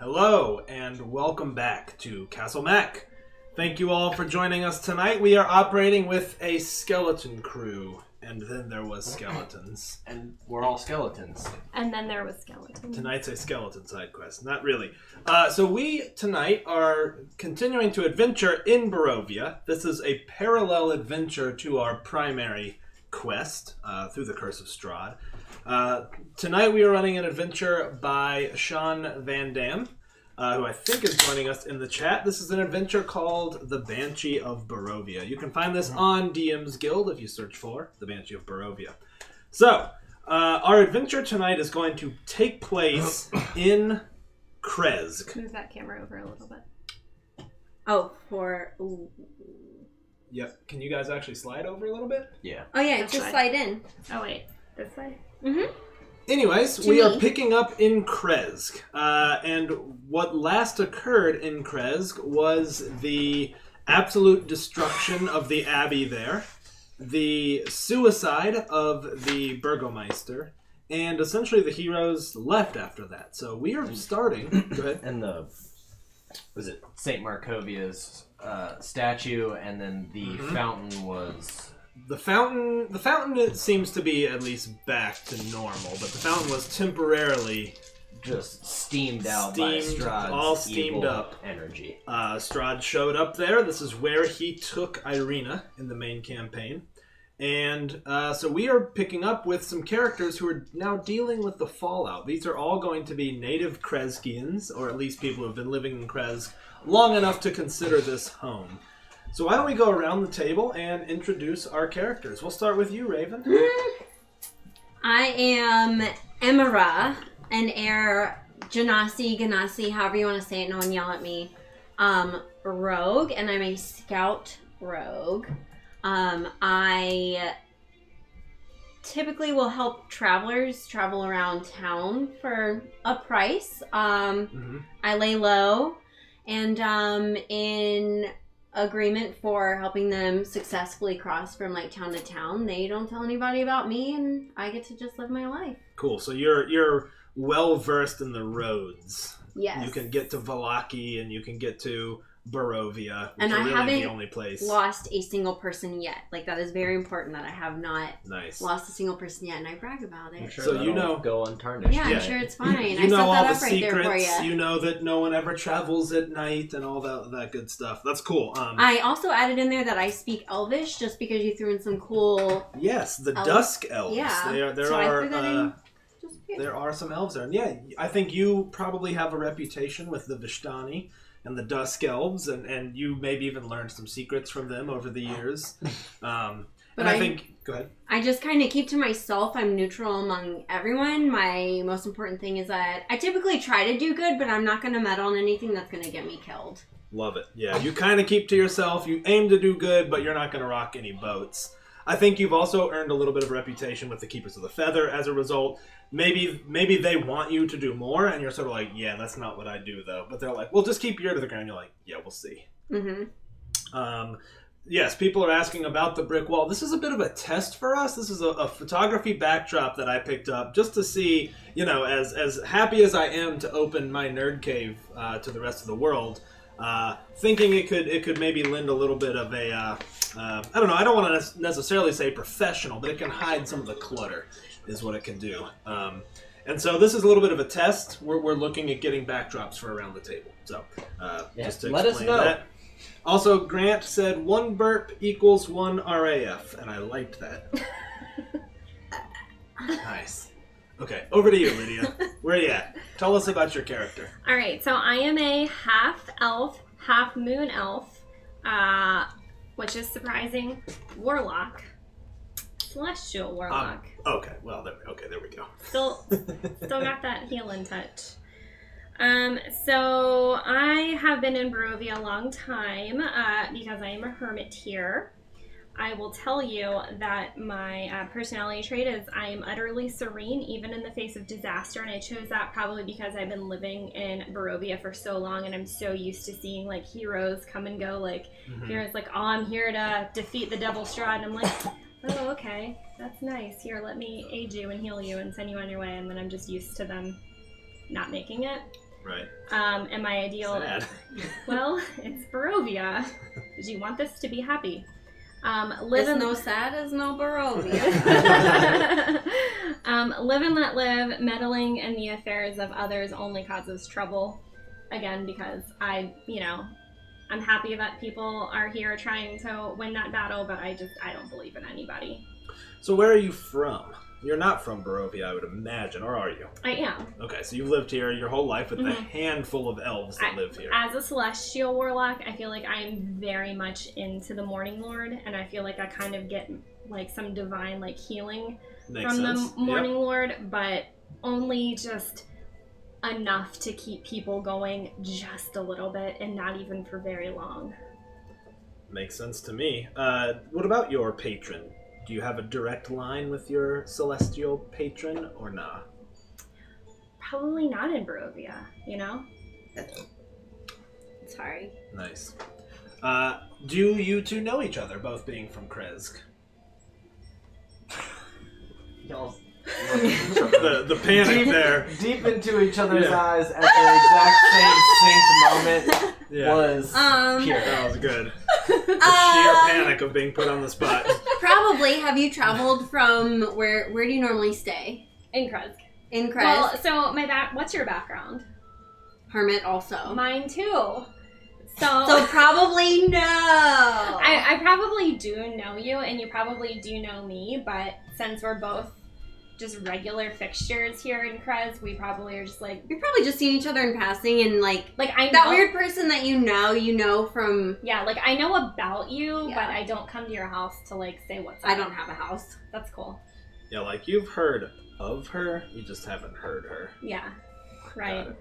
Hello, and welcome back to Castle Mac. Thank you all for joining us tonight. We are operating with a skeleton crew, and then there was skeletons. And we're all skeletons. And then there was skeletons. Tonight's a skeleton side quest. Not really. So we, tonight, are continuing to adventure in Barovia. This is a parallel adventure to our primary quest through the Curse of Strahd. Tonight we are running an adventure by Sean Van Dam, who I think is joining us in the chat. This is an adventure called The Banshee of Barovia. You can find this on DM's Guild if you search for The Banshee of Barovia. So, our adventure tonight is going to take place in Krezk. Move that camera over a little bit. Oh, for... Ooh. Yep. Can you guys actually slide over a little bit? Yeah. Oh, yeah, This just side. slide in. Oh, wait. This way? Mm-hmm. Anyways, To we are me. picking up in Krezk. And what last occurred in Krezk was the absolute destruction of the abbey there, the suicide of the Burgomeister, and essentially the heroes left after that. So we are starting... Go ahead. And was it St. Markovia's statue, and then the fountain was... The fountain it seems to be at least back to normal, but the fountain was temporarily just steamed out by Strahd's all steamed evil up energy. Strahd showed up there. This is where he took Irina in the main campaign. And so we are picking up with some characters who are now dealing with the fallout. These are all going to be native Krezkians, or at least people who have been living in Krezk long enough to consider this home. So why don't we go around the table and introduce our characters? We'll start with you, Raven. I am Emira, an heir Ganassi, however you want to say it, no one yell at me. Rogue, and I'm a scout rogue. I typically will help travelers travel around town for a price. I lay low, and in agreement for helping them successfully cross from like town to town, they don't tell anybody about me, and I get to just live my life. Cool. So you're well versed in the roads. Yes. You can get to Vallaki and you can get to Barovia, which And are I really haven't the only place. lost a single person yet. Like, that is very important that I have not Nice. lost a single person yet, and I brag about I'm it. sure So that'll you know- go untarnished. Yeah, Yeah. I'm sure it's fine. You I know set all that the up right there for secrets. you. You know that no one ever travels at night and all that good stuff. That's cool. I also added in there that I speak Elvish just because you threw in some cool... Yes, the Elves. Dusk Elves. Yeah. There So I are threw that in just for you. there are some elves there. And yeah, I think you probably have a reputation with the Vishtani and the Dusk Elves, and you maybe even learned some secrets from them over the years. And I think... Go ahead. I just kind of keep to myself. I'm neutral among everyone. My most important thing is that I typically try to do good, but I'm not going to meddle on anything that's going to get me killed. Love it. Yeah, you kind of keep to yourself. You aim to do good, but you're not going to rock any boats. I think you've also earned a little bit of reputation with the Keepers of the Feather as a result. Maybe they want you to do more, and you're sort of like, yeah, that's not what I do, though. But they're like, well, just keep your ear to the ground. You're like, yeah, we'll see. Mm-hmm. Yes, people are asking about the brick wall. This is a bit of a test for us. This is a photography backdrop that I picked up just to see, as happy as I am to open my nerd cave to the rest of the world, thinking it could maybe lend a little bit of a, I don't know, I don't want to necessarily say professional, but it can hide some of the clutter is what it can do. And so this is a little bit of a test. We're looking at getting backdrops for around the table. So just to let us explain know. that. Also, Grant said 1 burp equals 1 RAF, and I liked that. Nice. Okay, over to you, Lydia. Where are you at? Tell us about your character. All right, so I am a half-elf, half-moon elf, which is surprising, warlock, celestial warlock. Okay, well, there we go. Still got that healing touch. So I have been in Barovia a long time because I am a hermit here. I will tell you that my personality trait is I am utterly serene even in the face of disaster, and I chose that probably because I've been living in Barovia for so long and I'm so used to seeing like heroes come and go. Like heroes like, oh, I'm here to defeat the devil Strahd, and I'm like, oh, okay, that's nice. Here, let me aid you and heal you and send you on your way, and then I'm just used to them not making it. Right. And my ideal... Sad. Well, it's Barovia. Did you want this to be happy? Live no sad as no Barovia. Live and let live. Meddling in the affairs of others only causes trouble. Again, because I'm happy that people are here trying to win that battle, but I don't believe in anybody. So where are you from? You're not from Barovia, I would imagine, or are you? I am. Okay, so you've lived here your whole life with the handful of elves that live here. As a celestial warlock, I feel like I'm very much into the Morning Lord, and I feel like I kind of get like some divine like healing Makes from sense. the Morning Lord, but only just enough to keep people going just a little bit, and not even for very long. Makes sense to me. What about your patron? Do you have a direct line with your celestial patron, or nah? Probably not in Barovia, you know? Sorry. Nice. Do you two know each other, both being from Kresk? Y'all The panic there. deep into each other's eyes at the exact same synced moment Yeah. was pure. That was good. The sheer panic of being put on the spot. Probably. Have you traveled from where do you normally stay? In Kresk. In Kresk? Well, so what's your background? Hermit also. Mine too. So probably no. I probably do know you, and you probably do know me, but since we're both just regular fixtures here in Krez, we probably are just like... You're probably just seeing each other in passing, and like I know... That weird person that you know from... Yeah, like I know about you, Yeah. but I don't come to your house to like say what's up. I don't have a house. That's cool. Yeah, like you've heard of her, you just haven't heard her. Yeah, right. Got it.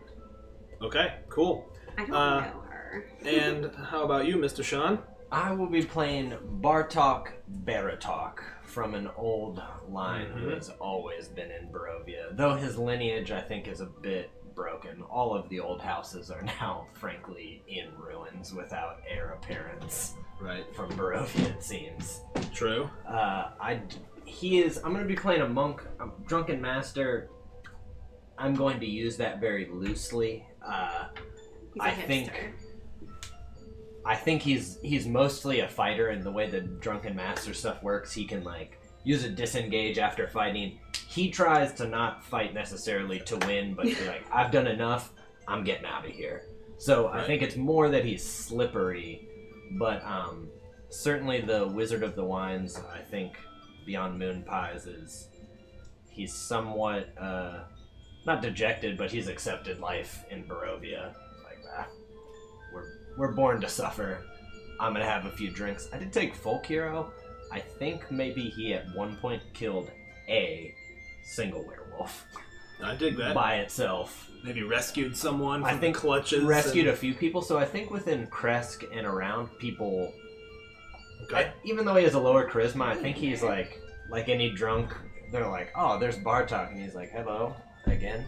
Okay, cool. I don't know her. And how about you, Mr. Sean? I will be playing Bartok Baratok from an old line who has always been in Barovia. Though his lineage, I think, is a bit broken. All of the old houses are now, frankly, in ruins without heir apparents. Right. From Barovia, it seems. True. I'm going to be playing a monk, a drunken master. I'm going to use that very loosely. I think he's mostly a fighter, and the way the drunken master stuff works, he can like use a disengage after fighting. He tries to not fight necessarily to win, but be like, I've done enough, I'm getting out of here. So I think it's more that he's slippery, but certainly the Wizard of the Wines, I think Beyond Moon Pies he's somewhat not dejected, but he's accepted life in Barovia. Like we're born to suffer. I'm gonna have a few drinks. I did take Folk Hero. I think maybe he at one point killed a single werewolf. I dig that. By itself. Maybe rescued someone from I think clutches. Rescued a few people, so I think within Kresk and around, people... Okay. Even though he has a lower charisma, I think he's like any drunk, they're like, oh, there's Bartok, and he's like, hello, again.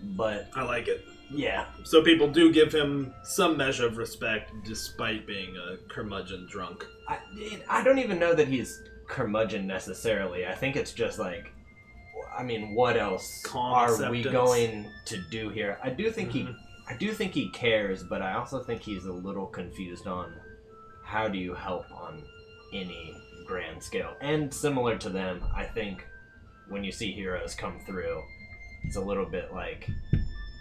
But... I like it. Yeah. So people do give him some measure of respect despite being a curmudgeon drunk. I don't even know that he's curmudgeon necessarily. I think it's just like, I mean, what else are we going to do here? I do think he cares, but I also think he's a little confused on how do you help on any grand scale. And similar to them, I think when you see heroes come through, it's a little bit like,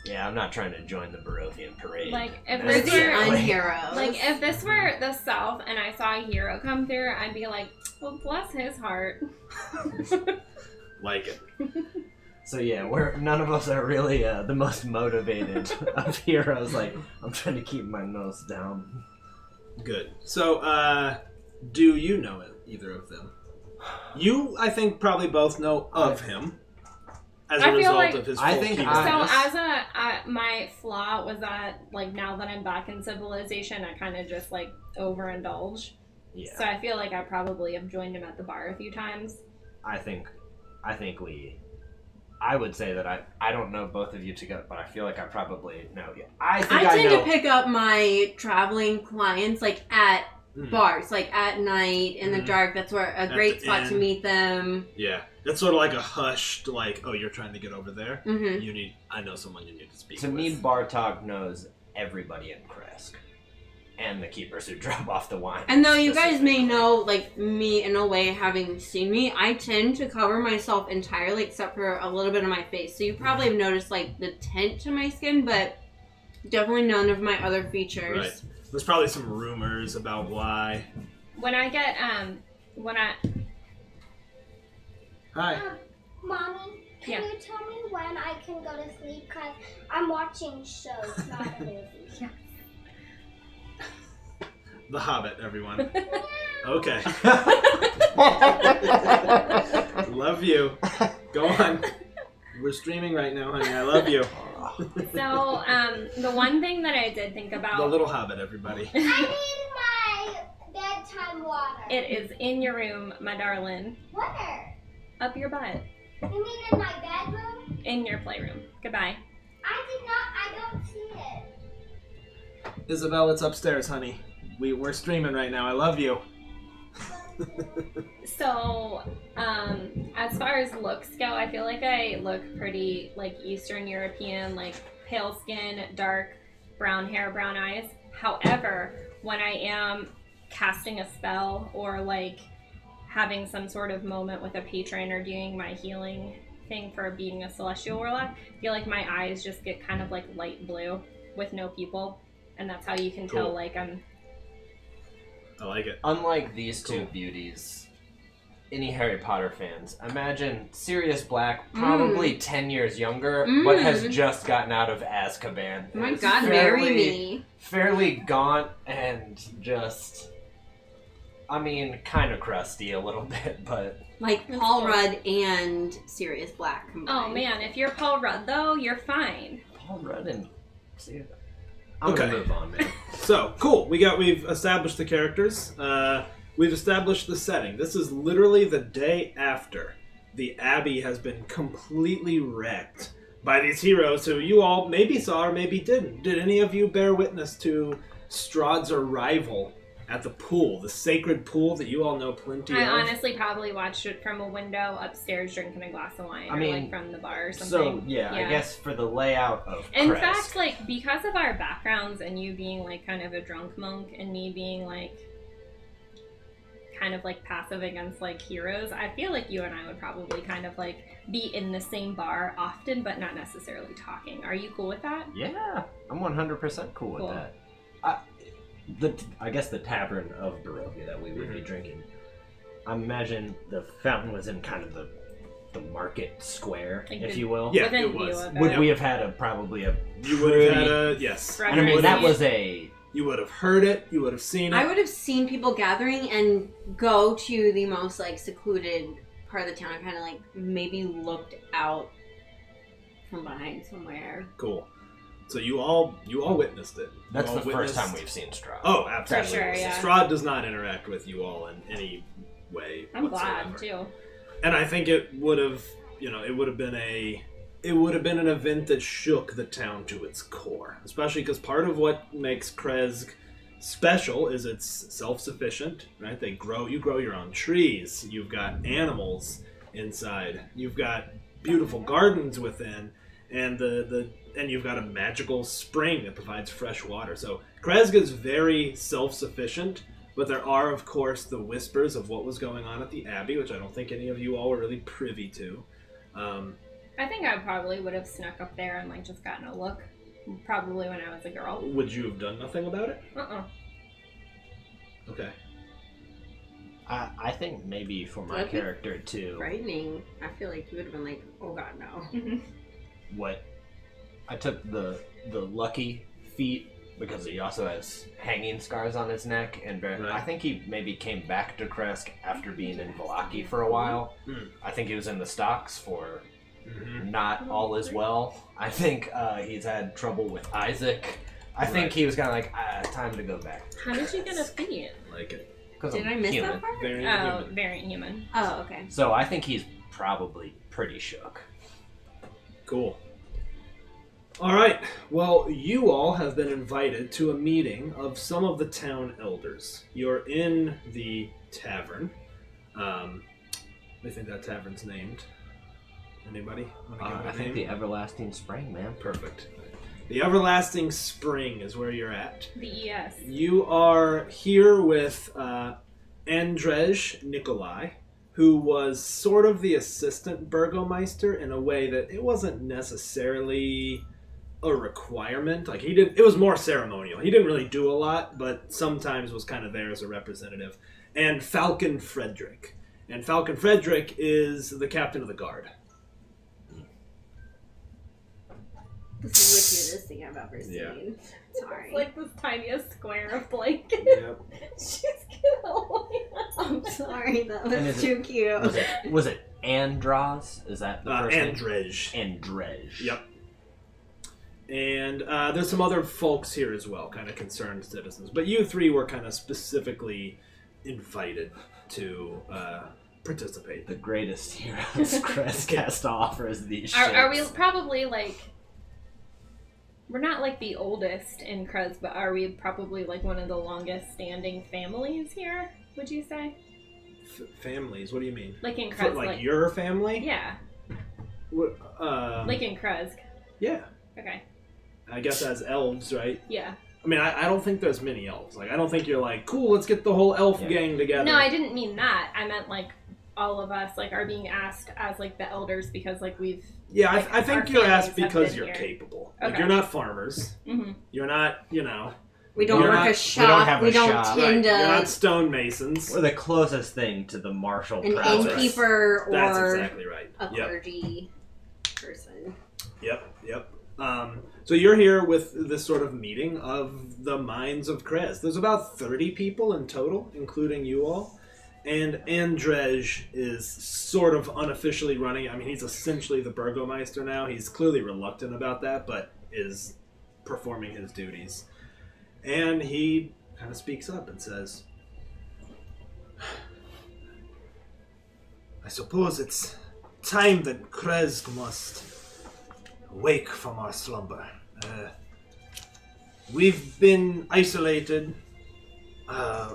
yeah, I'm not trying to join the Barovian parade. Like, if We're this the were unheroes. like if this were the South and I saw a hero come through, I'd be like, well, bless his heart. Like it. So yeah, none of us are really the most motivated of heroes. Like, I'm trying to keep my nose down. Good. So, do you know either of them? You, I think, probably both know of him. As a result of his I think So my flaw was that, like, now that I'm back in civilization, I kind of just, like, overindulge. Yeah. So I feel like I probably have joined him at the bar a few times. I would say that I don't know both of you together, but I feel like I probably know you. I tend to pick up my traveling clients, like, at bars, like at night in the dark. That's where a great spot to meet them. Yeah, it's sort of like a hushed, like, oh, you're trying to get over there. Mm-hmm. I know someone you need to speak To with. me, Bartok knows everybody in Kresk. And the keepers who drop off the wine. And though you guys may know, like, me in a way, having seen me, I tend to cover myself entirely except for a little bit of my face. So you probably have noticed, like, the tint to my skin, but definitely none of my other features. Right. There's probably some rumors about why. When I get, Hi. Mommy, can you tell me when I can go to sleep? Because I'm watching shows, not a movie. Yeah. The Hobbit, everyone. Okay. Love you. Go on. We're streaming right now, honey. I love you. So, the one thing that I did think about... The Little Hobbit, everybody. I need my bedtime water. It is in your room, my darling. Where? Up your butt. You mean in my bedroom? In your playroom. Goodbye. I don't see it. Isabel, it's upstairs, honey. We're streaming right now. I love you. So, as far as looks go, I feel like I look pretty, like, Eastern European, like, pale skin, dark, brown hair, brown eyes. However, when I am casting a spell or, like, having some sort of moment with a patron or doing my healing thing for being a celestial warlock, I feel like my eyes just get kind of, like, light blue with no pupil. And that's how you can tell, like, I'm... I like it. Unlike these two beauties, any Harry Potter fans, imagine Sirius Black, probably 10 years younger, but has just gotten out of Azkaban. Oh my Is god, marry me. Fairly gaunt and just, I mean, kind of crusty a little bit, but... Like Paul Rudd and Sirius Black combined. Oh man, if you're Paul Rudd though, you're fine. Paul Rudd and... I'm gonna move on, man. So, cool. We've established the characters. We've established the setting. This is literally the day after the Abbey has been completely wrecked by these heroes who you all maybe saw or maybe didn't. Did any of you bear witness to Strahd's arrival at the pool, the sacred pool that you all know plenty of? I honestly probably watched it from a window upstairs drinking a glass of wine, or like from the bar or something. So, yeah, I guess for the layout of In Kresk, fact, like, because of our backgrounds and you being, like, kind of a drunk monk and me being, like, kind of, like, passive against, like, heroes, I feel like you and I would probably kind of, like, be in the same bar often, but not necessarily talking. Are you cool with that? Yeah, I'm 100% cool with that. I guess the tavern of Barovia that we would be drinking. I imagine the fountain was in kind of the market square, Like if the- you will. Yeah, Within it view was. of it. Would we have had probably a You would have had a... Yes. Right. And I mean, that Right. was a... You would have heard it. You would have seen it. I would have seen people gathering and go to the most, like, secluded part of the town and kind of, like, maybe looked out from behind somewhere. Cool. So you all witnessed it. That's You the all first witnessed- time we've seen Strahd. Oh, absolutely. For sure, yeah. Strahd does not interact with you all in any way I'm whatsoever. glad, too. And I think it would have, it would have been an event that shook the town to its core. Especially because part of what makes Kresk special is it's self-sufficient, right? You grow your own trees. You've got animals inside. You've got beautiful gardens within, and and you've got a magical spring that provides fresh water. So Kresk is very self-sufficient. But there are, of course, the whispers of what was going on at the Abbey, which I don't think any of you all were really privy to. I think I probably would have snuck up there and, like, just gotten a look. Probably when I was a girl. Would you have done nothing about it? Okay. I think maybe for my That'd be character, too, Frightening. I feel like you would have been like, oh god, no. what... I took the lucky feat because he also has hanging scars on his neck, and I think he maybe came back to Kresk after being in Vallaki for a while. I think he was in the stocks for not all is well. I think he's had trouble with Isaac. I think he was kind of like, time to go back. How did you get a feat? Like it. Did I miss that part? Very Oh, human. variant human. Oh, okay. So I think he's probably pretty shook. Cool. All right. Well, you all have been invited to a meeting of some of the town elders. You're in the tavern. I think that tavern's named. Anybody? I think the Everlasting Spring, man. Perfect. The Everlasting Spring is where you're at. The ES. You are here with Andrzej Nikolai, who was sort of the assistant burgomeister in a way that it wasn't necessarily a requirement. Like it was more ceremonial. He didn't really do a lot, but sometimes was kind of there as a representative. And Falcon Frederick. And Falcon Frederick is the captain of the guard. This is the cutest thing I've ever seen. Yeah. Sorry. It's like this tiniest square of blanket. Yep. She's gonna I'm sorry, that And was is too cute. Was it Andros? Is that the first name? Andrzej. Andrzej. Yep. And there's some other folks here as well, kind of concerned citizens. But you three were kind of specifically invited to participate. The greatest heroes Crestcast offers these Are we ships. probably like... We're not like the oldest in Kruz, but are we probably like one of the longest standing families here, would you say? Families? What do you mean? Like in Kruz, Like your family? Yeah. Like in Kruz. Yeah. Okay. I guess as elves, right? Yeah. I mean, I don't think there's many elves. Like, I don't think you're like, cool, let's get the whole elf gang together. No, I didn't mean that. I meant like all of us like are being asked as like the elders because like we've... Yeah, like, I think our you're families asked have because been you're here. capable. Like, Okay. you're not farmers. Mm-hmm. You're not, We don't You're work not- a shop. we don't have a shop. right, tend you're not to stonemasons. We're the closest thing to the martial an prowess. innkeeper That's or exactly right. a Yep. clergy person. Yep. So you're here with this sort of meeting of the minds of Krez. There's about 30 people in total, including you all. And Andrzej is sort of unofficially running. I mean, he's essentially the burgomeister now. He's clearly reluctant about that, but is performing his duties. And he kind of speaks up and says, I suppose it's time that Krez must wake from our slumber. We've been isolated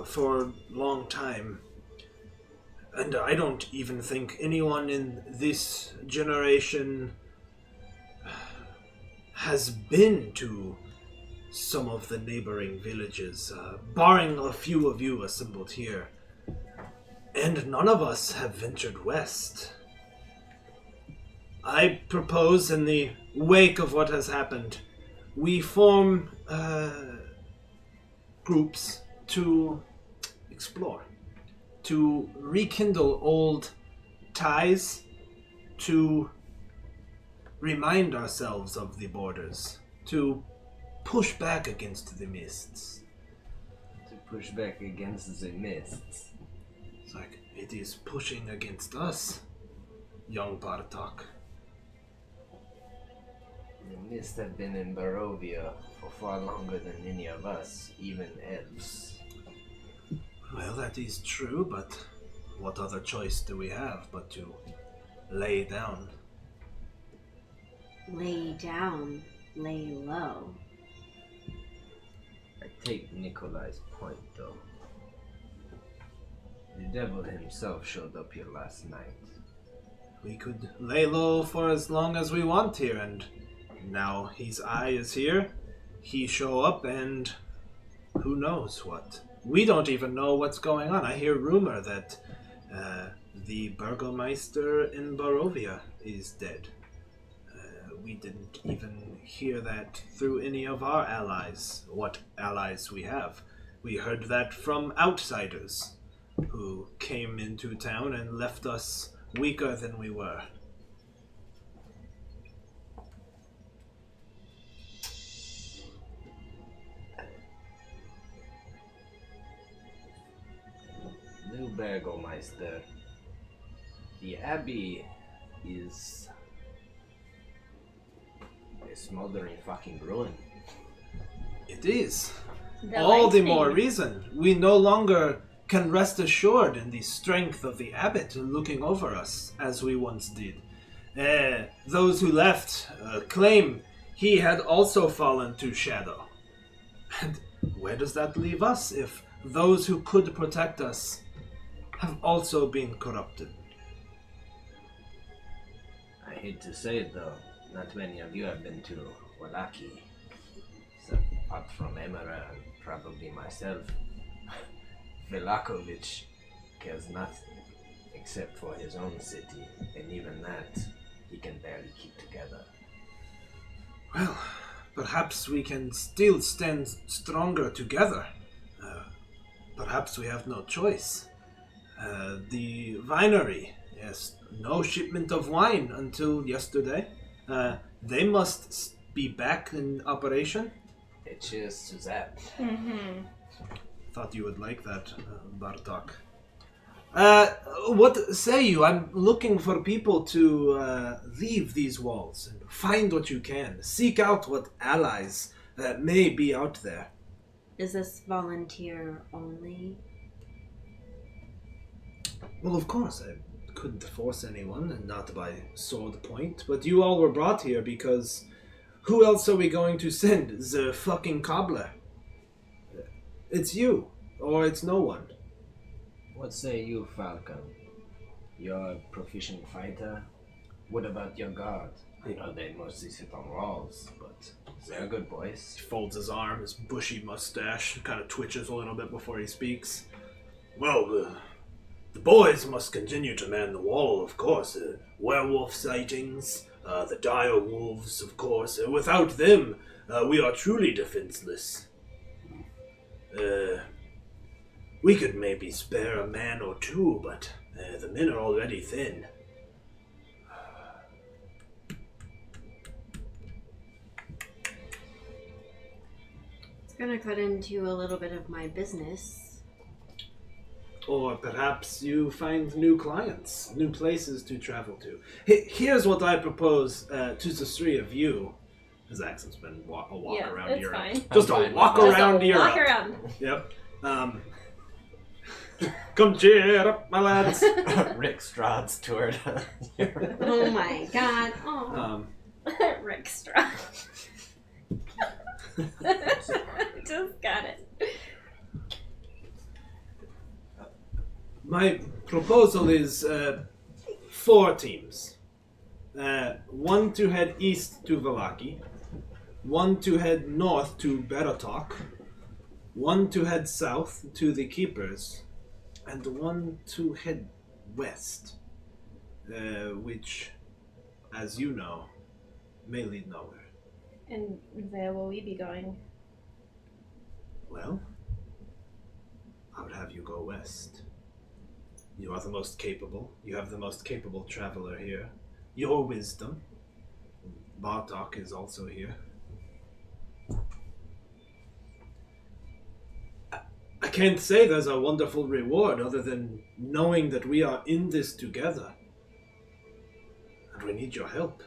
for a long time, and I don't even think anyone in this generation has been to some of the neighboring villages, barring a few of you assembled here. And none of us have ventured west. I propose, in the wake of what has happened, we form groups to explore, to rekindle old ties, to remind ourselves of the borders, to push back against the mists. To push back against the mists. It's like, it is pushing against us, young Bartok. The mists have been in Barovia for far longer than any of us, even elves. Well, that is true, but what other choice do we have but to lay down? Lay down, lay low. I take Nikolai's point, though. The devil himself showed up here last night. We could lay low for as long as we want here, and now his eye is here. He show up, and who knows what. We don't even know what's going on. I hear rumor that the burgomeister in Barovia is dead. We didn't even hear that through any of our allies, what allies we have. We heard that from outsiders who came into town and left us weaker than we were. New Burgomeister. The Abbey is a smoldering fucking ruin. It is. The All the lightning. more reason. We no longer can rest assured in the strength of the abbot looking over us, as we once did. Those who left claim he had also fallen to shadow. And where does that leave us if those who could protect us have also been corrupted? I hate to say it though, not many of you have been to Wallaki. So, apart from Emira and probably myself, Velakovic cares nothing except for his own city, and even that he can barely keep together. Well, perhaps we can still stand stronger together. Perhaps we have no choice. The winery, yes, no shipment of wine until yesterday. They must be back in operation. Cheers to that. Mm-hmm. Thought you would like that, Bartok. What say you? I'm looking for people to leave these walls and find what you can. Seek out what allies may be out there. Is this volunteer only? Well, of course, I couldn't force anyone, and not by sword point, but you all were brought here because who else are we going to send? The fucking cobbler. It's you, or it's no one. What say you, Falcon? You're a proficient fighter? What about your guard? I know they mostly sit on walls, but they're good boys. He folds his arm, his bushy mustache kind of twitches a little bit before he speaks. Well, the boys must continue to man the wall, of course. Werewolf sightings, the dire wolves, of course. Without them, we are truly defenseless. We could maybe spare a man or two, but the men are already thin. It's gonna cut into a little bit of my business. Or perhaps you find new clients, new places to travel to. Here's what I propose to the three of you. His accent's been a walk around it's Europe. fine. Just a walk around Europe. Walk around. Yep. Come cheer up, my lads. Rick Strahd's toured. Oh my god. Oh. Rick Strahd. Just got it. My proposal is 4 teams. One to head east to Vallaki, one to head north to Barovia, one to head south to the Keepers, and one to head west, which, as you know, may lead nowhere. And where will we be going? Well, I would have you go west. You are the most capable. You have the most capable traveler here. Your wisdom. Bartok is also here. I can't say there's a wonderful reward other than knowing that we are in this together. And we need your help.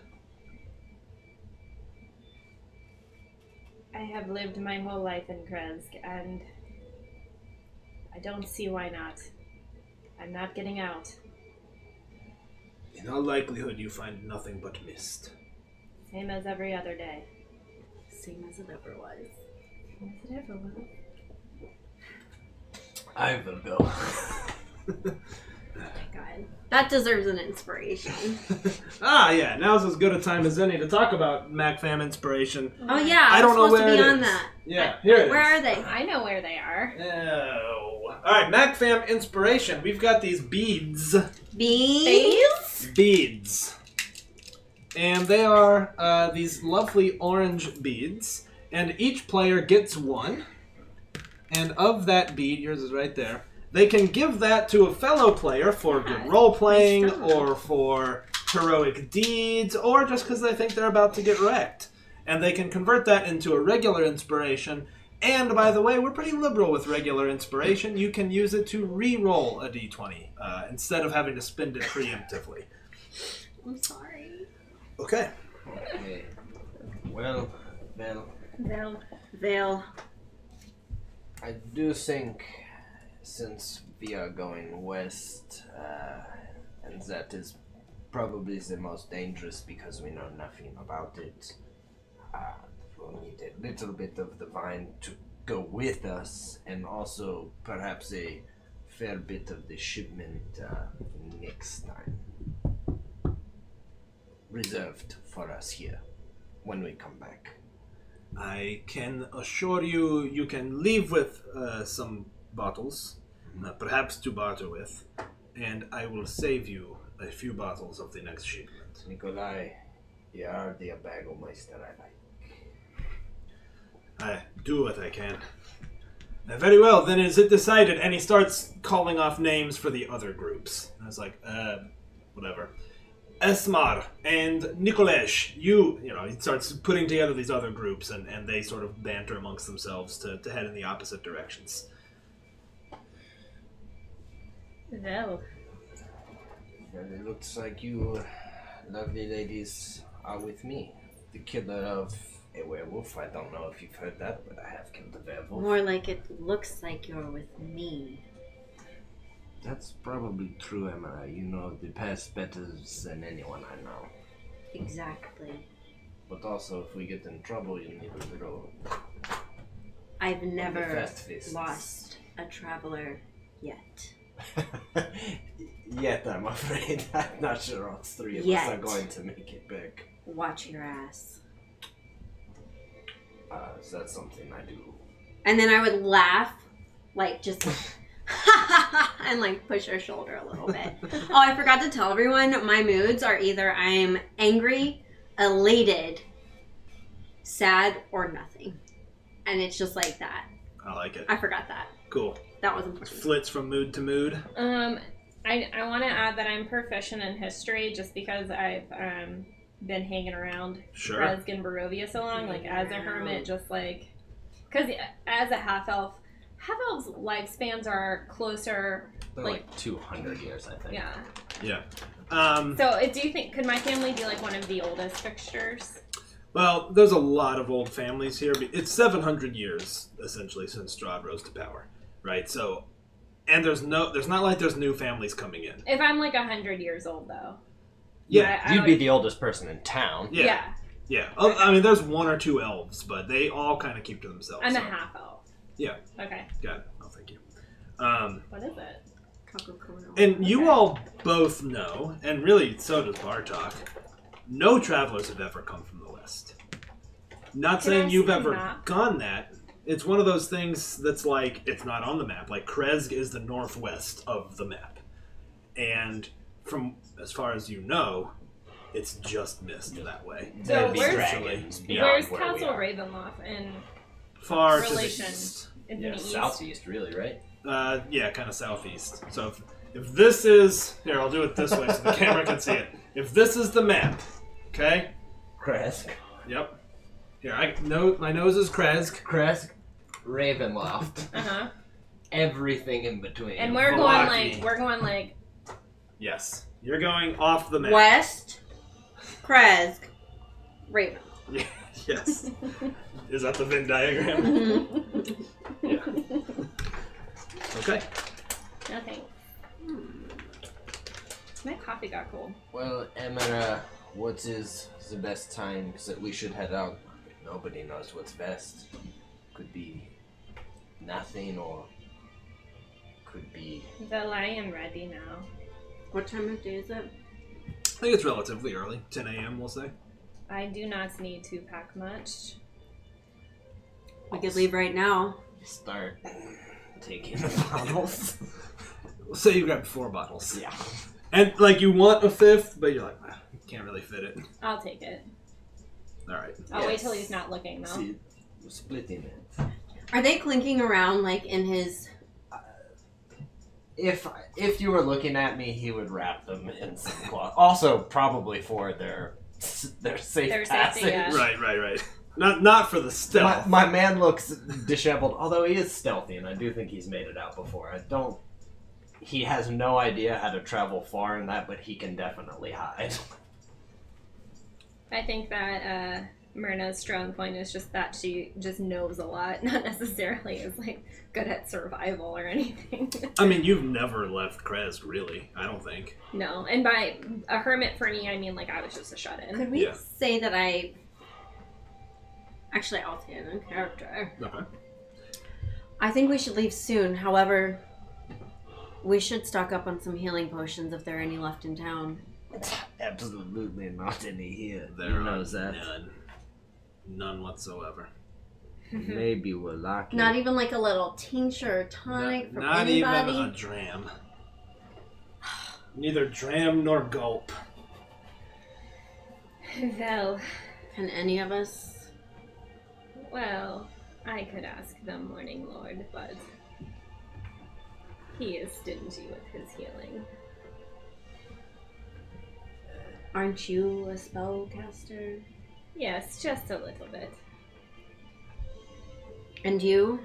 I have lived my whole life in Kresk, and I don't see why not. I'm not getting out. In all likelihood, you find nothing but mist. Same as every other day. Same as it ever was. Same as it ever was. I will go. Oh my god. That deserves an inspiration. Yeah, now's as good a time as any to talk about MacFam inspiration. Oh yeah, I don't know supposed where to be it on is. that. Yeah, here it is. Where are they? I know where they are. Oh. Alright, MacFam inspiration. We've got these beads. Bees? Beads. And they are these lovely orange beads. And each player gets one. And of that bead, yours is right there, they can give that to a fellow player for good role-playing or for heroic deeds or just because they think they're about to get wrecked. And they can convert that into a regular inspiration. And, by the way, we're pretty liberal with regular inspiration. You can use it to re-roll a d20 instead of having to spend it preemptively. I'm sorry. Okay. Okay. Well, Vale. I do think since we are going west, and that is probably the most dangerous because we know nothing about it, We'll need a little bit of the vine to go with us, and also perhaps a fair bit of the shipment next time. Reserved for us here when we come back. I can assure you, you can leave with some bottles, perhaps to barter with, and I will save you a few bottles of the next shipment. Nikolai, you are the Bagomeister I like. I do what I can. Very well, then is it decided? And he starts calling off names for the other groups. I was like, whatever. Esmar and Nikolesh, you know, he starts putting together these other groups, and they sort of banter amongst themselves to head in the opposite directions. Well, And it looks like you lovely ladies are with me. The killer of a werewolf. I don't know if you've heard that, but I have killed a werewolf. More like it looks like you're with me. That's probably true, Emma. You know the past better than anyone I know. Exactly. But also, if we get in trouble, you need a little... I've never fast fists. lost a traveler yet. Yet, I'm afraid. I'm not sure all three of us Yet. are going to make it back. Watch your ass. So that's something I do. And then I would laugh, like just and like push her shoulder a little bit. Oh, I forgot to tell everyone, my moods are either I'm angry, elated, sad, or nothing. And it's just like that. I like it. I forgot that. Cool. That was important. Flits from mood to mood. I want to add that I'm proficient in history just because I've been hanging around Sure. Rezg and Barovia so long, like as a hermit, just like, because as a half-elf, half-elves' lifespans are closer, They're like 200 years, I think. yeah. Yeah. So do you think, could my family be like one of the oldest fixtures? Well, there's a lot of old families here. It's 700 years, essentially, since Strahd rose to power, right? So, and there's not like there's new families coming in. If I'm like 100 years old, though. Yeah. I You'd be would- the oldest person in town. Yeah. Yeah. I mean, there's one or two elves, but they all kind of keep to themselves. I'm a so. half-elf. Yeah. Okay. Got it. Oh, thank you. What is it? And you all both know, and really so does Bartok, no travelers have ever come from the west. Not Can saying I you've see the ever map? gone that. It's one of those things that's like, it's not on the map. Like, Krezg is the northwest of the map. And from as far as you know, it's just missed that way. So There'd be where's- dragons beyond Where's where we Castle are. Ravenloft in Far relation? to the east. In Yeah, the east? southeast, really, right? Yeah, kind of southeast. So if this is... Here, I'll do it this way so the camera can see it. If this is the map, okay? Kresk. Yep. Here, my nose is Krezg. Kresk, Ravenloft, Uh-huh. everything in between. And we're Velaki. going like Yes. You're going off the map. West, Krezg, Raven. Yes. Is that the Venn diagram? Mhm. Yeah. Okay. nothing. My coffee got cold. Well, Emma, what is the best time that we should head out? Nobody knows what's best. Could be nothing, or could be... Well, I am ready now. What time of day is it? I think it's relatively early. 10 a.m., we'll say. I do not need to pack much. We could leave right now. Start taking the bottles. We'll say you grabbed 4 bottles. Yeah. And, like, you want a 5th, but you're like, can't really fit it. I'll take it. All right. I'll wait Yes. till he's not looking though. See, we're splitting it. Are they clinking around like in his? If you were looking at me, he would wrap them in some cloth. Also, probably for their safe Their safety, passage. yeah. Right. Not for the stealth. My man looks disheveled, although he is stealthy, and I do think he's made it out before. He has no idea how to travel far in that, but he can definitely hide. I think that Myrna's strong point is just that she just knows a lot, not necessarily is like good at survival or anything. I mean, you've never left Krezg, really. I don't think. No, and by a hermit for me, I mean like I was just a shut-in. Could we Yeah. say that I Actually, I'll take it in character. Okay. I think we should leave soon. However, we should stock up on some healing potions if there are any left in town. Absolutely not any here. There You are knows that. none. None whatsoever. Maybe we're lucky. Not even like a little tincture or tonic for Not anybody? even a dram. Neither dram nor gulp. Well, Can any of us? well, I could ask the Morning Lord, but he is stingy with his healing. Aren't you a spellcaster? Yes, just a little bit. And you?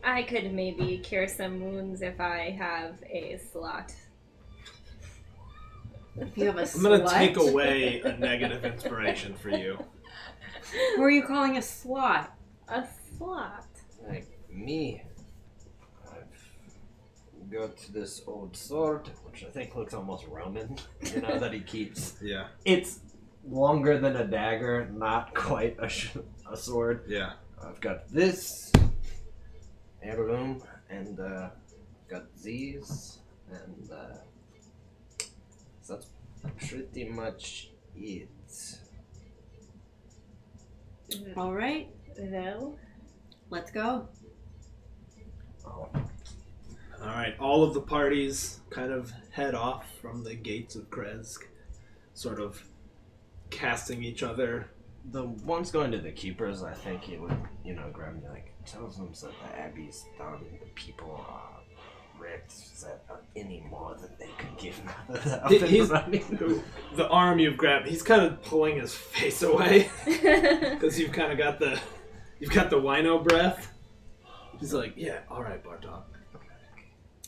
I could maybe cure some wounds if I have a slot. If you have a I'm gonna slut? take away a negative inspiration for you. Who are you calling a slot? A slot? Like me, I've got this old sword, which I think looks almost Roman, you know, that he keeps. Yeah. It's longer than a dagger, not quite a sword. Yeah. I've got this heirloom, and got these, and that's pretty much it. All right, Well, let's go. Oh, Alright, all of the parties kind of head off from the gates of Kresk, sort of casting each other. the ones going to the keepers, I think he would, you know, grab me like, tells them that the abbey's done, the people are wrecked, that any more that they could give now that they're up and He's, running. the arm you've grabbed, he's kind of pulling his face away because you've kind of got the wino breath. He's like, yeah, all right, Bartok.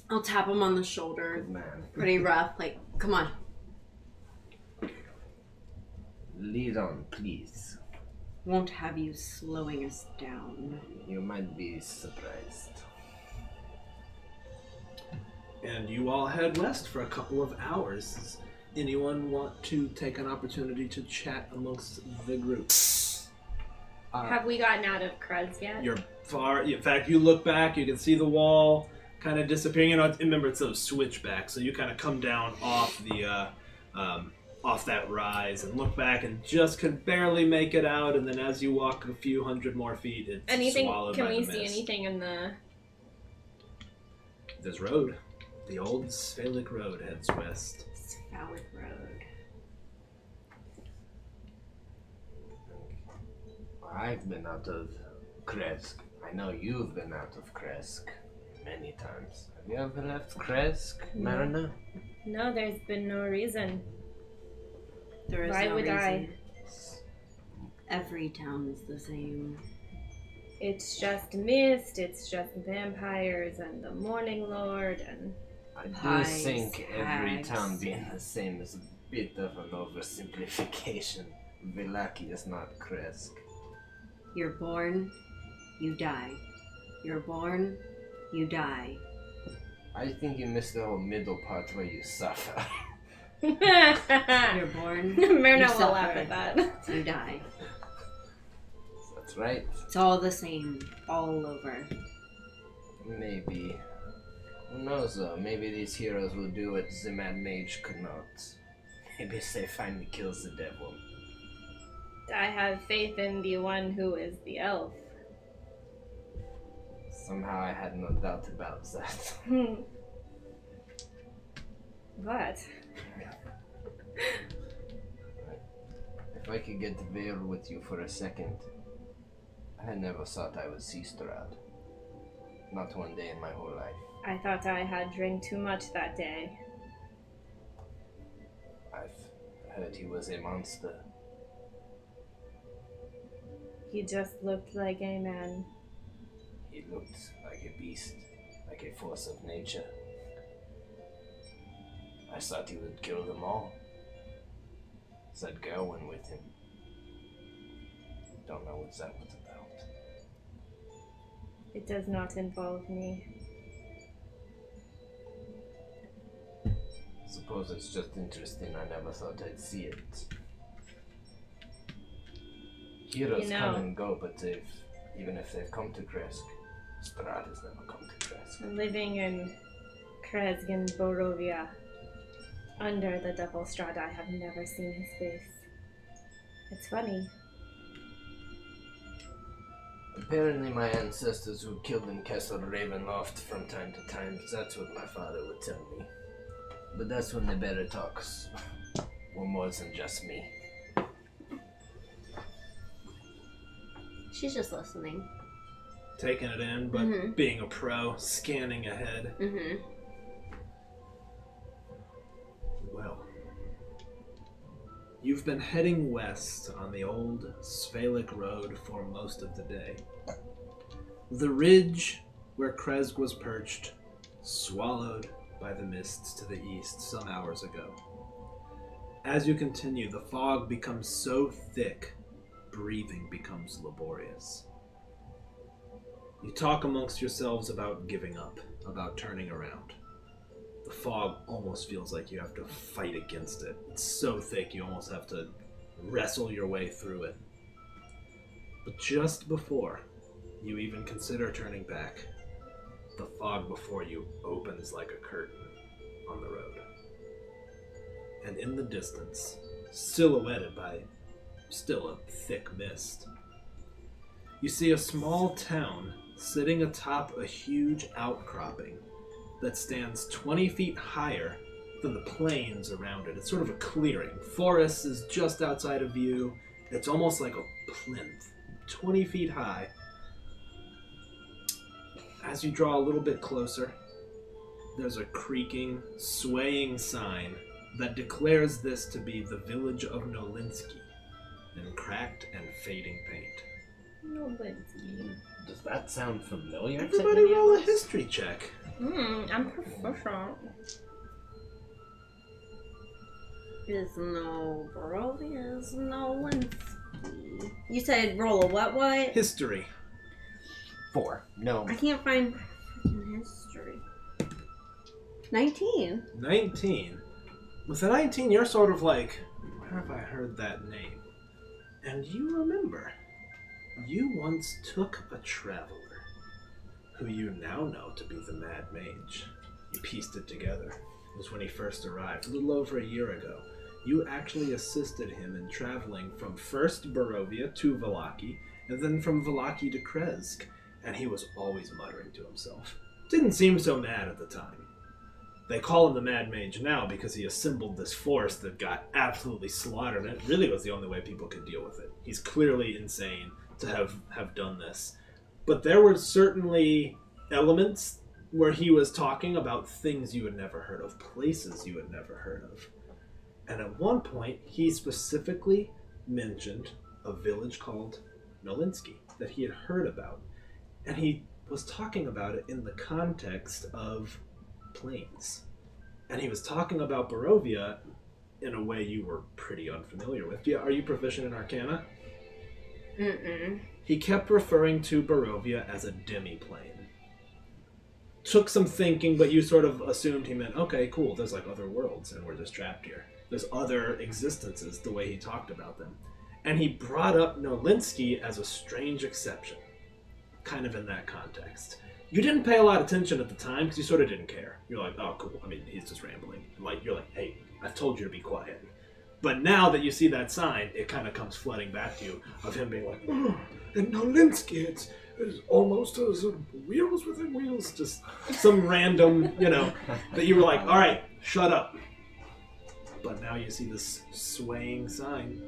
I'll tap him on the shoulder. Good man. Pretty rough. Like, come on. Lead on, please. Won't have you slowing us down. You might be surprised. And you all head west for a couple of hours. Does anyone want to take an opportunity to chat amongst the group? have we gotten out of Kruz yet? You're far. In fact, you look back, you can see the wall kind of disappearing. You know, remember it's those switchbacks, so you kind of come down off the off that rise and look back, and just can barely make it out. And then as you walk a few hundred more feet, it's Anything? swallowed Can by we the see mist. anything in the? This road, the old Sphalic Road, heads west. Phallic Road. I've been out of Kresk. I know you've been out of Kresk many times. Have you ever left Kresk, Marina? No, there's been no reason. There is Why no would I? reason. Every town is the same. It's just mist. It's just vampires and the Morning Lord and. I do Pies, think every hags. town being the same is a bit of an oversimplification. Villaki is not Kresk. You're born, you die. You're born, you die. I think you missed the whole middle part where you suffer. You're Myrna born, will suffer. laugh at that. you die. That's right. It's all the same, all over. Maybe. Who knows though? Maybe these heroes will do what the Mad Mage could not. Maybe they finally kills the devil. I have faith in the one who is the elf. Somehow I had no doubt about that. But If I could get veiled with you for a second, I never thought I would see Strahd. Not one day in my whole life. I thought I had drank too much that day. I've heard he was a monster. He just looked like a man. He looked like a beast, like a force of nature. I thought he would kill them all. That girl went with him. Don't know what that was about. It does not involve me. Suppose it's just interesting. I never thought I'd see it. Heroes You know. come and go, but even if they've come to Kresk, Strahd has never come to Kresk. Living in Kresk and Barovia, under the Devil Strahd, I have never seen his face. It's funny. Apparently my ancestors were killed in Castle Ravenloft from time to time. That's what my father would tell me. But that's when the better talks were more than just me. She's just listening. Taking it in, but being a pro, scanning ahead. Mm-hmm. Well, you've been heading west on the old Svalik Road for most of the day. The ridge where Kresk was perched, swallowed by the mists to the east some hours ago. As you continue, the fog becomes so thick, breathing becomes laborious. You talk amongst yourselves about giving up, about turning around. The fog almost feels like you have to fight against it. It's so thick you almost have to wrestle your way through it. But just before you even consider turning back, the fog before you opens like a curtain on the road. And in the distance, silhouetted by still a thick mist, you see a small town sitting atop a huge outcropping that stands 20 feet higher than the plains around it. It's sort of a clearing. Forest is just outside of view. It's almost like a plinth, 20 feet high. As you draw a little bit closer, there's a creaking, swaying sign that declares this to be the village of Nolinsky in cracked and fading paint. Does that sound familiar? Everybody roll a history check. I'm proficient. Is no Barovia, is no Linsky. You said roll a what? History. 4. No. I can't find freaking history. 19. 19. With a 19, you're sort of like, where have I heard that name? And you remember, you once took a traveler, who you now know to be the Mad Mage. You pieced it together. It was when he first arrived, a little over a year ago. You actually assisted him in traveling from first Barovia to Vallaki, and then from Vallaki to Kresk, and he was always muttering to himself. Didn't seem so mad at the time. They call him the Mad Mage now because he assembled this force that got absolutely slaughtered, and it really was the only way people could deal with it. He's clearly insane to have done this. But there were certainly elements where he was talking about things you had never heard of, places you had never heard of. And at one point, he specifically mentioned a village called Nolinsky that he had heard about. And he was talking about it in the context of plains. And he was talking about Barovia in a way you were pretty unfamiliar with. Yeah, are you proficient in Arcana? Mm-mm. He kept referring to Barovia as a demi-plane. Took some thinking, but you sort of assumed he meant, okay, cool, there's like other worlds and we're just trapped here. There's other existences, the way he talked about them. And he brought up Nolinsky as a strange exception, kind of in that context. You didn't pay a lot of attention at the time because you sort of didn't care. You're like, oh, cool, I mean, he's just rambling. You're like, hey, I've told you to be quiet. But now that you see that sign, it kind of comes flooding back to you of him being like, oh, and Nolinsky, it's almost as wheels within wheels, just some random, that you were like, all right, shut up. But now you see this swaying sign.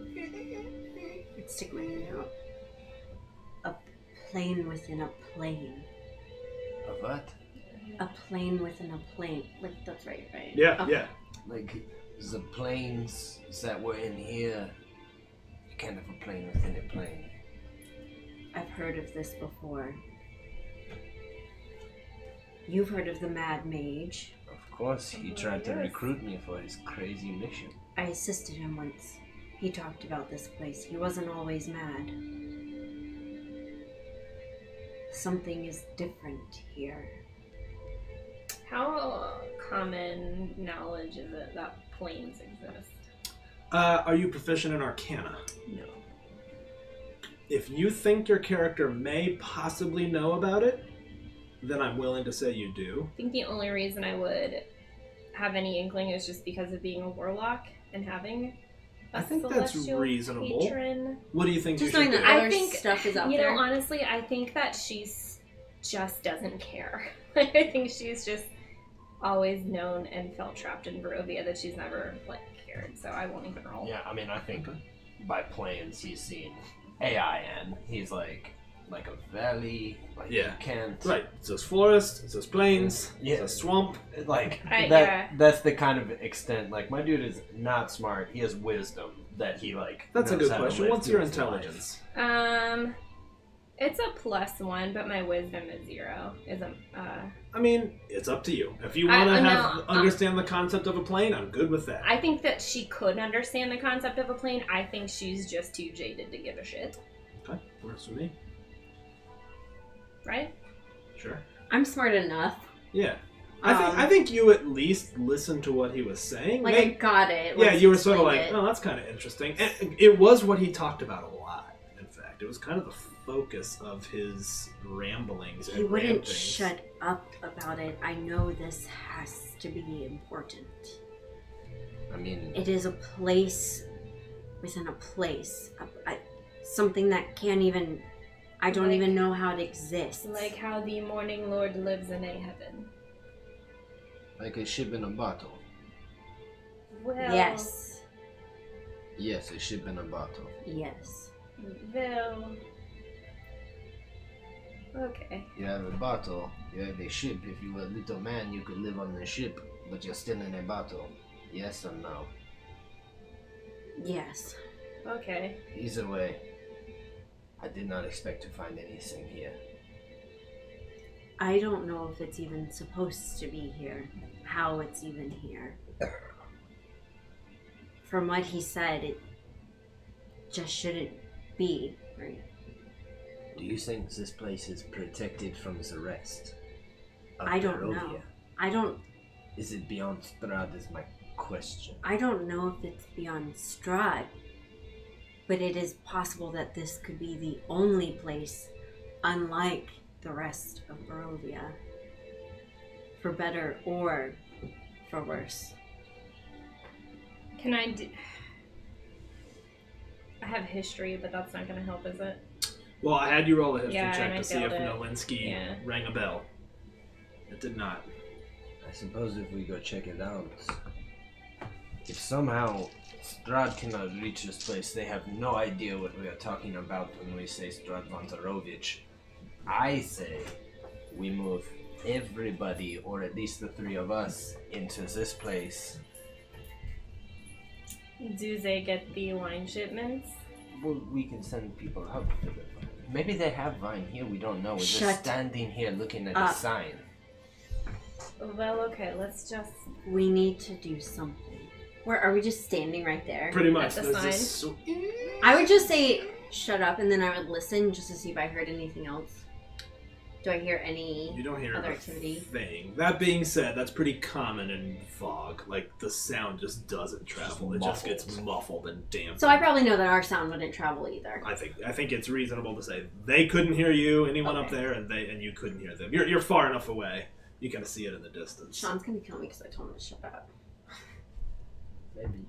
Let's stick my hand out. A plane within a plane. A what? A plane within a plane. Like, that's right? Yeah, Okay. yeah. Like, the planes that were in here, kind of a plane within a plane. I've heard of this before. You've heard of the Mad Mage. Of course, he tried to recruit me for his crazy mission. I assisted him once. He talked about this place. He wasn't always mad. Something is different here. How common knowledge is it that planes exist? Are you proficient in Arcana? No. if you think your character may possibly know about it, then I'm willing to say you do. I think the only reason I would have any inkling is just because of being a warlock and having a I think that's celestial reasonable. patron. What do you think Just you should knowing do? that I other think stuff is out you there. know, honestly, I think that she's just doesn't care. I think she's just always known and felt trapped in Barovia, that she's never like cared. So I won't even roll. Yeah, I mean, I think by plains he's seen AIN. He's like a valley. Like Yeah. you can't. Right. It says forest, it says plains, Yeah. it says swamp. Like Yeah. that's the kind of extent. Like my dude is not smart. He has wisdom that he like. That's a knows good how to question. live What's through your his life. intelligence? It's a +1, but my wisdom is 0. I mean, it's up to you. If you want to understand the concept of a plane, I'm good with that. I think that she could understand the concept of a plane. I think she's just too jaded to give a shit. Okay, works for me. Right? Sure. I'm smart enough. Yeah. I think you at least listened to what he was saying. Like, I got it. Yeah, Let's you were sort of explain like, it. oh, that's kind of interesting. And it was what he talked about a lot, in fact. It was kind of the focus of his ramblings and He wouldn't rantings. shut up about it. I know this has to be important. I mean, It is a place within a place. Something that can't even... I don't Like- even know how it exists. Like how the Morning Lord lives in a heaven. like a ship in a bottle. Well, Yes. Yes, a ship in a bottle. Yes. Well. Okay. You have a bottle. You have a ship. If you were a little man, you could live on the ship, but you're still in a bottle. Yes or no? Yes. Okay. Either way, I did not expect to find anything here. I don't know if it's even supposed to be here. How it's even here. From what he said, it just shouldn't be, right? Do you think this place is protected from the rest? of I don't Barovia? know. I don't Is it beyond Strahd is my question. know if it's beyond Strahd, but it is possible that this could be the only place, unlike the rest of Barovia, for better or for worse. Can I do... I have history, but that's not going to help, is it? Well, I had you roll a history Yeah, check and I to see if failed it. Nowinski rang a bell. It did not. I suppose if we go check it out, if somehow Strahd cannot reach this place, they have no idea what we are talking about when we say Strahd Vontarovich. I say we move everybody, or at least the 3 of us, into this place. Do they get the wine shipments? Well, we can send people out for the vine. Maybe they have vine here, we don't know. We're Shut just standing here looking at a up. sign. Well, okay, let's just... We need to do something. Where are we just standing right there? Pretty much. the There's this I would just say shut up, and then I would listen just to see if I heard anything else. Do I hear any You don't hear other a activity? thing. That being said, that's pretty common in fog. Like, the sound just doesn't travel. It just gets muffled and dampened. So I probably know that our sound wouldn't travel either. I think it's reasonable to say they couldn't hear you, anyone up Okay. there, and you couldn't hear them. You're far enough away. You kind of see it in the distance. Sean's gonna kill me because I told him to shut up. Maybe.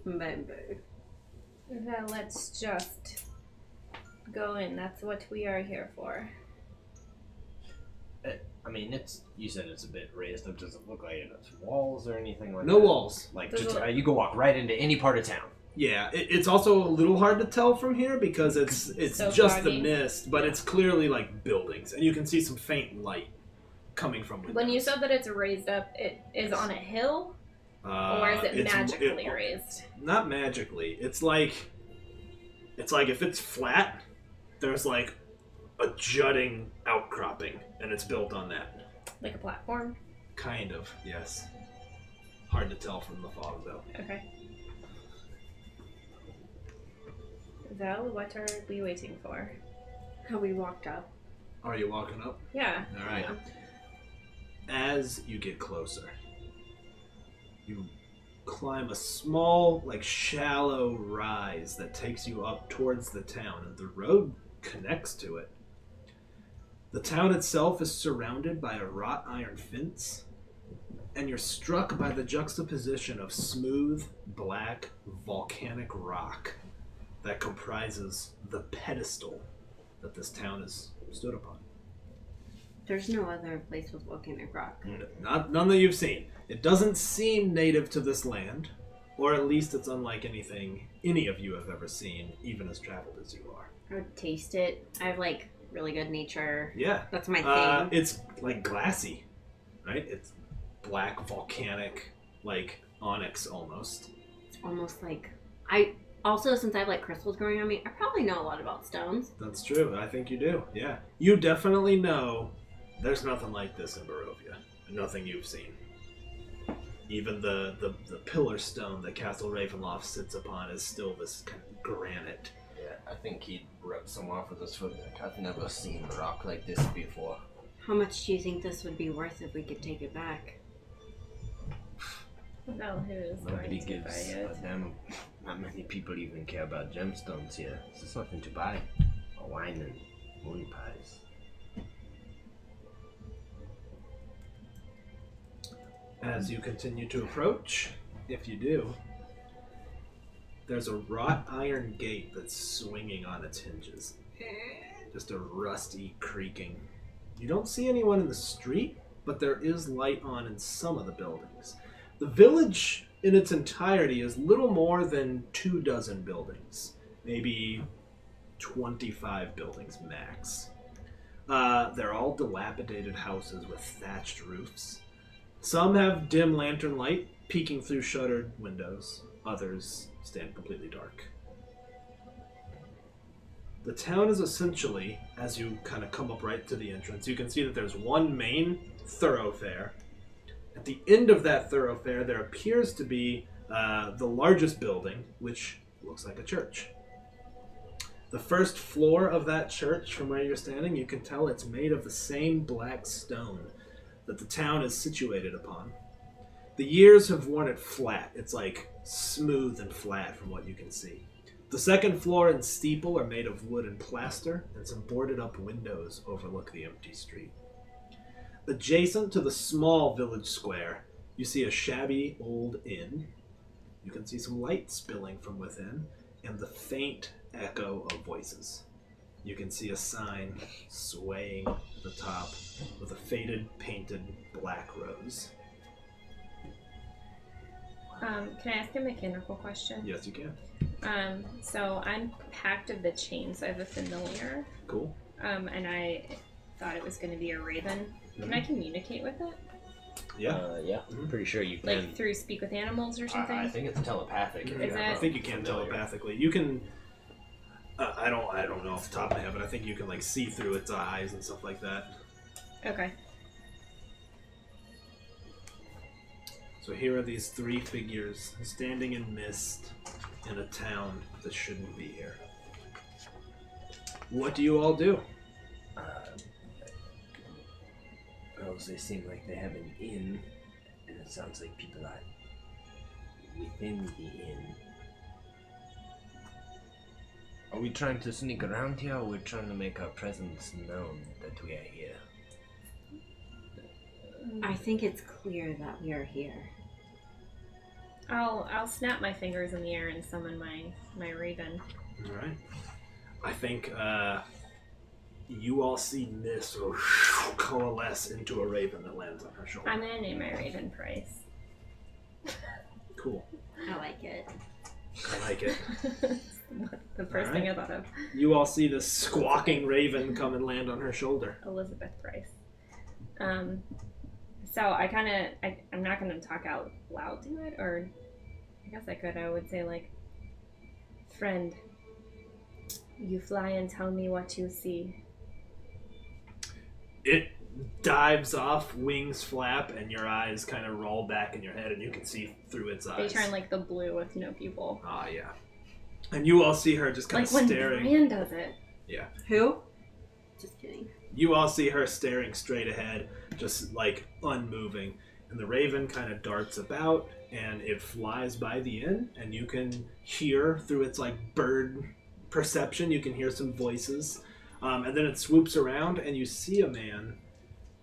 Maybe. Well, let's just go in. That's what we are here for. I mean, you said it's a bit raised up. Does it look like it has walls or anything like No that? walls. Like, There's just, a- you can walk right into any part of town. Yeah, it's also a little hard to tell from here because it's So just foggy. the mist, but it's clearly like buildings, and you can see some faint light coming from windows. When you said that it's raised up, it is on a hill? Or is it magically raised? Not magically. It's like if it's flat, there's like a jutting outcropping, and it's built on that. Like a platform? Kind of, yes. Hard to tell from the fog, though. Okay. Well, what are we waiting for? How we walked up. Are you walking up? Yeah. All right. As you get closer, you climb a small, like, shallow rise that takes you up towards the town, and the road connects to it. The town itself is surrounded by a wrought iron fence, and you're struck by the juxtaposition of smooth, black, volcanic rock that comprises the pedestal that this town is stood upon. There's no other place with volcanic rock. None that you've seen. It doesn't seem native to this land, or at least it's unlike anything any of you have ever seen, even as traveled as you are. I would taste it. I have like really good nature. Yeah. That's my thing. It's like glassy, right? It's black, volcanic, like onyx almost. It's almost like also, since I have like crystals growing on me, I probably know a lot about stones. That's true. I think you do. Yeah. You definitely know there's nothing like this in Barovia. Nothing you've seen. Even the pillar stone that Castle Ravenloft sits upon is still this kind of granite. Yeah, I think he'd rub some off with his foot. Like, I've never seen rock like this before. How much do you think this would be worth if we could take it back? Well, who's Nobody going to buy gives it? a damn. Not many people even care about gemstones here. It's just nothing to buy. Or wine and moon pies. As you continue to approach, if you do, there's a wrought iron gate that's swinging on its hinges. Just a rusty creaking. You don't see anyone in the street, but there is light on in some of the buildings. The village in its entirety is little more than 24 buildings. Maybe 25 buildings max. They're all dilapidated houses with thatched roofs. Some have dim lantern light peeking through shuttered windows. Others stand completely dark. The town is essentially, as you kind of come up right to the entrance, you can see that there's one main thoroughfare. At the end of that thoroughfare, there appears to be the largest building, which looks like a church. The first floor of that church, from where you're standing, you can tell it's made of the same black stone that the town is situated upon. The years have worn it flat. It's like smooth and flat from what you can see. The second floor and steeple are made of wood and plaster, and some boarded up windows overlook the empty street. Adjacent to the small village square, you see a shabby old inn. You can see some light spilling from within, and the faint echo of voices. You can see a sign swaying at the top with a faded, painted black rose. Can I ask a mechanical question? Yes, you can. So I'm Pact of the Chain, so I have a familiar. Cool. And I thought it was going to be a raven. Can I communicate with it? Yeah. Yeah. Pretty sure you can. Like through speak with animals or something? I think it's telepathic. Is I it? think you can telepathically. You can. I don't know off the top of my head, but I think you can like see through its eyes and stuff like that. Okay. So here are these three figures standing in mist in a town that shouldn't be here. What do you all do? Well, they seem like they have an inn, and it sounds like people are within the inn. Are we trying to sneak around here, or we're trying to make our presence known that we are here? I think it's clear that we are here. I'll snap my fingers in the air and summon my raven. All right. I think you all see mist coalesce into a raven that lands on her shoulder. I'm gonna name my raven Price. Cool. I like it. I like it. The first thing I thought of. You all see this squawking raven come and land on her shoulder. Elizabeth Price. So I'm not gonna talk out loud to it, or I guess I could. I would say like, friend, you fly and tell me what you see. It dives off, wings flap, and your eyes kind of roll back in your head, and you can see through its eyes. They turn like the blue with no pupil. Ah, yeah. And you all see her just kind Like of when staring. Brian does it. Yeah. Who? Just kidding. You all see her staring straight ahead, just like unmoving. And the raven kind of darts about and it flies by the inn, and you can hear through its like bird perception, you can hear some voices, and then it swoops around, and you see a man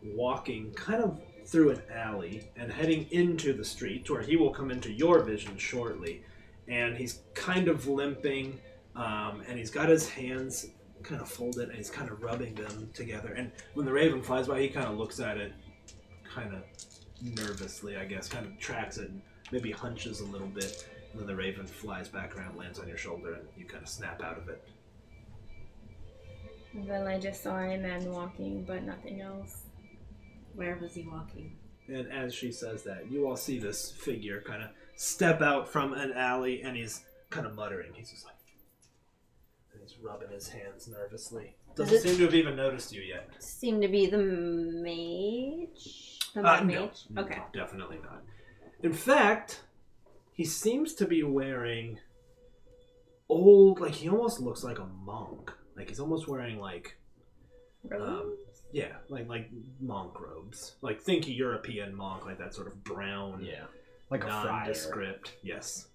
walking kind of through an alley and heading into the street, where he will come into your vision shortly, and he's kind of limping, and he's got his hands kind of folded, and he's kind of rubbing them together, and when the raven flies by, he kind of looks at it kind of nervously, I guess, kind of tracks it and maybe hunches a little bit, and then the raven flies back around, lands on your shoulder, and you kind of snap out of it. Well, I just saw a man walking, but nothing else. Where was he walking? And as she says that, you all see this figure kind of step out from an alley, and he's kind of muttering. He's just like, and he's rubbing his hands nervously. Doesn't seem to have even noticed you yet. Seem to be the mage? The No, mage? Okay. no, definitely not. In fact, he seems to be wearing old, like he almost looks like a monk. Like he's almost wearing like, yeah, like monk robes. Like think a European monk, like that sort of brown, Yeah. Like a friar. nondescript. Yes.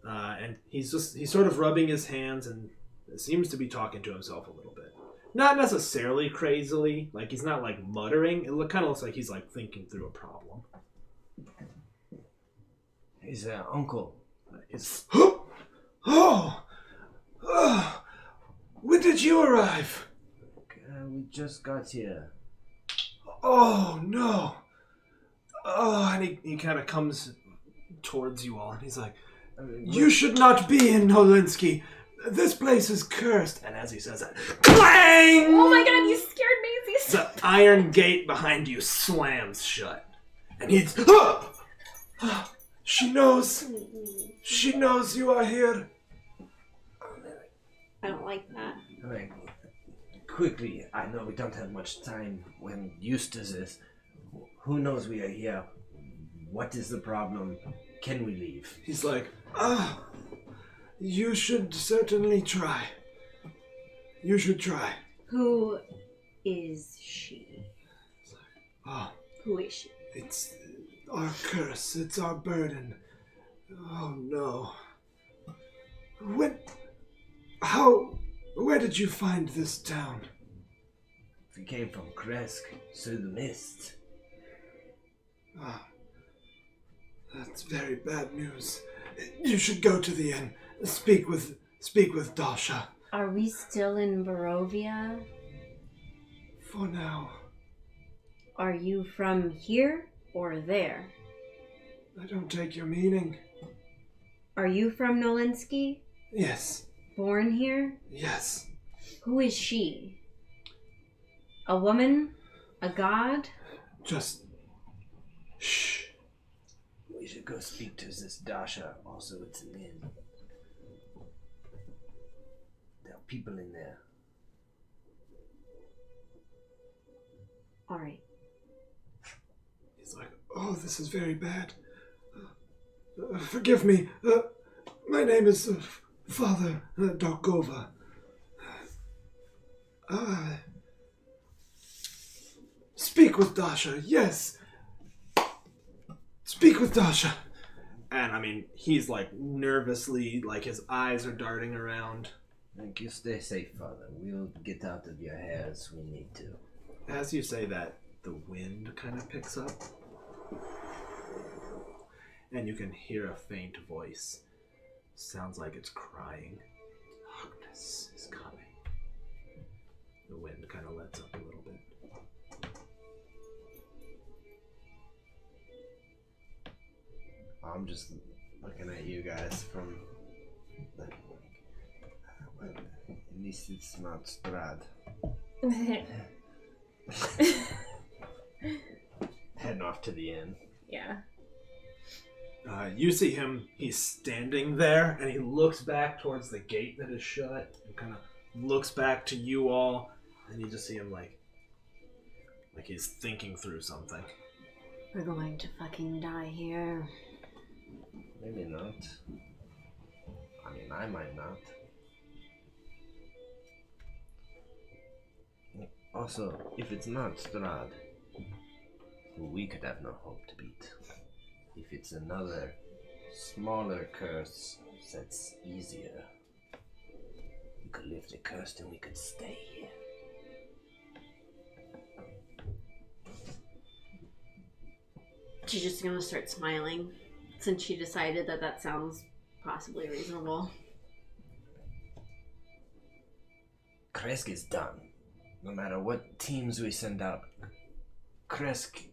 And he's sort of rubbing his hands and seems to be talking to himself a little bit. Not necessarily crazily, like he's not like muttering. It kind of looks like he's like thinking through a problem. He's uncle. It's when did you arrive? We just got here. Oh no! Oh, and he kind of comes towards you all, and he's like, "You should not be in Nolinsky. This place is cursed." And as he says that, clang! Oh my god, you scared Maisie! The iron gate behind you slams shut, and he's. She knows. She knows you are here. I don't like that. Like, quickly, I know we don't have much time when used to this. Who knows we are here? What is the problem? Can we leave? He's like, you should certainly try. You should try. Who is she? Oh, Who is she? it's our curse. It's our burden. Oh no. Where did you find this town? We came from Kresk, through the mist. Ah, that's very bad news. You should go to the inn. Speak with Dasha. Are we still in Barovia? For now. Are you from here or there? I don't take your meaning. Are you from Nolinsky? Yes. Born here? Yes. Who is she? A woman? A god? Just shh. We should go speak to this Dasha. Also, it's an inn. There are people in there. Alright. He's like, oh, this is very bad. Forgive me. My name is Father Darkova. Speak with Dasha, yes. Speak with Dasha. And I mean, he's like nervously, like his eyes are darting around. Thank you. Stay safe, Father. We'll get out of your hair as we need to. As you say that, the wind kind of picks up. And you can hear a faint voice. Sounds like it's crying. Darkness is coming. The wind kind of lets up a little bit. I'm just looking at you guys from like, well, at least it's not Strahd. Heading off to the inn. Yeah. You see him, he's standing there, and he looks back towards the gate that is shut, and kind of looks back to you all, and you just see him like he's thinking through something. We're going to fucking die here. Maybe not. I mean, I might not. Also, if it's not Strahd, we could have no hope to beat. If it's another smaller curse that's easier, we could lift the curse and we could stay here. She's just gonna start smiling since she decided that sounds possibly reasonable. Kresk is done. No matter what teams we send out, Kresk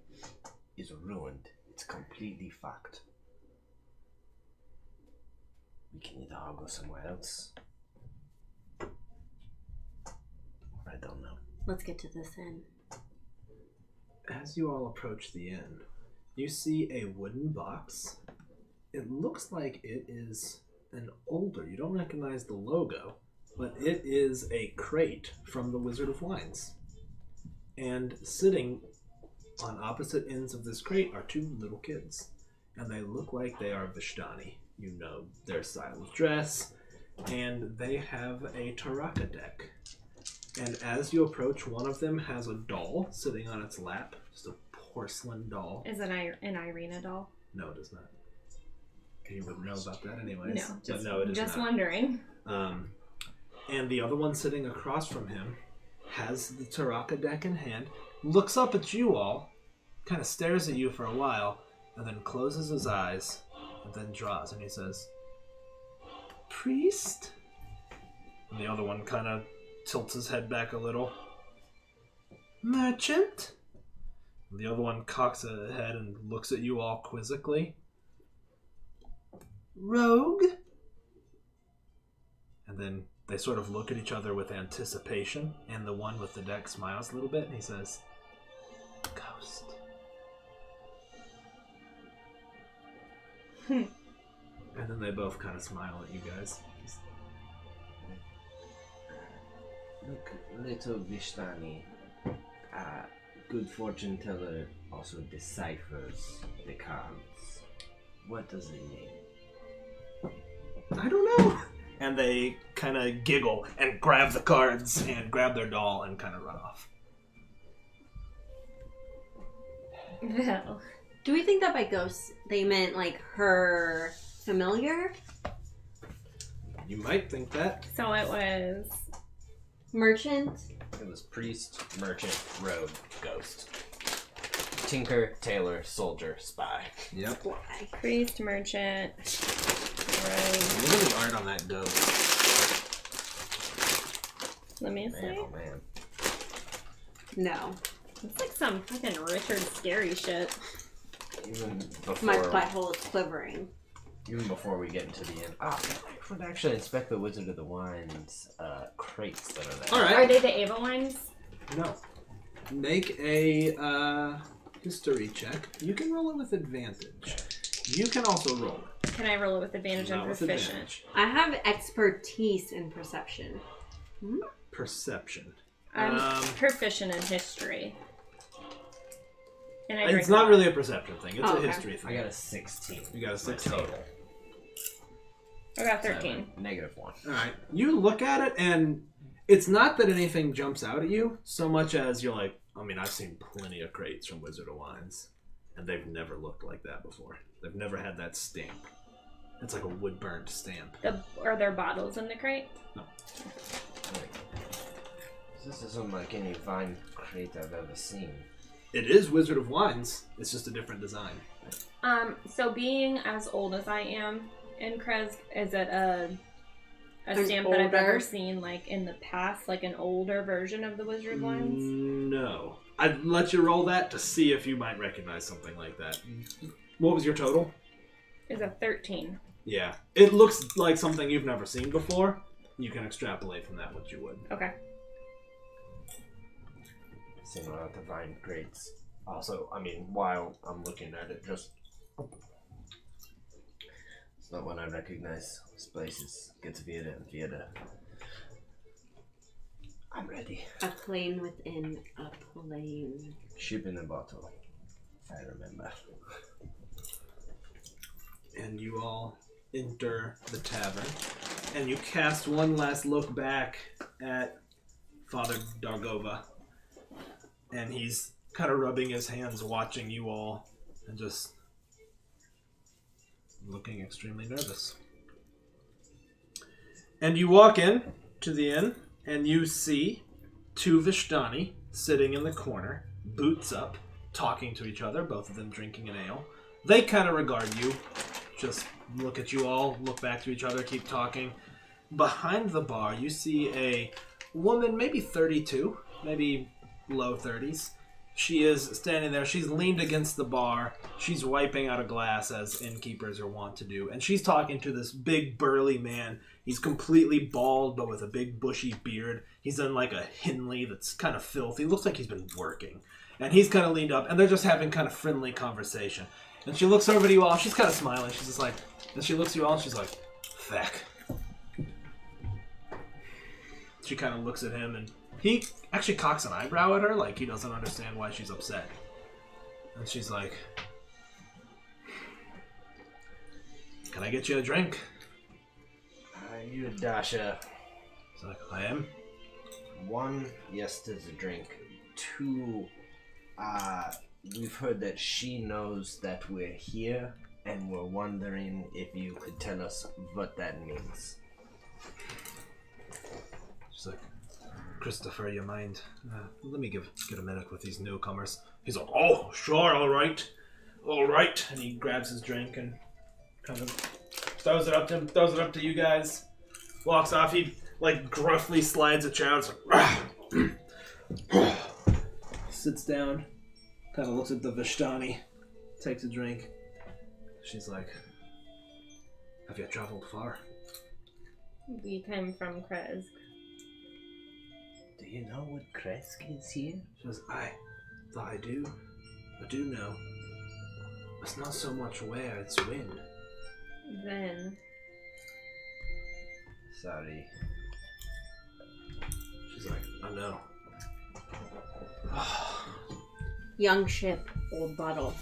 is ruined. It's completely fucked. We can either all go somewhere else. Or I don't know. Let's get to this inn. As you all approach the inn, you see a wooden box. It looks like it is an older, you don't recognize the logo, but it is a crate from the Wizard of Wines. And sitting on opposite ends of this crate are two little kids. And they look like they are Vishtani. You know their style of dress. And they have a Taraka deck. And as you approach, one of them has a doll sitting on its lap. Just a porcelain doll. Is it an Irina doll? No, it is not. You wouldn't know about that anyways. No, just, no, it is just not. wondering. And the other one sitting across from him has the Taraka deck in hand, looks up at you all, kind of stares at you for a while, and then closes his eyes, and then draws, and he says, "Priest?" And the other one kind of tilts his head back a little. "Merchant?" And the other one cocks a head and looks at you all quizzically. "Rogue?" And then they sort of look at each other with anticipation, and the one with the deck smiles a little bit, and he says, "Ghost." And then they both kind of smile at you guys. Look, little Vishtani, good fortune teller also deciphers the cards. What does it mean? "I don't know." And they kind of giggle and grab the cards and grab their doll and kind of run off. Well, Do we think that by ghosts they meant like her familiar? You might think that. so it was. Merchant? It was priest, merchant, rogue, ghost. Tinker, tailor, soldier, spy. Yep. Why? Priest, merchant, rogue. Look at the art on that ghost. Let me Man, see. oh man. No. It's like some fucking Richard Scary shit. Even My before, butthole is quivering. even before we get into the end. I would actually inspect the Wizard of the Wine's crates that are there. All Are right. they the Ava wines? No. Make a history check. You can roll it with advantage. You can also roll it. Can I roll it with advantage? I'm Not with proficient. advantage. I have expertise in perception. Perception. I'm proficient in history. And I It's drink not wine. really a perception thing. It's Oh, a okay. history thing. I got a 16. You got a My 16. total. I got 13. Negative 1. All right. You look at it, and it's not that anything jumps out at you so much as you're like, I mean, I've seen plenty of crates from Wizard of Wines, and they've never looked like that before. They've never had that stamp. It's like a wood-burnt stamp. Are there bottles in the crate? No. This isn't like any vine crate I've ever seen. It is Wizard of Wines. It's just a different design. So being as old as I am in Kresk, is it a An stamp that I've ever older? seen, like, in the past, like an older version of the Wizard Wines? No. I'd let you roll that to see if you might recognize something like that. What was your total? Is a 13. Yeah. It looks like something you've never seen before. You can extrapolate from that what you would. Okay. Seen a lot of vine crates. Also, I mean, while I'm looking at it, just... It's not one I recognize. This place is gets weirder and weirder. I'm ready. A plane within a plane. Ship in a bottle. I remember. And you all enter the tavern. And you cast one last look back at Father Dargova. And he's kind of rubbing his hands watching you all and just looking extremely nervous. And you walk in to the inn, and you see two Vishtani sitting in the corner, boots up, talking to each other, both of them drinking an ale. They kind of regard you, just look at you all, look back to each other, keep talking. Behind the bar, you see a woman, maybe 32, maybe low 30s. She is standing there. She's leaned against the bar. She's wiping out a glass, as innkeepers are wont to do. And she's talking to this big, burly man. He's completely bald, but with a big, bushy beard. He's in like a Henley that's kind of filthy. Looks like he's been working. And he's kind of leaned up, and they're just having kind of friendly conversation. And she looks over to you all. She's kind of smiling. She's just like, and she looks at you all, and she's like, "Feck." She kind of looks at him, and he actually cocks an eyebrow at her, like he doesn't understand why she's upset. And she's like, "Can I get you a drink?" Are you Dasha? She's like, "I am." 1, yes, there's a drink. 2, we've heard that she knows that we're here, and we're wondering if you could tell us what that means. She's like, "Christopher, you mind? Let me get a minute with these newcomers." He's like, "Oh, sure, all right. And he grabs his drink and kind of throws it up to you guys. Walks off. He like gruffly slides a chair. It's like, sits down. Kind of looks at the Vishtani. Takes a drink. She's like, "Have you traveled far?" We came from Kresk. Do you know what Kresk is here? She says, I do know. It's not so much where, it's when." Then Sorry. She's like, "I know." Young ship, old bottle.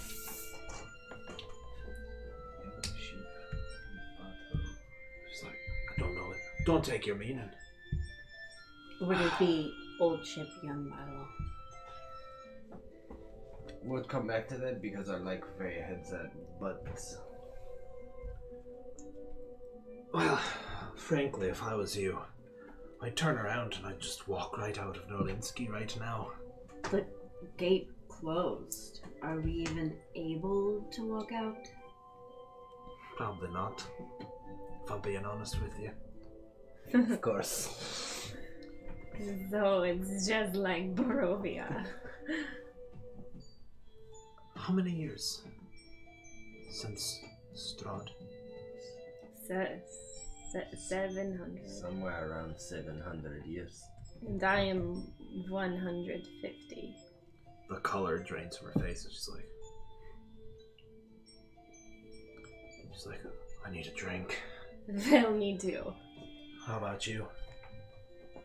She's like, "I don't know it. Don't take your meaning." Would it be old ship, young bottle? We'll come back to that because I like where your head's at, but... Well, frankly, if I was you, I'd turn around and I'd just walk right out of Nolinsky right now. The gate closed. Are we even able to walk out? Probably not, if I'm being honest with you. Of course. so it's just like Barovia. How many years since Strahd? 700. Somewhere around 700 years. And I am 150. The color drains from her face, and she's like, "I need a drink." Well, me too. How about you?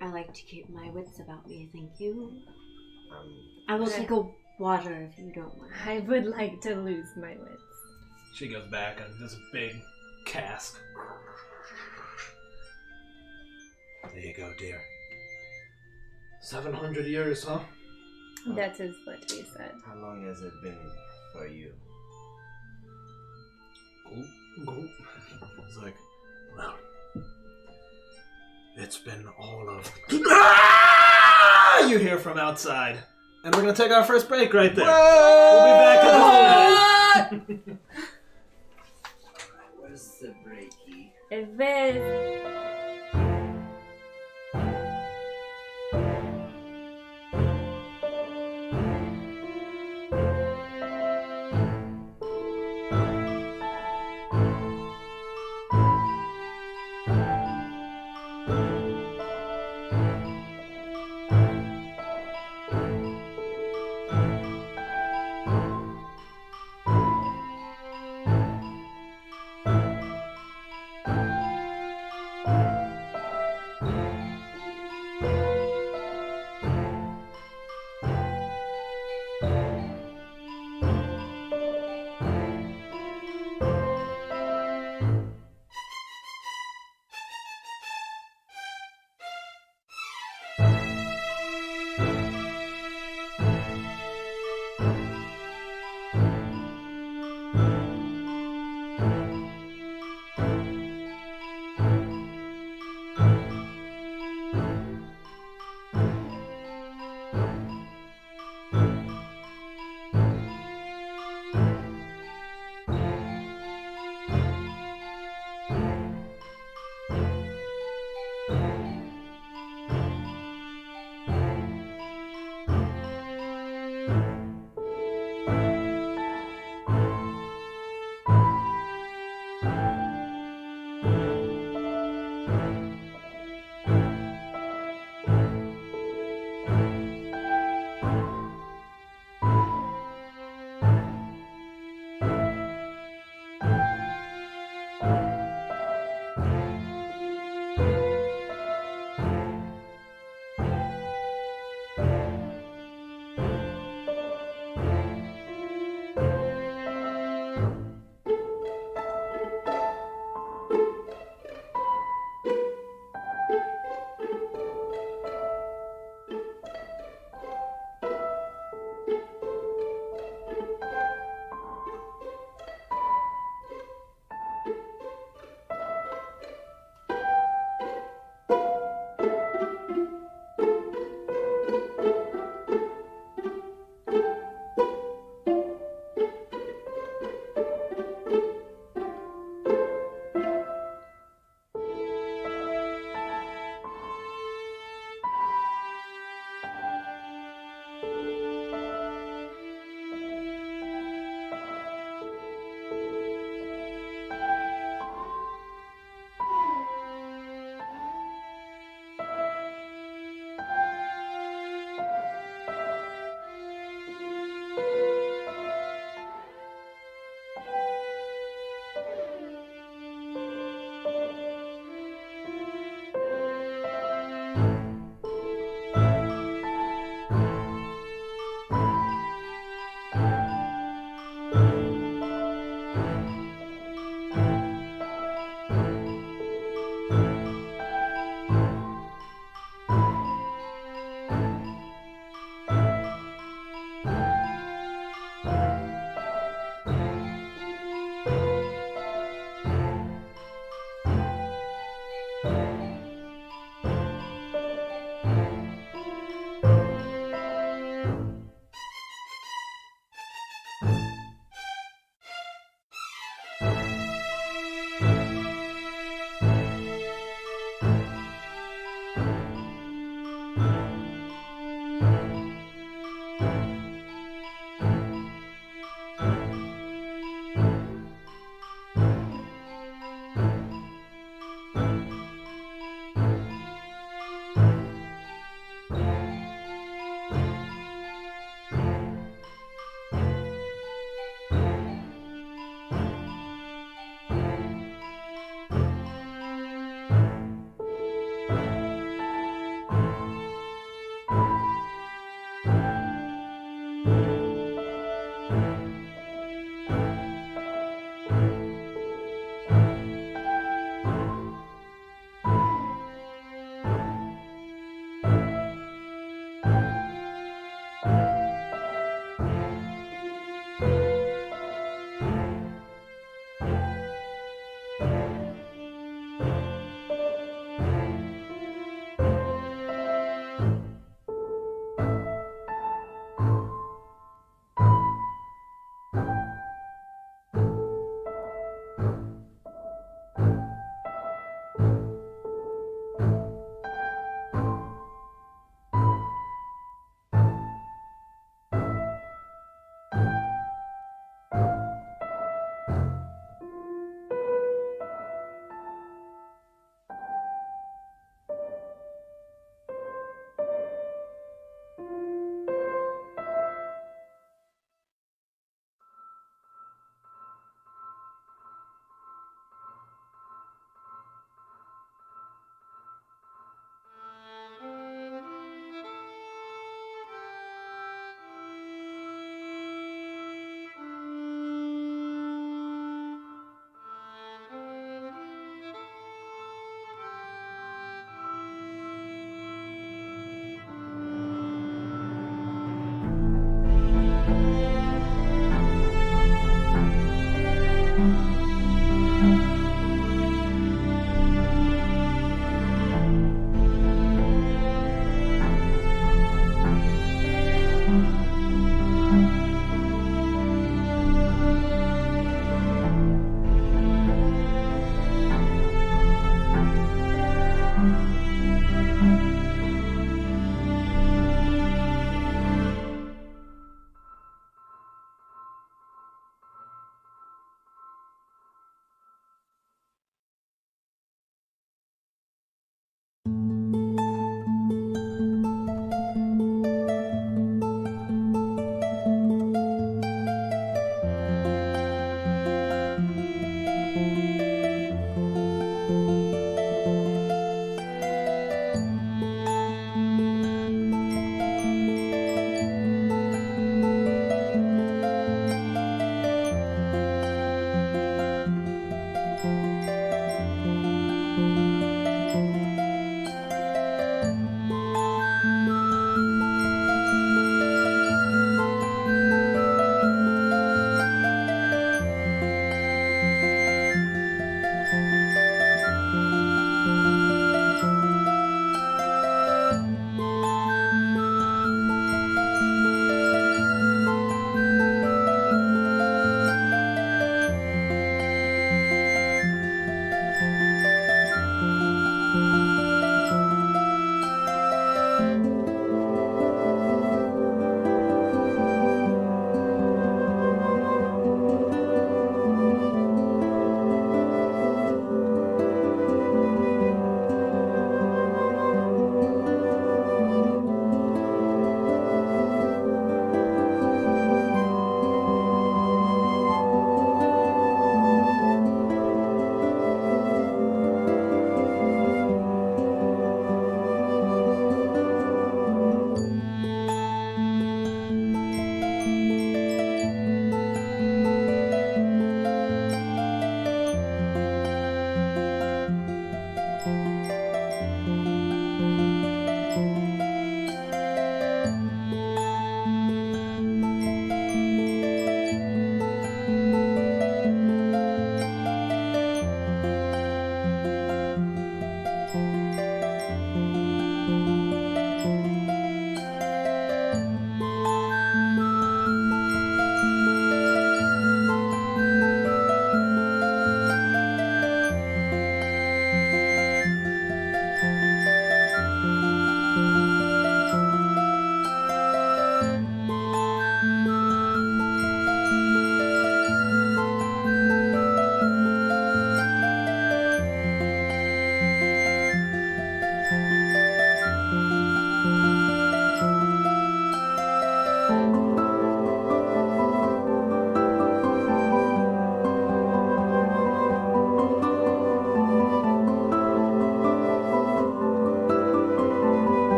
I like to keep my wits about me, thank you. Um, I will take a water if you don't mind. I would like to lose my wits. She goes back on this big cask. There you go, dear. 700 years, huh? That is what we said. how long has it been for you? Gulp. It's like, well, it's been all of... You hear from outside. And we're going to take our first break right there. We'll be back in a minute. Where's the breaky? It is.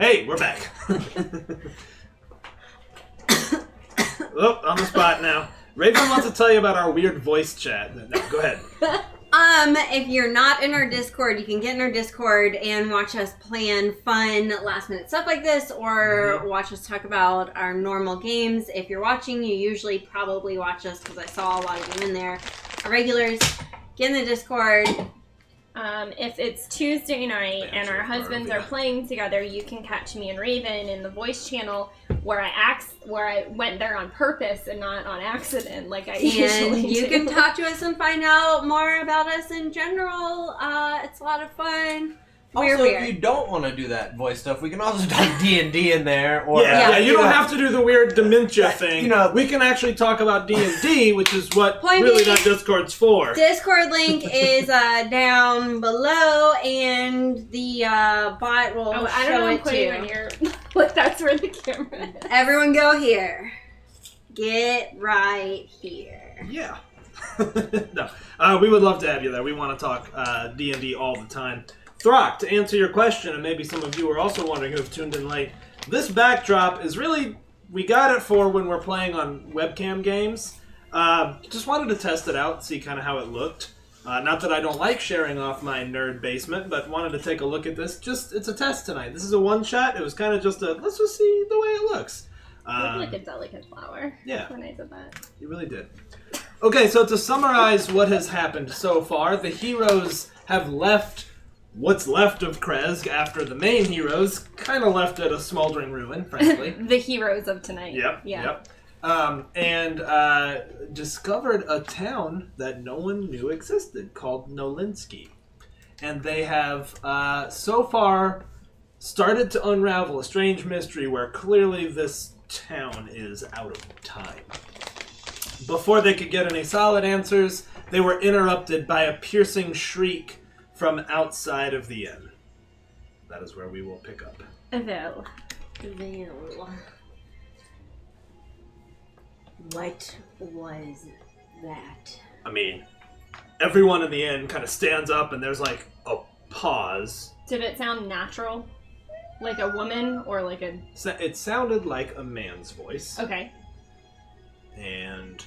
Hey, we're back. Oh, on the spot now. Raven wants to tell you about our weird voice chat. No, go ahead. If you're not in our Discord, you can get in our Discord and watch us plan fun last minute stuff like this, or watch us talk about our normal games. If you're watching, you usually probably watch us because I saw a lot of you in there. Our regulars, get in the Discord. If it's Tuesday night Banshee and our husbands are Barovia. playing together, you can catch me and Raven in the voice channel where I went there on purpose and not on accident like I usually And you do. can talk to us and find out more about us in general. It's a lot of fun. Also, Weird. if you don't want to do that voice stuff, we can also talk D&D in there. Or, Yeah, you don't know, have to do the weird dementia thing. you know- we can actually talk about D&D, which is what Point really being- that Discord's for. Discord link is down below, and the bot will Oh, I show don't know. I'm it putting too. on your like that's where the camera is. Everyone go here. Get right here. Yeah. No, we would love to have you there. We want to talk D&D all the time. Throck, to answer your question, and maybe some of you are also wondering who have tuned in late, this backdrop is really, we got it for when we're playing on webcam games. Just wanted to test it out, see kind of how it looked. Not that I don't like sharing off my nerd basement, but wanted to take a look at this. It's a test tonight. This is a one-shot. It was kind of just let's just see the way it looks. It looked like a delicate flower. Yeah. When I did that. You really did. Okay, so to summarize what has happened so far, the heroes have left what's left of Krezk after the main heroes kind of left it a smoldering ruin, frankly. The heroes of tonight. Yep. Yeah. And discovered a town that no one knew existed called Nolinsky. And they have so far started to unravel a strange mystery where clearly this town is out of time. Before they could get any solid answers, they were interrupted by a piercing shriek from outside of the inn. That is where we will pick up. Well. What was that? I mean, everyone in the inn kind of stands up and there's like a pause. Did it sound natural? Like a woman or like a... It sounded like a man's voice. Okay. And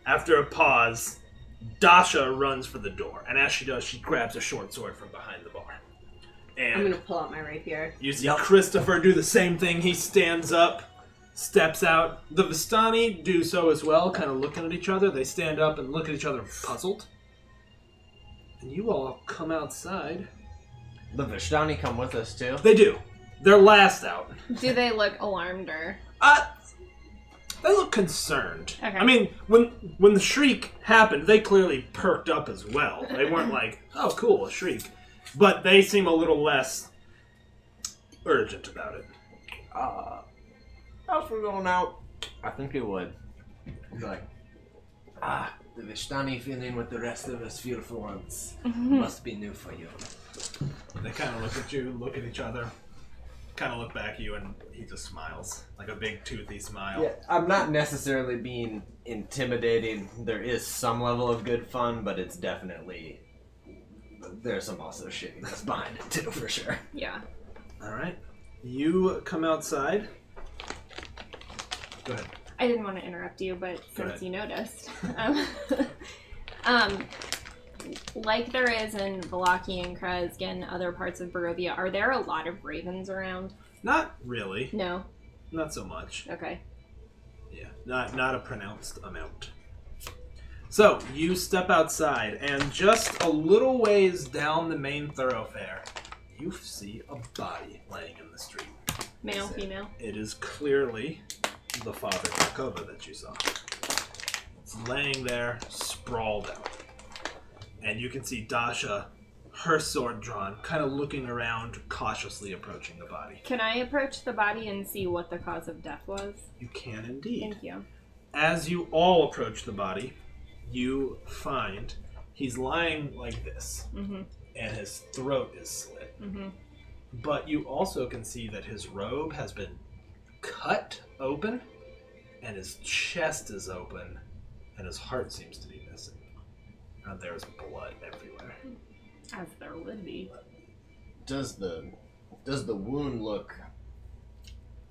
after a pause, Dasha runs for the door. And as she does, she grabs a short sword from behind the bar. And I'm gonna pull out my rapier. you see Christopher do the same thing. He stands up, steps out. The Vistani do so as well, kind of looking at each other. They stand up and look at each other puzzled. And you all come outside. The Vishtani come with us, too. They do. They're last out. Do they look alarmed or... They look concerned. Okay. I mean, when the shriek happened, they clearly perked up as well. They weren't like, oh, cool, a shriek. But they seem a little less urgent about it. How's we going out? I think it would. Be like, the Vishtani fit in with the rest of us feel for once. Must be new for you. They kind of look at you, look at each other, kind of look back at you, and he just smiles. Like a big, toothy smile. Yeah, I'm not necessarily being intimidating. There is some level of good fun, but it's definitely... There's some also shittiness behind it, too, for sure. Yeah. All right. You come outside. Go ahead. I didn't want to interrupt you, but Go since ahead. you noticed. Like there is in Valaki and Krezk and other parts of Barovia, are there a lot of ravens around? Not really. No. Not so much. Okay. Yeah, not a pronounced amount. So, you step outside, and just a little ways down the main thoroughfare, you see a body laying in the street. Male, female? It is clearly the father Jakova that you saw. It's laying there, sprawled out. And you can see Dasha, her sword drawn, kind of looking around, cautiously approaching the body. Can I approach the body and see what the cause of death was? You can indeed. Thank you. As you all approach the body, you find he's lying like this, Mm-hmm. and his throat is slit. Mm-hmm. But you also can see that his robe has been cut open, and his chest is open, and his heart seems to be missing. And there's blood everywhere. As there would be. Does the wound look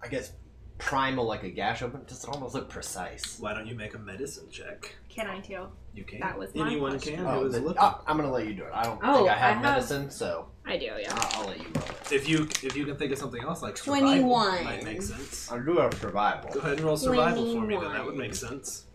I guess, primal like a gash open. Does it almost look precise? Why don't you make a medicine check? Can I too? You can. That was my Anyone question. can. Oh, Who is then- looking? I'm gonna let you do it. I don't Oh, think I have I have- medicine, so I do, yeah. I'll let you roll it. If you can think of something else like survival, 21. might make sense. I do have survival. Go ahead and roll survival for me. Then 21. that would make sense.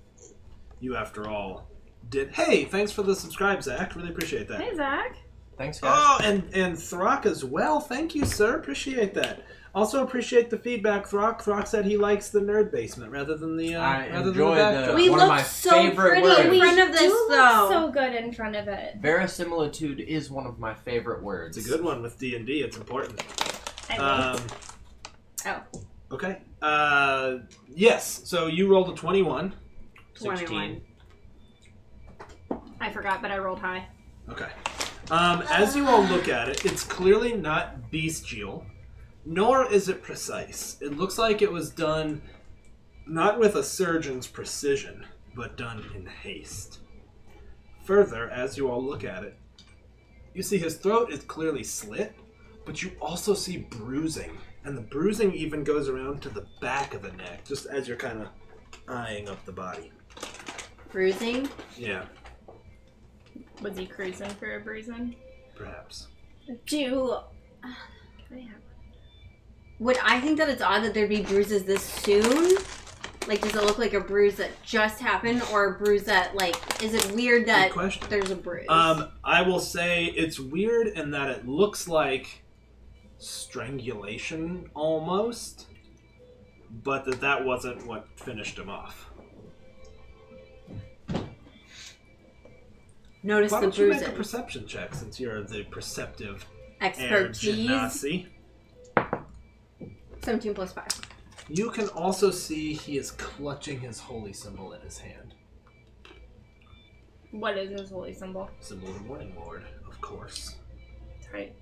You, after all, did. Hey, thanks for the subscribe, Zach. Really appreciate that. Hey, Zach. Thanks, guys. Oh, and Throck as well. Thank you, sir. Appreciate that. Also appreciate the feedback, Throck. Throck said he likes the nerd basement rather than the I rather enjoy than the the- backdrop. We One of look my so favorite pretty words. in We front of this, do look though. so good in front of it. Verisimilitude is one of my favorite words. It's a good one with D&D. It's important. I Um, okay. Yes. So you rolled a 21. 21. I forgot, but I rolled high. Okay. As you all look at it, it's clearly not bestial, nor is it precise. It looks like it was done not with a surgeon's precision, but done in haste. Further, as you all look at it, you see his throat is clearly slit, but you also see bruising. And the bruising even goes around to the back of the neck, just as you're kind of eyeing up the body. Bruising. Yeah, Was he cruising for a bruising? perhaps. Do Can I have would I think that it's odd that thered be bruises this soon? Like, does it look like a bruise that just happened, or a bruise that, like, is it weird Good that question. there's a bruise? I will say it's weird in that it looks like strangulation almost, but that wasn't what finished him off. Notice Why the don't you bruises. make a perception check since you're the perceptive air Expertise. genasi? 17 plus 5. You can also see he is clutching his holy symbol in his hand. What is his holy symbol? Symbol of the Morning Lord, of course. That's right.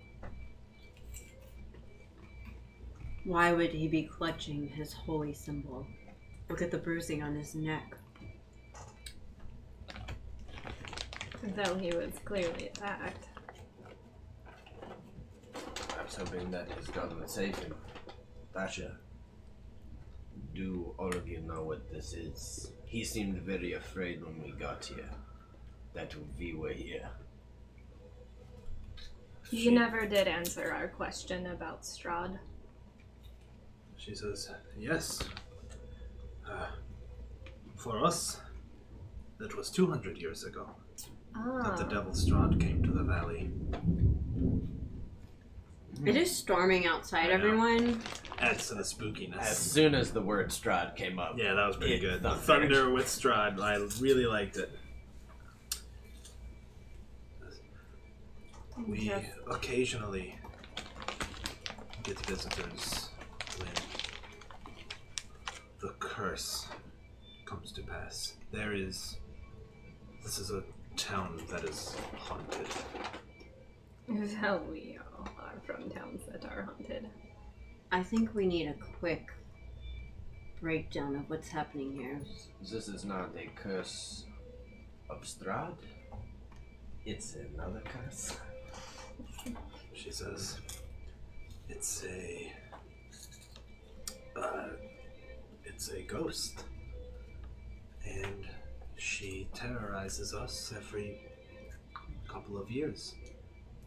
Why would he be clutching his holy symbol? Look at the bruising on his neck. Though he was clearly attacked. I was hoping that his god would save him. Basha, do all of you know what this is? He seemed very afraid when we got here, that we were here. You never did answer our question about Strahd. She says, yes. For us, that was 200 years ago that the Devil Strahd came to the valley. It is storming outside, I know. everyone. Adds to the spookiness. As soon as the word Strahd came up, Yeah, that was pretty It good. The thundered. thunder with Strahd, I really liked it. We Yes. occasionally get visitors when the curse comes to pass. This is a town that is haunted. So we all are from towns that are haunted. I think we need a quick breakdown of what's happening here. this is not a curse of Strahd. It's another curse. She says, it's a ghost. And she terrorizes us every couple of years.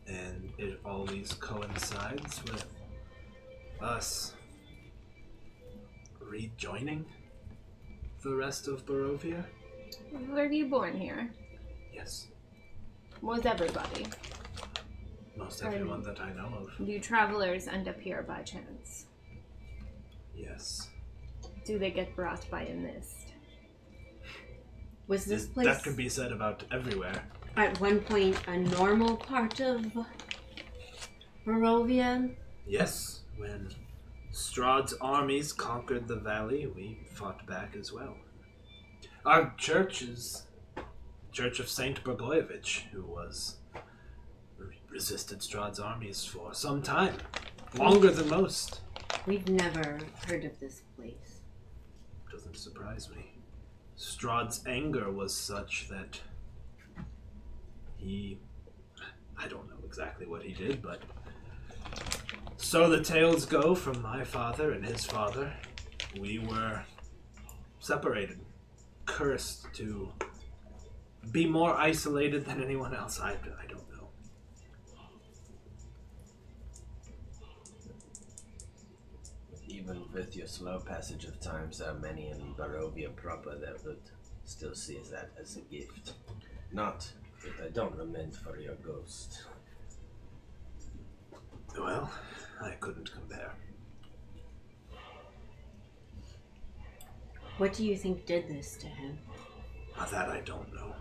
And it always coincides with us rejoining the rest of Barovia. Were you born here? Yes, Was everybody? most everyone that I know of. Do travelers end up here by chance? Yes. Do they get brought by a mist? Was this place That can be said about everywhere. at one point a normal part of Barovia? Yes, when Strahd's armies conquered the valley, we fought back as well. Our church is Church of Saint Bergoyevich, who resisted Strahd's armies for some time, longer than most. We've never heard of this place. Doesn't surprise me. Strahd's anger was such that I don't know exactly what he did, but So the tales go from my father and his father. We were separated, cursed to be more isolated than anyone else. I don't know. Even with your slow passage of time, there are many in Barovia proper that would still see that as a gift. Not that I don't lament for your ghost. Well, I couldn't compare. What do you think did this to him? That I don't know.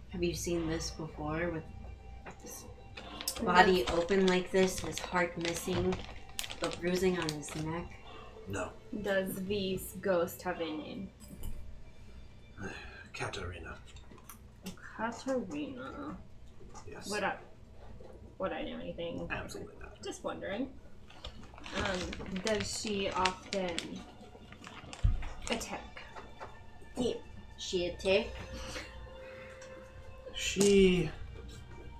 Have you seen this before with his body open like this, his heart missing, the bruising on his neck? No. Does this ghost have a name? Katarina. Katarina. Yes. Would I know anything? Absolutely not. Just wondering. Does she often attack? Yeah. She attack?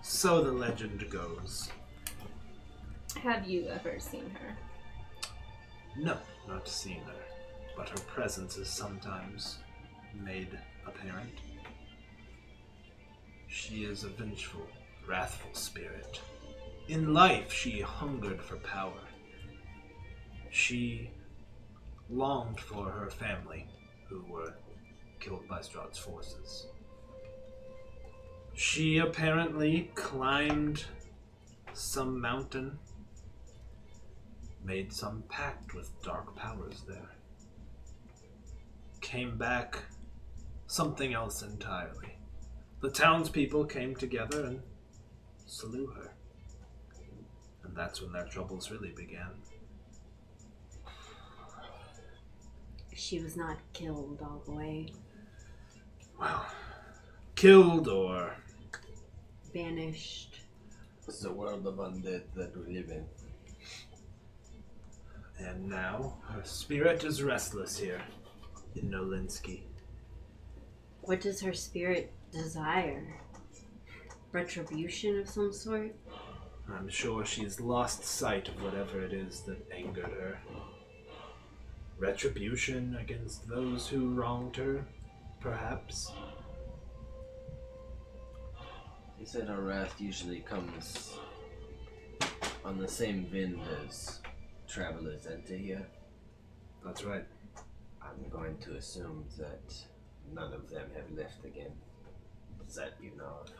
So the legend goes. Have you ever seen her? No, not seen her, but her presence is sometimes made apparent. She is a vengeful, wrathful spirit. In life, she hungered for power. She longed for her family, who were killed by Strahd's forces. She apparently climbed some mountain, made some pact with dark powers there. Came back something else entirely. The townspeople came together and slew her. And that's when their troubles really began. She was not killed all the way. Well, killed or Banished. It's the world of undead that we live in. And now her spirit is restless here in Nolinsky. What does her spirit desire? Retribution of some sort? I'm sure she's lost sight of whatever it is that angered her. Retribution against those who wronged her, perhaps. He said our wrath usually comes on the same wind as travelers enter here. That's right. I'm going to assume that none of them have left again. That you know of.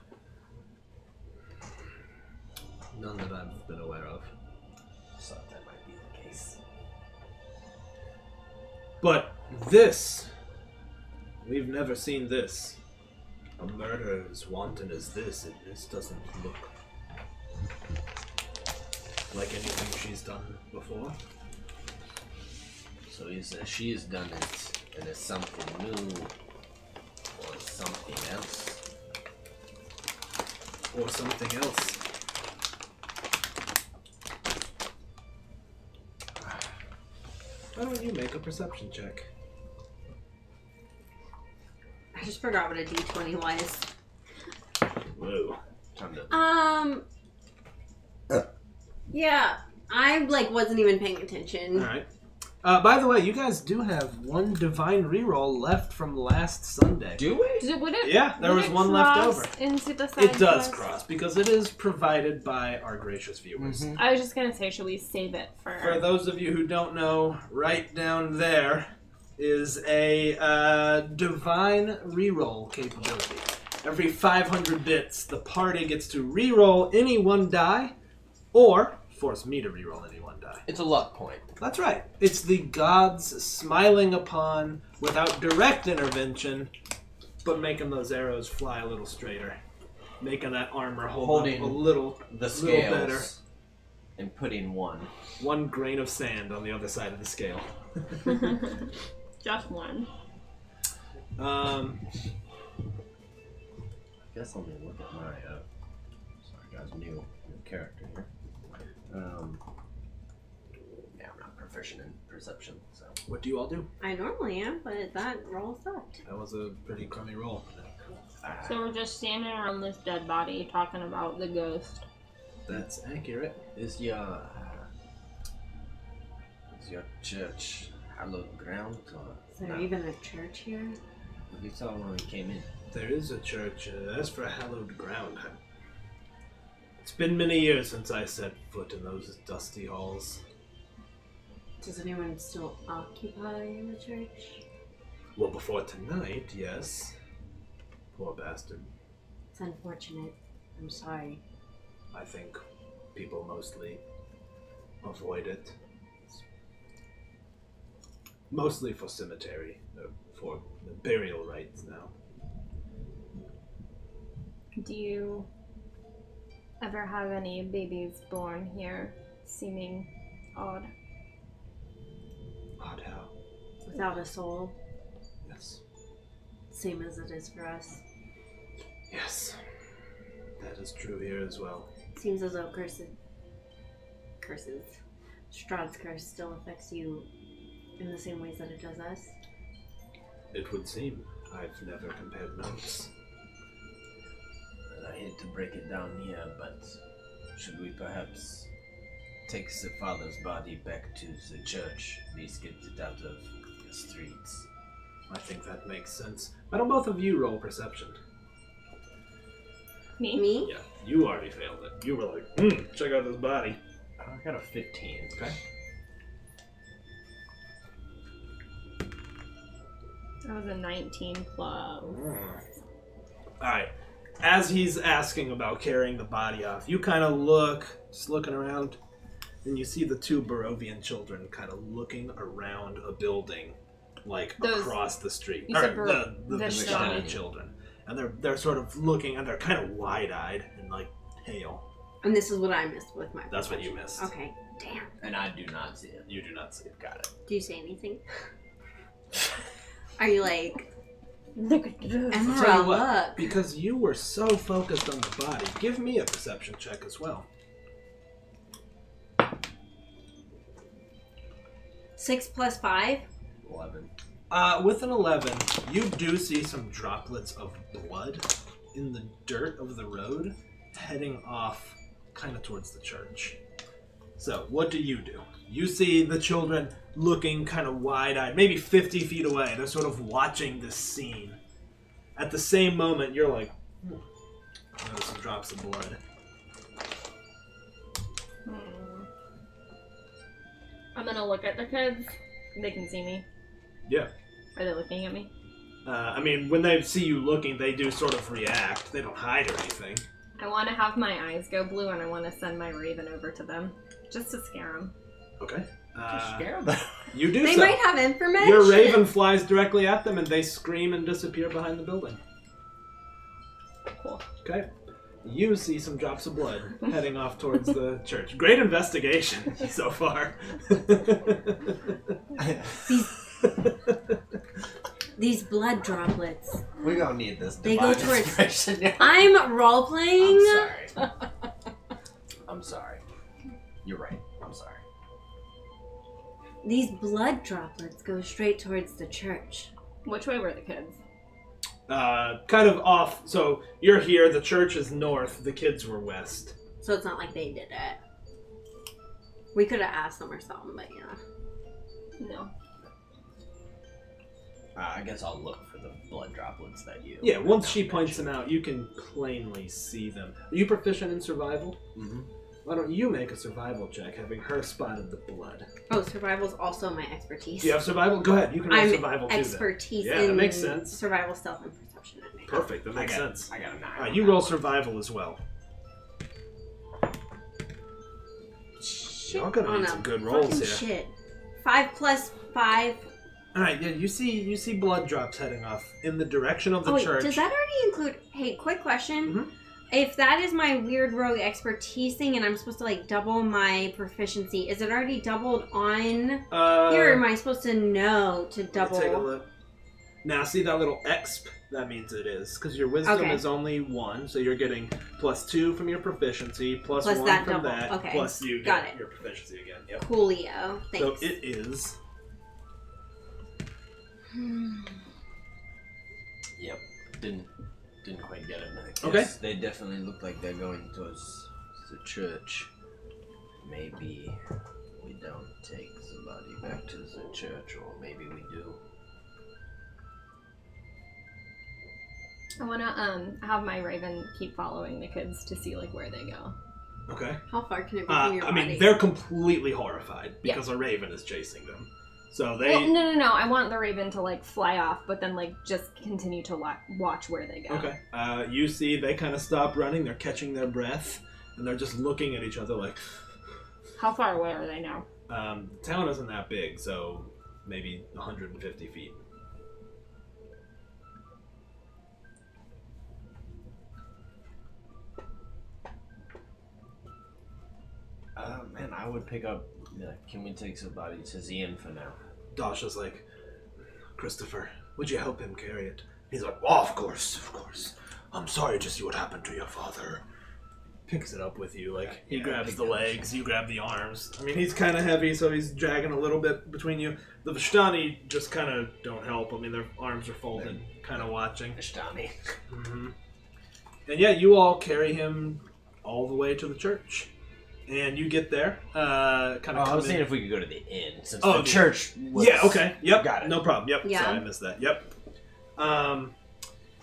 None that I've been aware of. Thought that might be the case. But this, we've never seen this. A murder as wanton as this, this doesn't look like anything she's done before. So he says she's done it, and it's something new, or something else. Or something else. Why don't you make a perception check? I just forgot what a D20 was. Whoa. Time to Yeah, I wasn't even paying attention. Alright. By the way, you guys do have one divine reroll left from last Sunday. do we? Would it, Yeah, there would was it one left cross over. Into the side It does quest? cross, because it is provided by our gracious viewers. Mhm. I was just gonna say, should we save it For those of you who don't know, right down there is a divine reroll capability. Every 500 bits, the party gets to reroll any one die, or force me to reroll any one die. It's a luck point. That's right. It's the gods smiling upon, without direct intervention, but making those arrows fly a little straighter. Making that armor hold up a little The little scales better. and putting one. One grain of sand on the other side of the scale. Just one. I guess let me look at my sorry guys, new character here. Yeah, I'm not proficient in perception, so What do you all do? I normally am, but that roll sucked. That was a pretty crummy roll. So we're just standing around this dead body talking about the ghost. That's accurate. is your Is your church hallowed ground? Or Is there even a church here? We saw when we came in. There is a church. As for hallowed ground, it's been many years since I set foot in those dusty halls. Does anyone still occupy the church? Well, before tonight, yes. Poor bastard. It's unfortunate. I'm sorry. I think people mostly avoid it. It's mostly for cemetery, for the burial rites now. Do you ever have any babies born here seeming odd? Odd how? Without a soul, Yes. same as it is for us. Yes. That is true here as well. Seems as though Strahd's curse still affects you in the same ways that it does us. It would seem. I've never compared notes. I hate to break it down here, but should we perhaps take the father's body back to the church, at least get it out of the streets? I think that makes sense. Why don't both of you roll perception? Me? Me? Yeah, you already failed it. You were like, check out this body. I got a 15. Okay. That was a 19 plus. Alright. As he's asking about carrying the body off, you kind of look, just looking around, and you see the two Barovian children kind of looking around a building, like across the street. You said the the Vishani children. And they're sort of looking, and they're kind of wide-eyed and like pale. And this is what I missed with my That's what you perception. missed. Okay, damn. And I do not see it. You do not see it. Got it. Do you say anything? Are you like, Look at this. I'll tell you Emerald, what, look. because you were so focused on the body, give me a perception check as well. 6 plus 5? 11. With an 11, you do see some droplets of blood in the dirt of the road heading off kind of towards the church. So, what do? You see the children looking kind of wide-eyed, maybe 50 feet away. They're sort of watching this scene. At the same moment, you're like, notice some drops of blood. I'm gonna look at the kids. They can see me. Yeah. Are they looking at me? I mean, when they see you looking, they do sort of react. They don't hide or anything. I want to have my eyes go blue, and I want to send my raven over to them, just to scare them. Okay. Scare them. You do They so. might have information. Your raven flies directly at them, and they scream and disappear behind the building. Cool. Okay. You see some drops of blood heading off towards the church. Great investigation so far. These blood droplets. We don't need this They divine go towards- inspiration. I'm role playing. I'm sorry. I'm sorry. You're right. I'm sorry. These blood droplets go straight towards the church. Which way were the kids? Kind of off. So you're here. The church is north. The kids were west. So it's not like they did it. We could have asked them or something, but yeah. No. I guess I'll look for the blood droplets that you... Yeah. Once she points them out, you can plainly see them. Are you proficient in survival? Mm-hmm. Why don't you make a survival check, having her spotted the blood? Oh, survival's also my expertise. Do you have survival? Go ahead. You can roll survival too. Then. Expertise Yeah, in that makes sense. survival, stealth, and perception. Perfect. That makes sense. I got a 9. All right, you roll survival as well. Shit Y'all gonna need on some a good rolls fucking here. Shit. 5 plus 5. All right, yeah, you see blood drops heading off in the direction of the Oh wait, church. does that already include... Hey, quick question. Mhm. If that is my weird rogue expertise thing and I'm supposed to like double my proficiency, is it already doubled on here or am I supposed to know to double? Take a look. Now, see that little exp? That means it is. Because your wisdom Okay. is only 1, so you're getting +2 from your proficiency, plus Plus 1 that from double. that, Okay. plus you Got get it. your proficiency again. Yep. Coolio. So Thanks. it is... Yep. Didn't quite get it. I Okay. guess they definitely look like they're going towards the church. Maybe we we don't take the body back to the church, or maybe we do. I want to have my raven keep following the kids to see like where they go. Okay. How far can it be from your I body? mean, they're completely horrified because a raven is chasing them. So they. Well, no. I want the raven to like fly off, but then like just continue to watch where they go. Okay. You see, they kind of stop running. They're catching their breath, and they're just looking at each other like. How far away are they now? The town isn't that big, so maybe 150 feet. Man, I would pick up. Can we take the body to the inn for now? Dasha's like, Christopher, would you help him carry it? He's like, oh, of course. I'm sorry to see what happened to your father. Picks it up with you, like, he grabs the legs, you grab the arms. I mean, he's kind of heavy, so he's dragging a little bit between you. The Vishtani just kind of don't help. I mean, their arms are folded, kind of watching. Vishtani. Mm-hmm. And yeah, you all carry him all the way to the church. And you get there, I was saying if we could go to the inn, since the church was... Yeah, okay, yep, got it. No problem, yep, Yeah. Sorry I missed that, yep.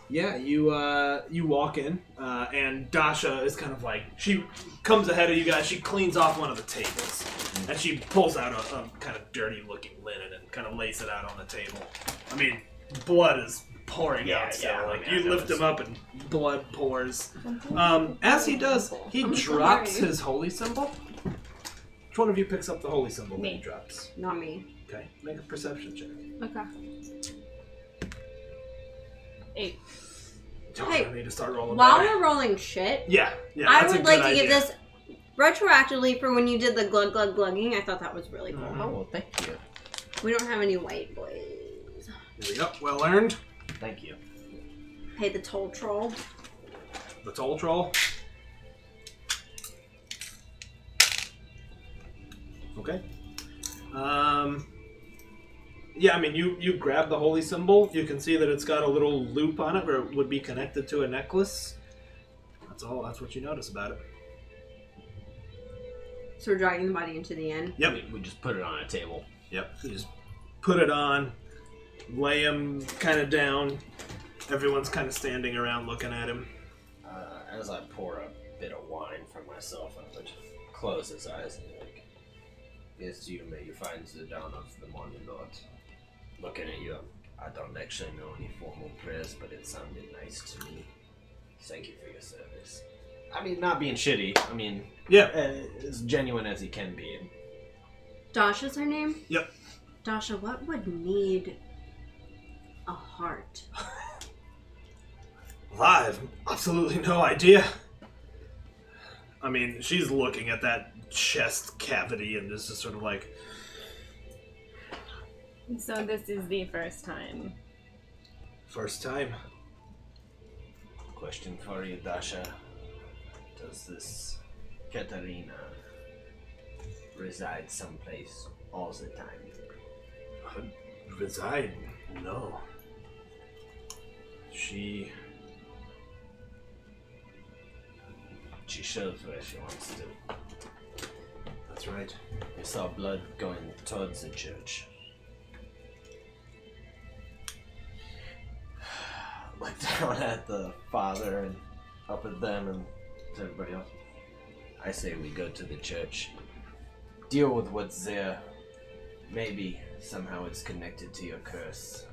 You walk in, and Dasha is kind of like, she comes ahead of you guys, she cleans off one of the tables, and she pulls out a kind of dirty looking linen and kind of lays it out on the table. I mean, blood is pouring out still. You lift him up and blood pours. As he does, he drops his holy symbol. Which one of you picks up the holy symbol that he drops? Not me. Okay, make a perception check. Okay. 8. Hey, I need to start rolling while better. we're rolling shit, Yeah, I that's a would like good to give idea. this retroactively for when you did the glug glug glugging. I thought that was really cool. Oh, well, thank you. We don't have any white boys. There we go. Well earned. Thank you. Pay the toll troll. The toll troll. Okay. Yeah, I mean, you grab the holy symbol. You can see that it's got a little loop on it where it would be connected to a necklace. That's all. That's what you notice about it. So we're dragging the body into the inn. Yep. We just put it on a table. Yep. You just put it on, lay him kind of down. Everyone's kind of standing around looking at him. As I pour a bit of wine for myself, I would close his eyes and be like, yes, you may find the dawn of the morning, Lord. Looking at you, I don't actually know any formal prayers, but it sounded nice to me. Thank you for your service. I mean, not being shitty. I mean, Yeah. as genuine as he can be. Dasha's her name? Yep. Dasha, what would need a heart? Well, I have absolutely no idea. I mean, she's looking at that chest cavity and is just sort of like... So this is the first time. First time. Question for you, Dasha. Does this Katarina reside someplace all the time? Reside? No. She shows where she wants to. That's right. I saw blood going towards the church. Look down at the father and up at them and to everybody else. I say we go to the church, deal with what's there. Maybe somehow it's connected to your curse.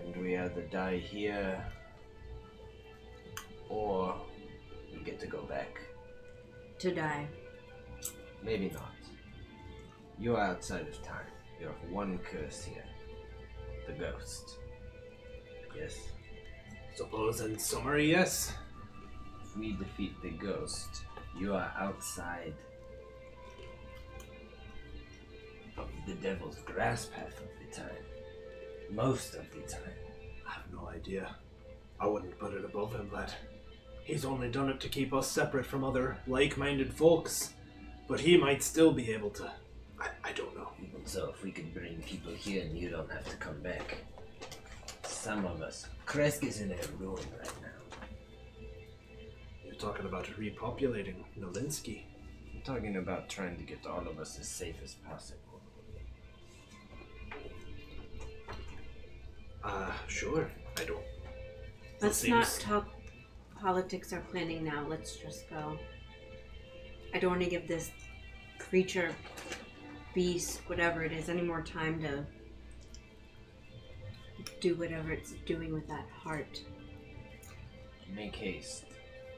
And we either die here or we get to go back. To die. Maybe not. You are outside of time. You have one curse here. The ghost. Yes. Suppose in summary, yes. If we defeat the ghost, you are outside of the devil's grasp half of the time. Most of the time. I have no idea. I wouldn't put it above him, but he's only done it to keep us separate from other like-minded folks. But he might still be able to. I don't know. Even so, if we could bring people here and you don't have to come back. Some of us. Kresk is in a ruin right now. You're talking about repopulating Nolinsky. I'm talking about trying to get all of us as safe as possible. Sure. I don't. Let's not talk politics or planning now. Let's just go. I don't want to give this creature, beast, whatever it is, any more time to do whatever it's doing with that heart. Make haste.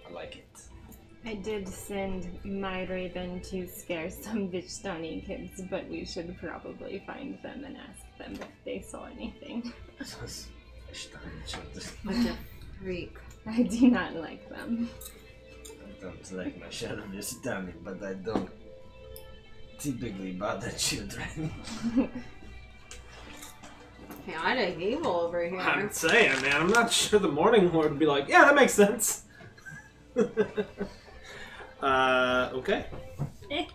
I like it. I did send my raven to scare some Vistani kids, but we should probably find them and ask them if they saw anything. What a freak. I do not like them. I don't like my shadow Vistani, but I don't typically bother children. Chaotic evil over here. I'm saying, man, I'm not sure the Morning Lord would be like, yeah, that makes sense. Okay. I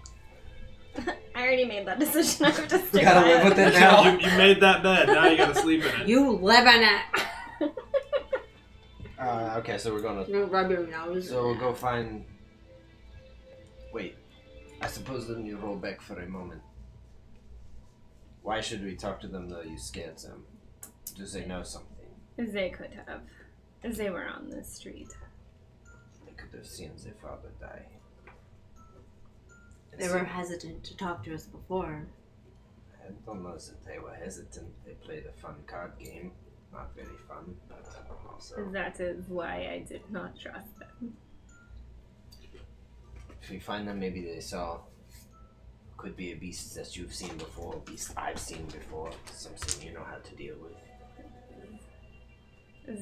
already made that decision. I have to We stick gotta by live it. with it now. you made that bed, now you gotta sleep in it. You live in it. Okay, so we're gonna. You rub your nose. So we'll go find. Wait. I suppose let me roll back for a moment. Why should we talk to them though? You scared them. Do they know something? They could have. They were on the street. They could have seen their father die. They were hesitant to talk to us before. I don't know that they were hesitant. They played a fun card game. Not very fun, but also. That is why I did not trust them. If we find them, maybe they saw. Could be a beast that you've seen before, a beast I've seen before, something you know how to deal with.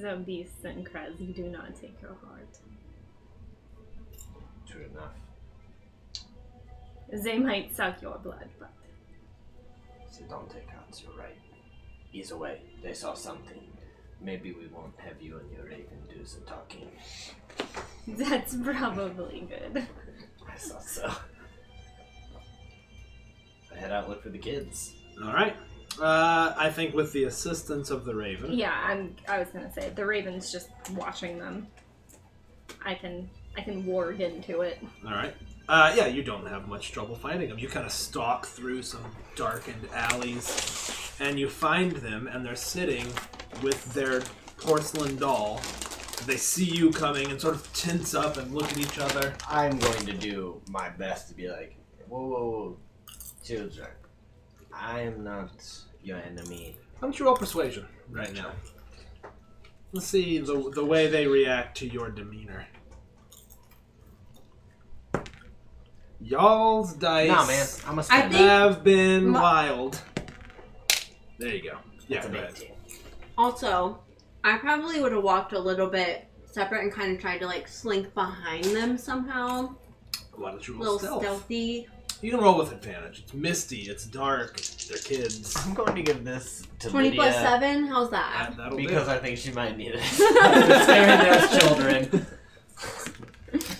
The beasts and Krez do not take your heart. True enough. They might suck your blood, but So don't take hearts, you're right. Either way, they saw something. Maybe we won't have you and your raven do the talking. that's probably good. I thought so. I head out, look for the kids. Alright. I think with the assistance of the Raven. Yeah, I was gonna say the raven's just watching them. I can ward into it. Alright. Yeah, you don't have much trouble finding them. You kind of stalk through some darkened alleys, and you find them, and they're sitting with their porcelain doll. They see you coming and sort of tense up and look at each other. I'm going to do my best to be like, whoa, children. I am not your enemy. Why don't you roll persuasion right now? Let's see the way they react to your demeanor. Y'all's dice Nah, man, I'm a spend. have been wild. There you go. Yeah, That's a go big ahead. deal. Also, I probably would have walked a little bit separate and kind of tried to like slink behind them somehow. Why don't you A roll little stealth? stealthy. You can roll with advantage. It's misty, it's dark, they're kids. I'm going to give this to 20 Lydia plus 7? How's that? That'll because do. I think she might need it. Scaring those children.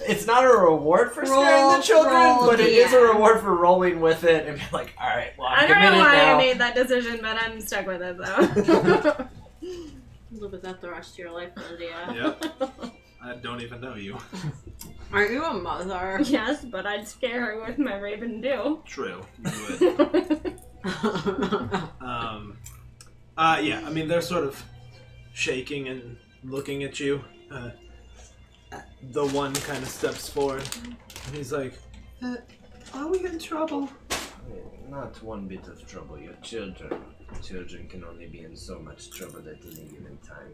It's not a reward for scaring the children, but it is a reward for rolling with it and being like, alright, well, I'm I don't know committed why now. I made that decision, but I'm stuck with it though. Live with that the rest of your life, Lydia. Yep. I don't even know you. Aren't you a mother? Yes, but I'd scare her with my raven do. True. You would. Yeah, I mean, they're sort of shaking and looking at you. The one kind of steps forward, and he's like, are we in trouble? Not one bit of trouble. Your children. Children can only be in so much trouble at any given time.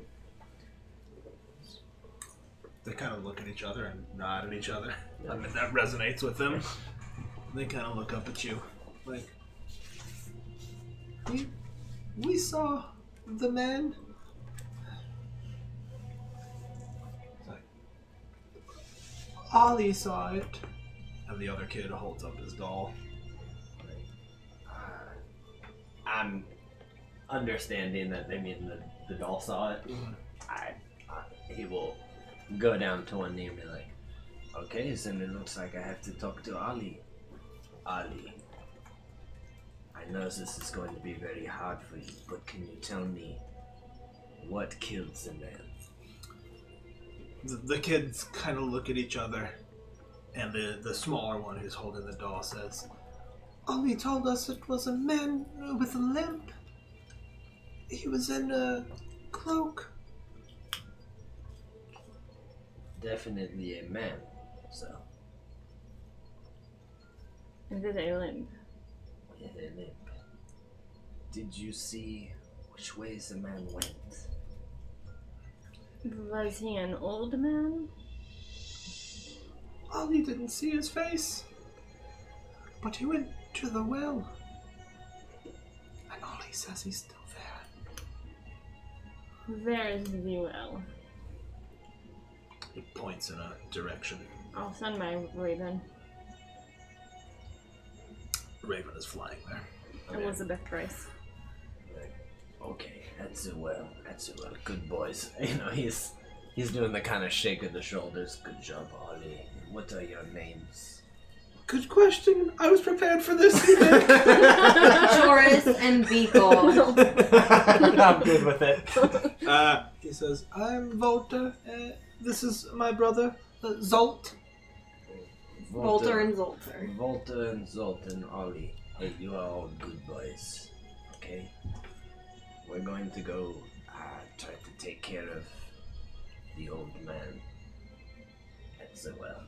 They kind of look at each other and nod at each other. I mean, that resonates with them. They kind of look up at you, like, we saw the man. It's like, Ollie saw it. And the other kid holds up his doll. I'm understanding that they mean the doll saw it. He will go down to one knee and be like, okay, then it looks like I have to talk to Ali. Ali, I know this is going to be very hard for you, but can you tell me what killed the man? The kids kind of look at each other, And the smaller one who's holding the doll says, Ollie told us it was a man with a limp. He was in a cloak. Definitely a man, so. Is it a limp? With a limp. Did you see which ways the man went? Was he an old man? Ollie didn't see his face. But he went to the well. And Ollie says he's still there. There's the well. He points in a direction. I'll send my raven. Raven is flying there. Okay. Elizabeth Price. Okay, that's a well. That's a well. Good boys. You know, he's doing the kind of shake of the shoulders. Good job, Ollie. What are your names? Good question. I was prepared for this. Taurus and Beagle. I'm good with it. He says, I'm Volta. This is my brother, Zolt. Volter and Zolter. Volta and Zoltan, Ollie. Hey, you are all good boys. Okay? We're going to go try to take care of the old man at the well.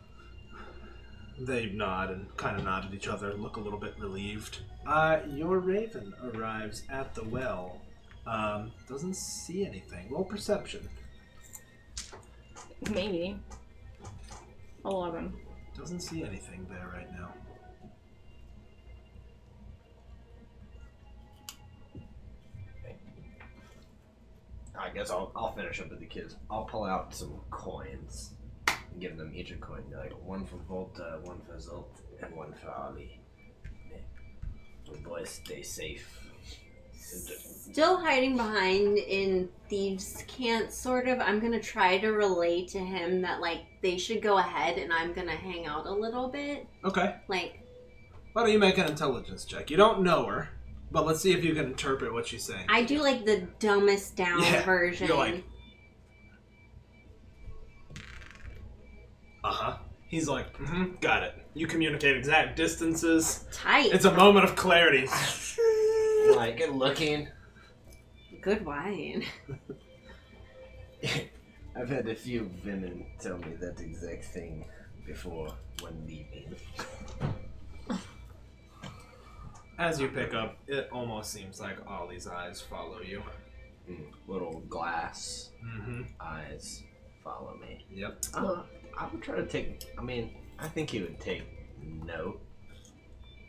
They nod and kind of nod at each other, look a little bit relieved. Your raven arrives at the well. Doesn't see anything. Roll perception. Maybe. 11. Doesn't see anything there right now. I guess I'll finish up with the kids. I'll pull out some coins and give them each a coin. Like one for Volta, one for Zolt, and one for Ollie. The boys stay safe. Still hiding behind in Thieves' Cant, sort of. I'm gonna try to relay to him that, like, they should go ahead and I'm gonna hang out a little bit. Okay. Like, Why don't you make an intelligence check? You don't know her, but let's see if you can interpret what she's saying. I do, like, the dumbest down version. You're like, uh-huh. He's like, got it. You communicate exact distances. Tight. It's a moment of clarity. Like looking. Good wine. I've had a few women tell me that exact thing before when leaving. As you pick up, it almost seems like Ollie's eyes follow you. Little glass Mm-hmm. eyes follow me. Yep. I would try to take. I think he would take note.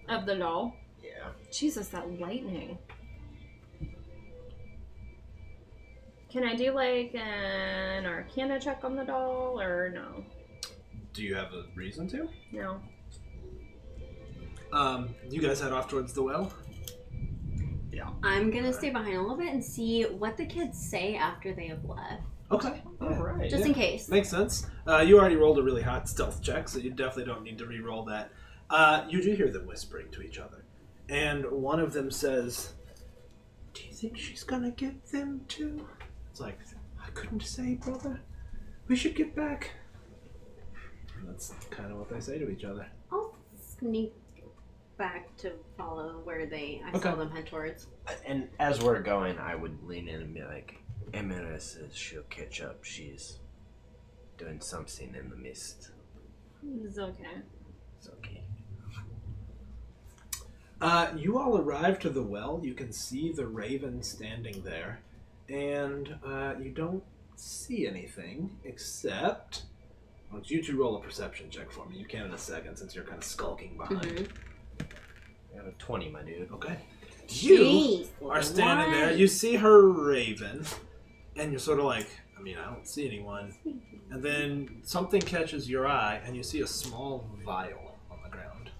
Of the doll? Yeah. Jesus, that lightning. Can I do, like, an Arcana check on the doll, or no? Do you have a reason to? No. You guys head off towards the well? Yeah. I'm gonna stay behind a little bit and see what the kids say after they have left. Okay. Alright. Just in case. Makes sense. You already rolled a really hot stealth check, so you definitely don't need to re-roll that. You do hear them whispering to each other. And one of them says, do you think she's gonna get them too? It's like, I couldn't say, brother. We should get back. And that's kind of what they say to each other. I'll sneak back to follow where I saw them head towards. And as we're going, I would lean in and be like, Emira says she'll catch up. She's doing something in the mist. It's okay. It's okay. You all arrive to the well. You can see the raven standing there. And you don't see anything except... I want you to roll a perception check for me. You can in a second since you're kind of skulking behind. Mm-hmm. I got a 20, my dude. Okay. You Jeez, are standing there. what? You see her raven. And you're sort of like, I don't see anyone. And then something catches your eye and you see a small vial on the ground.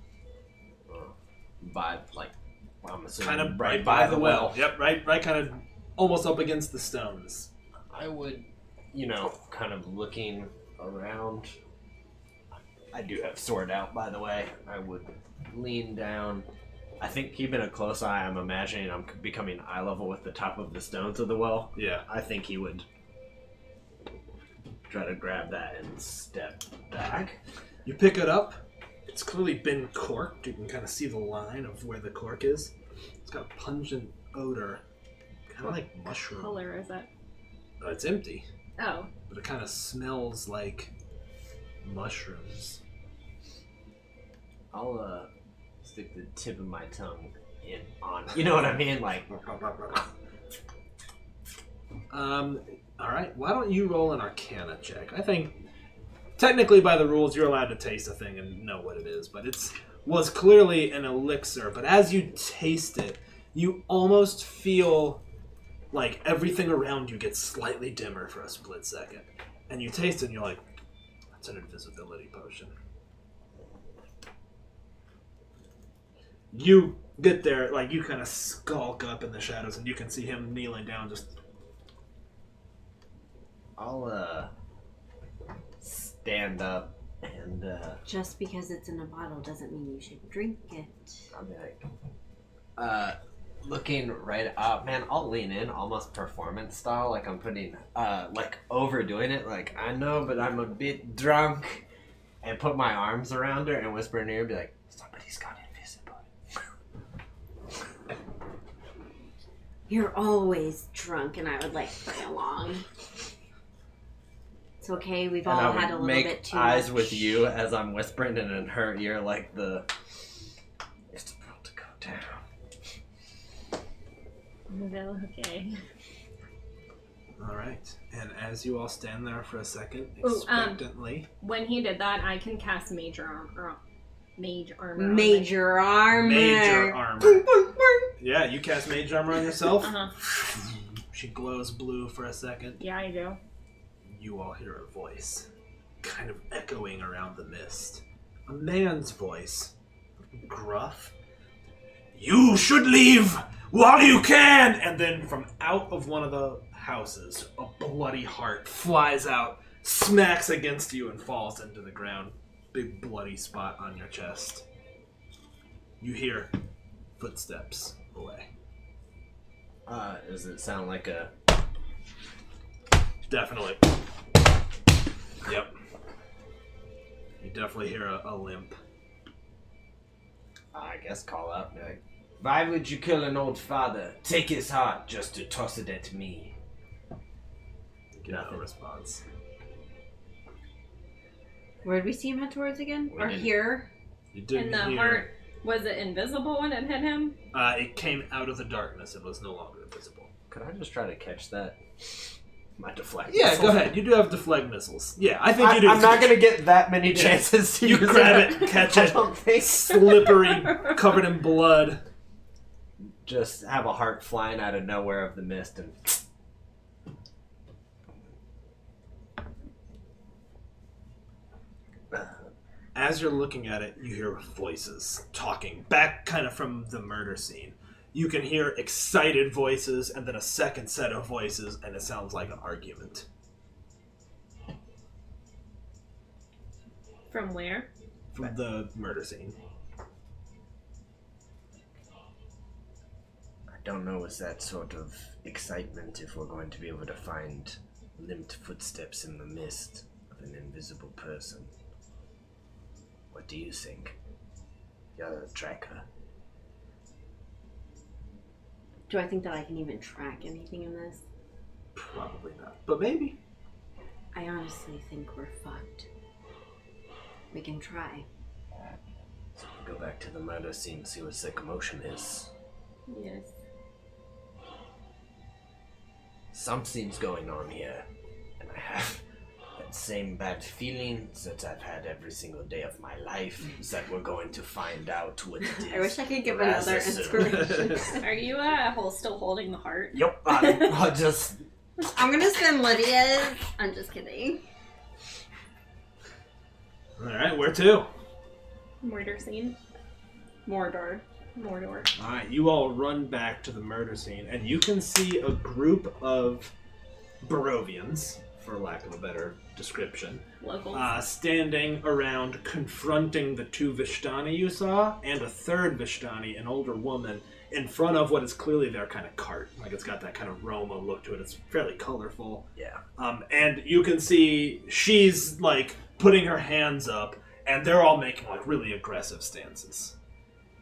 I'm assuming Kind of right by the well. Yep, right kind of almost up against the stones. I would, kind of looking around. I do have sword out, by the way. I would lean down. I think keeping a close eye, I'm imagining I'm becoming eye level with the top of the stones of the well. Yeah. I think he would try to grab that and step back. You pick it up. It's clearly been corked. You can kind of see the line of where the cork is. It's got a pungent odor, kind of like mushroom. What color is it? It's empty, Oh. but it kind of smells like mushrooms. I'll stick the tip of my tongue in on. You know what I mean? Like. All right. Why don't you roll an Arcana check? I think technically by the rules you're allowed to taste a thing and know what it is, but was clearly an elixir. But as you taste it, you almost feel like everything around you gets slightly dimmer for a split second, and you taste it and you're like, "That's an invisibility potion." You get there, like you kind of skulk up in the shadows, and you can see him kneeling down, just. I'll stand up and Just because it's in a bottle doesn't mean you should drink it. I'll be like, looking right up, man. I'll lean in, almost performance style, like I'm putting, like overdoing it. Like I know, but I'm a bit drunk, and put my arms around her and whisper in her ear, be like, "Somebody's got invisible." You're always drunk, and I would like play along. It's okay. We've all had a little bit too much. Make eyes with you as I'm whispering and in her ear, like it's about to go down. Okay. All right. And as you all stand there for a second, Ooh, expectantly. When he did that, I can cast Major Armor. Major armor. Major armor. Yeah, you cast Mage Armor on yourself. Uh-huh. She glows blue for a second. Yeah, I do. You all hear a voice, kind of echoing around the mist. A man's voice. Gruff. "You should leave while you can!" And then from out of one of the houses, a bloody heart flies out, smacks against you, and falls into the ground. Big bloody spot on your chest. You hear footsteps away. Does it sound like a... Definitely. Yep. You definitely hear a limp. I guess call out, like, "Why would you kill an old father? Take his heart just to toss it at me." Get no response. Where did we see him head towards again? We Or didn't. here? You didn't And the hear. heart, was it invisible when it hit him? It came out of the darkness. It was no longer invisible. Could I just try to catch that? My deflect. Yeah, missile. go ahead. You do have deflect missiles. Yeah, I think you do. I'm not gonna get that many chances to You use grab it. it, catch I it. don't think. Slippery, covered in blood. Just have a heart flying out of nowhere of the mist and. As you're looking at it, you hear voices talking back kind of from the murder scene. You can hear excited voices and then a second set of voices, and it sounds like an argument. From where? From the murder scene. I don't know, is that sort of excitement if we're going to be able to find limped footsteps in the mist of an invisible person? What do you think? You're a tracker. Do I think that I can even track anything in this? Probably not, but maybe. I honestly think we're fucked. We can try. So we'll go back to the murder scene and see what the commotion is. Yes. Something's going on here, and I have that same bad feeling that I've had every single day of my life, is that we're going to find out what it is. I wish I could give Razor another soon. inspiration. Are you still holding the heart? Yep, I'll just... I'm gonna spend Lydia's. I'm just kidding. Alright, where to? Murder scene. Mordor. Alright, you all run back to the murder scene, and you can see a group of Barovians, for lack of a better description, Locals. standing around confronting the two Vishtani you saw, and a third Vishtani, an older woman, in front of what is clearly their kind of cart. Like, it's got that kind of Roma look to it. It's fairly colorful. Yeah. And you can see she's, like, putting her hands up, And they're all making like really aggressive stances.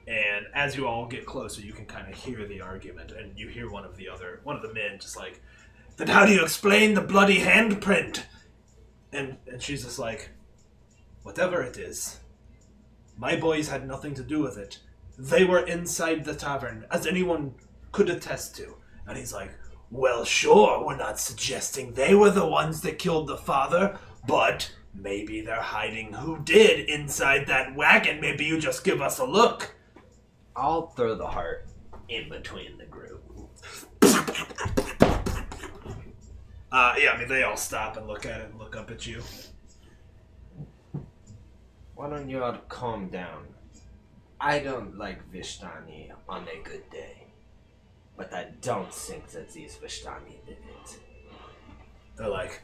And as you all get closer, you can kind of hear the argument, and you hear one of the men just like, "Then how do you explain the bloody handprint?" And she's just like, "Whatever it is, my boys had nothing to do with it. They were inside the tavern, as anyone could attest to." And he's like, "Well, sure, we're not suggesting they were the ones that killed the father, but maybe they're hiding who did inside that wagon. Maybe you just give us a look." I'll throw the heart in between the group. Yeah, I mean, they all stop and look at it and look up at you. Why don't you all calm down? I don't like Vishtani on a good day, but I don't think that these Vishtani did it. They're like,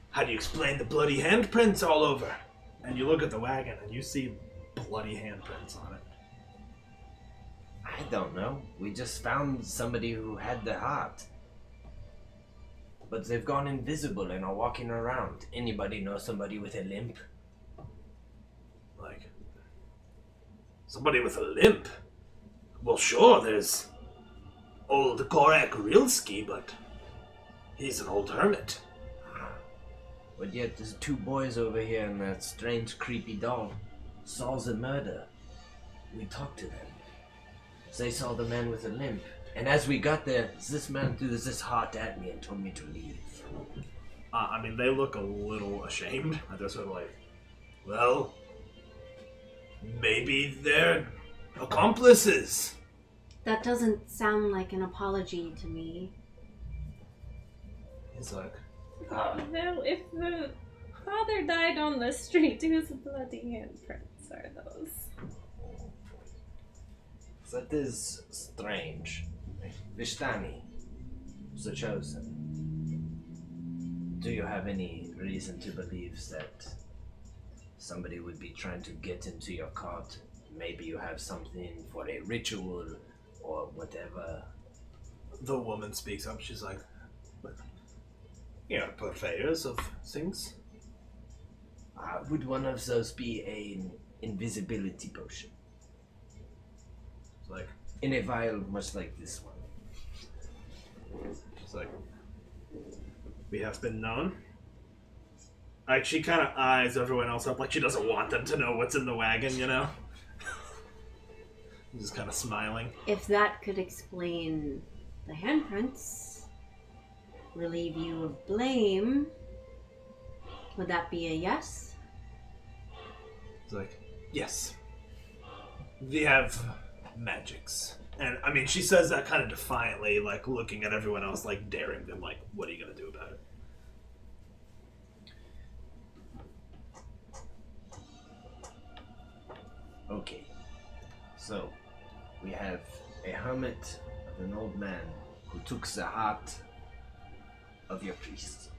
"How do you explain the bloody handprints all over?" And you look at the wagon and you see bloody handprints on it. I don't know. We just found somebody who had the heart. But they've gone invisible and are walking around. Anybody know somebody with a limp? Like, somebody with a limp? Well, sure, there's old Gorak Rilski, but he's an old hermit. But yet there's two boys over here and that strange creepy doll saw the murder. We talked to them. They saw the man with a limp. And as we got there, this man threw this heart at me and told me to leave. I mean, they look a little ashamed. They're sort of like, well, maybe they're accomplices. That doesn't sound like an apology to me. He's like, Well, if the father died on the street, whose bloody handprints are those? That is strange. Vishtani, the chosen. Do you have any reason to believe that somebody would be trying to get into your cart? Maybe you have something for a ritual or whatever. the woman speaks up. She's like, "You're purveyors of things." Would one of those be an invisibility potion? It's like, In a vial much like this one. She's like, "We have been known." Like, she kind of eyes everyone else up like she doesn't want them to know what's in the wagon, you know? Just kind of smiling. If that could explain the handprints, relieve you of blame, would that be a yes? It's like, "Yes. We have magics." And, I mean, she says that kind of defiantly, like, looking at everyone else, like, daring them, like, what are you going to do about it? Okay. So, we have a hermit of an old man who took the heart of your priest.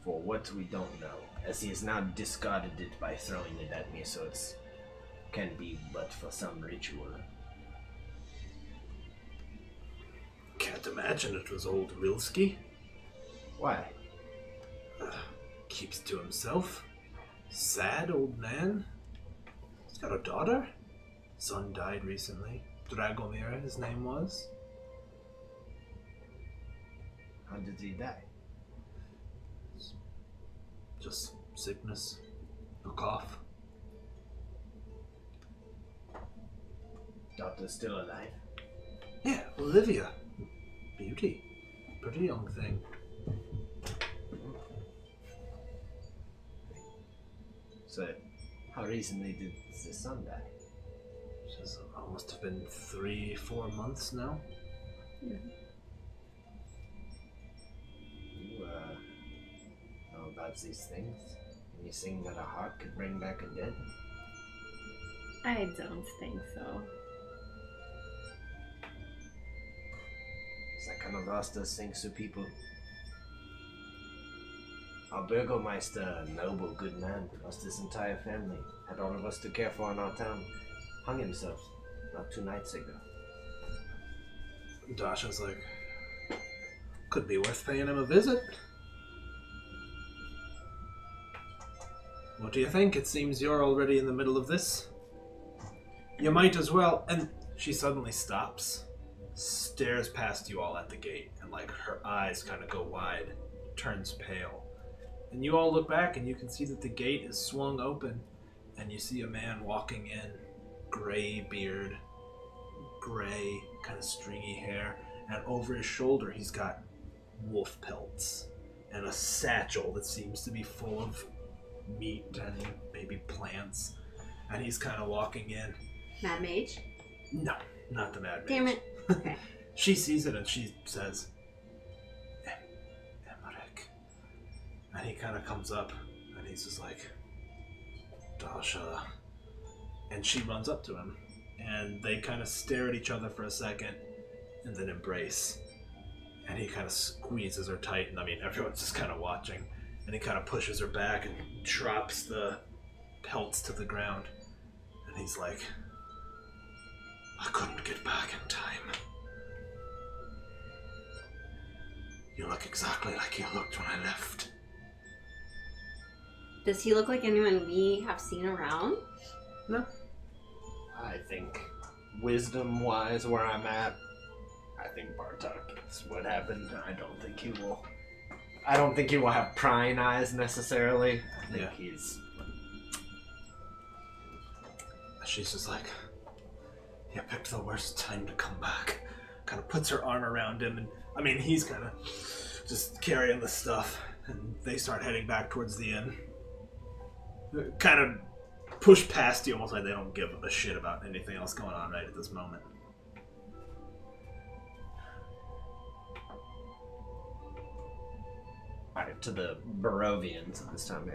For what we don't know, as he has now discarded it by throwing it at me, so it's can be but for some ritual. Can't imagine it was old Rilski. Why? Keeps to himself. Sad old man. He's got a daughter. Son died recently. Dragomir, his name was. How did he die? Just sickness. A cough. Daughter's still alive. Yeah, Olivia. Beauty. Pretty young thing. So, how recently did the son die? She's almost have been 3-4 months now. You, know about these things? Anything that a heart could bring back a dead? I don't think so. I kind of lost those things to people. Our Burgomeister, a noble, good man, lost his entire family, had all of us to care for in our town, hung himself not 2 nights ago. Dasha's like, could be worth paying him a visit. What do you think? It seems you're already in the middle of this. You might as well. And she suddenly stops, stares past you all at the gate, and like her eyes kind of go wide, turns pale. And you all look back and you can see that the gate is swung open, and you see a man walking in, gray beard, gray, kind of stringy hair, and over his shoulder he's got wolf pelts and a satchel that seems to be full of meat and maybe plants, and he's kind of walking in. Mad Mage? No, not the Mad Mage. Damn it. Okay. She sees it and she says, Emmerich. And he kind of comes up and he's just like, Dasha. And she runs up to him and they kind of stare at each other for a second and then embrace. And he kind of squeezes her tight, and I mean, everyone's just kind of watching. And he kind of pushes her back and drops the pelts to the ground. And he's like, I couldn't get back in time. You look exactly like you looked when I left. Does he look like anyone we have seen around? No. I think, wisdom-wise, where I'm at, I think Bartok is what happened. I don't think he will have prying eyes necessarily. I think he's... She's just like, you picked the worst time to come back. Kind of puts her arm around him, and I mean, he's kind of just carrying the stuff, and they start heading back towards the inn. Kind of push past you, almost like they don't give a shit about anything else going on right at this moment. Alright, to the Barovians at this time,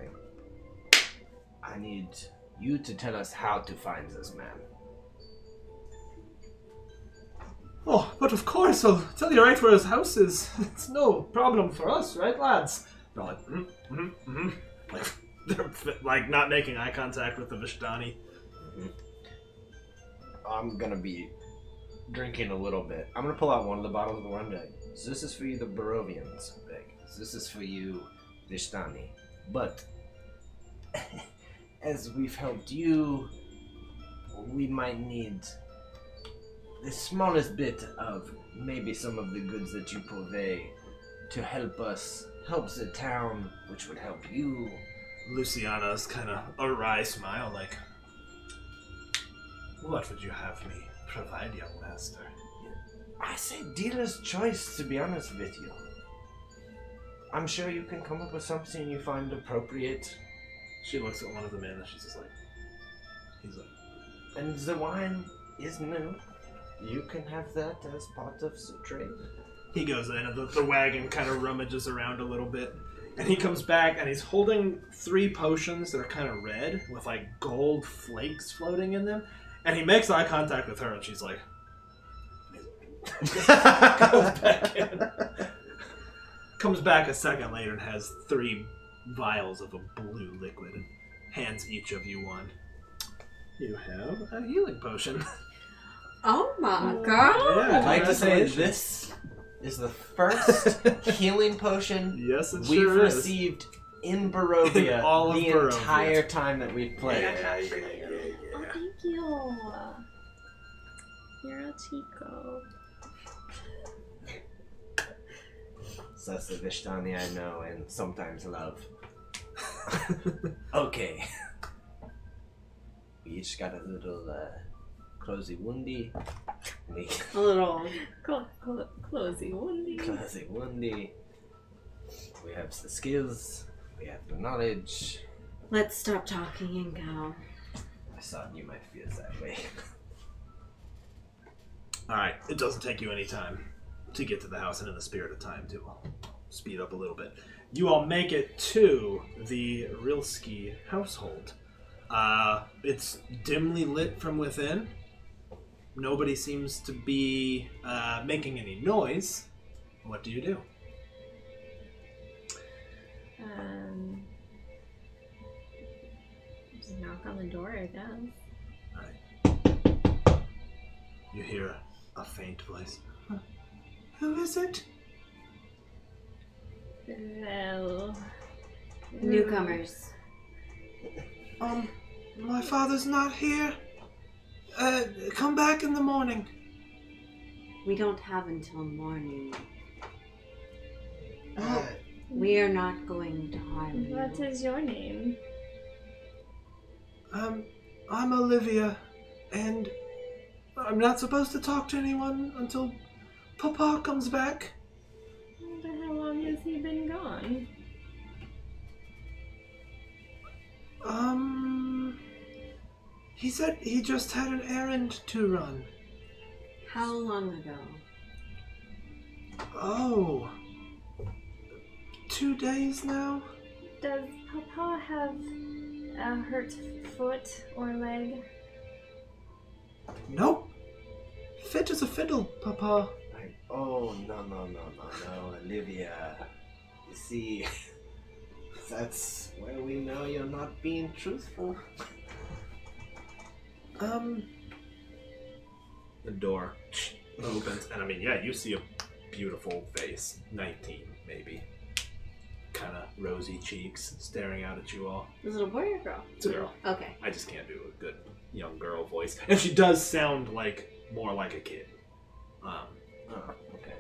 I need you to tell us how to find this man. Oh, but of course, I'll tell you right where his house is. It's no problem for us, right, lads? They're like, Like, they're like not making eye contact with the Vishtani. I'm gonna be drinking a little bit. I'm gonna pull out one of the bottles of the wine bag. So this is for you, the Barovians. So this is for you, Vishtani. But as we've helped you, we might need the smallest bit of maybe some of the goods that you purvey to help us, help the town, which would help you. Luciana's kind of a wry smile, like, what would you have me provide, young master? I say dealer's choice, to be honest with you. I'm sure you can come up with something you find appropriate. She looks at one of the men and she's just like, he's like, And the wine is new. You can have that as part of the trade. he goes in and the wagon kind of rummages around a little bit. And he comes back and he's holding 3 potions that are kind of red with like gold flakes floating in them. And he makes eye contact with her and she's like, goes back in. Comes back a second later and has 3 vials of a blue liquid and hands each of you one. You have a healing potion. Oh my god! Yeah, I'd like to say congratulations. this is the first healing potion Yes, it we've sure is. received in Barovia In all of the Barovia. entire time that we've played. Oh, thank you. You're a Chico. So that's the Vishtani I know and sometimes love. Okay. We each got a little closey woundy. A little. Closey Wendy. Closey woundy. We have the skills. We have the knowledge. Let's stop talking and go. I thought you might feel that way. Alright, it doesn't take you any time to get to the house, and in the spirit of time, too. I'll speed up a little bit. You all make it to the Rilski household. It's dimly lit from within. Nobody seems to be making any noise. What do you do? Just knock on the door, I guess. Alright. You hear a faint voice. Who is it? Well, Newcomers. My father's not here. Come back in the morning. We don't have until morning. Oh, We are not going to harm you. What is your name? I'm Olivia, and I'm not supposed to talk to anyone until Papa comes back. But how long has he been gone? He said he just had an errand to run. How long ago? Oh, 2 days now? Does Papa have a hurt foot or leg? Nope. Fit as a fiddle, Papa. Oh, no, Olivia. You see, that's where we know you're not being truthful. The door opens, and I mean, yeah, you see a beautiful face. 19, maybe. Kind of rosy cheeks, staring out at you all. Is it a boy or a girl? It's a girl. Okay. I just can't do a good young girl voice. And she does sound like more like a kid. Okay.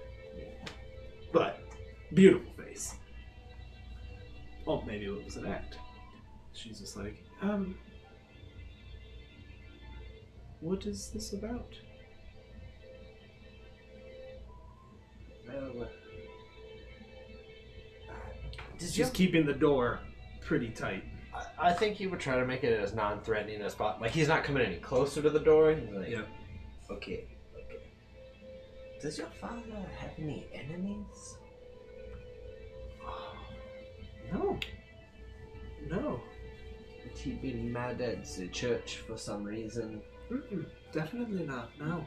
But beautiful face. Oh, maybe it was an act. She's just like, what is this about? Well, She's keeping the door pretty tight. I think he would try to make it as non-threatening as possible. Like, he's not coming any closer to the door. He's like, Yep. Okay. Does your father have any enemies? No. Would he be mad at the church for some reason? Definitely not. No.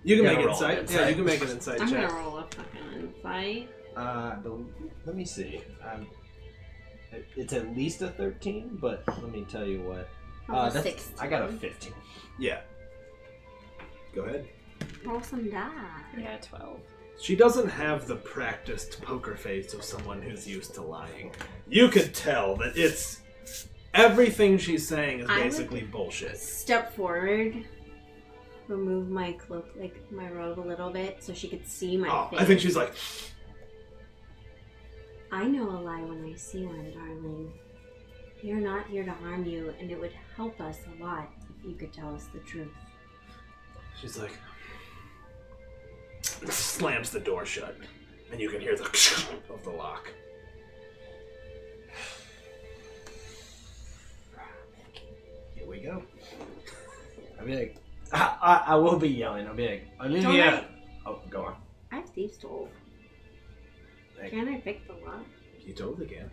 You You can make insight. Yeah, you can make an insight I'm check. gonna roll a fucking insight. Let me see. It's at least a 13, but let me tell you what. Roll a 16. I got a 15. Yeah. Go ahead. Roll some die. Yeah, 12. She doesn't have the practiced poker face of someone who's used to lying. You could tell that it's everything she's saying is basically bullshit. Step forward. Remove my cloak, like my robe a little bit, so she could see my face. I think she's like, I know a lie when I see one, darling. We are not here to harm you, and it would help us a lot if you could tell us the truth. she's like, slams the door shut, and you can hear the of the lock. Here we go. I'll be like, I will be yelling. I'll be like, Olivia. Oh, go on. I have Thieves' Toll. Like, Can I pick the lock? You totally can.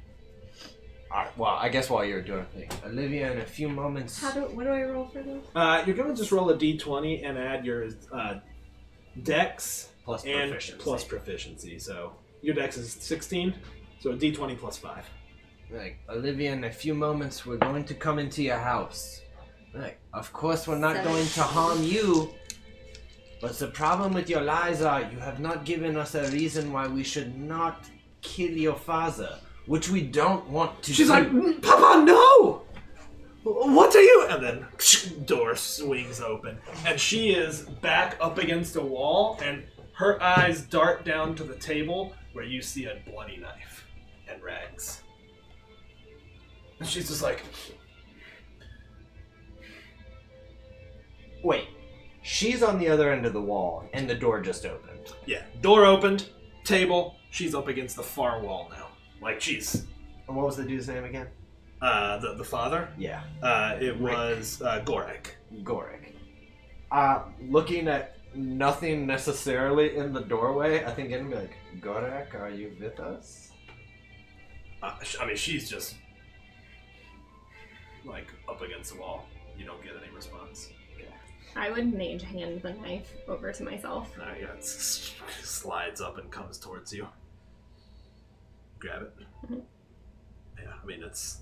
Alright, well, I guess while you're doing things, Olivia, in a few moments. What do I roll for this? You're gonna just roll a d20 and add your dex Plus and proficiency. plus proficiency. So your dex is 16, so a d20 plus 5. Like, Olivia, in a few moments, we're going to come into your house. Like, of course, we're not going to harm you. But the problem with your lies are you have not given us a reason why we should not kill your father, which we don't want to She's do. like, Papa, no! What are you? And then door swings open, and she is back up against a wall, and her eyes dart down to the table where you see a bloody knife and rags. And she's just like, Wait, she's on the other end of the wall, and the door just opened. yeah, door opened, table, she's up against the far wall now. Like she's, And what was the dude's name again? the father? Yeah, It was Gorek. Gorik. Looking at nothing necessarily in the doorway, I think it'd be like, Gorik, are you with us? I mean, she's just like up against the wall. You don't get any response. I would mage hand the knife over to myself. Yeah, it slides up and comes towards you. Grab it. Mhm. Yeah, I mean, it's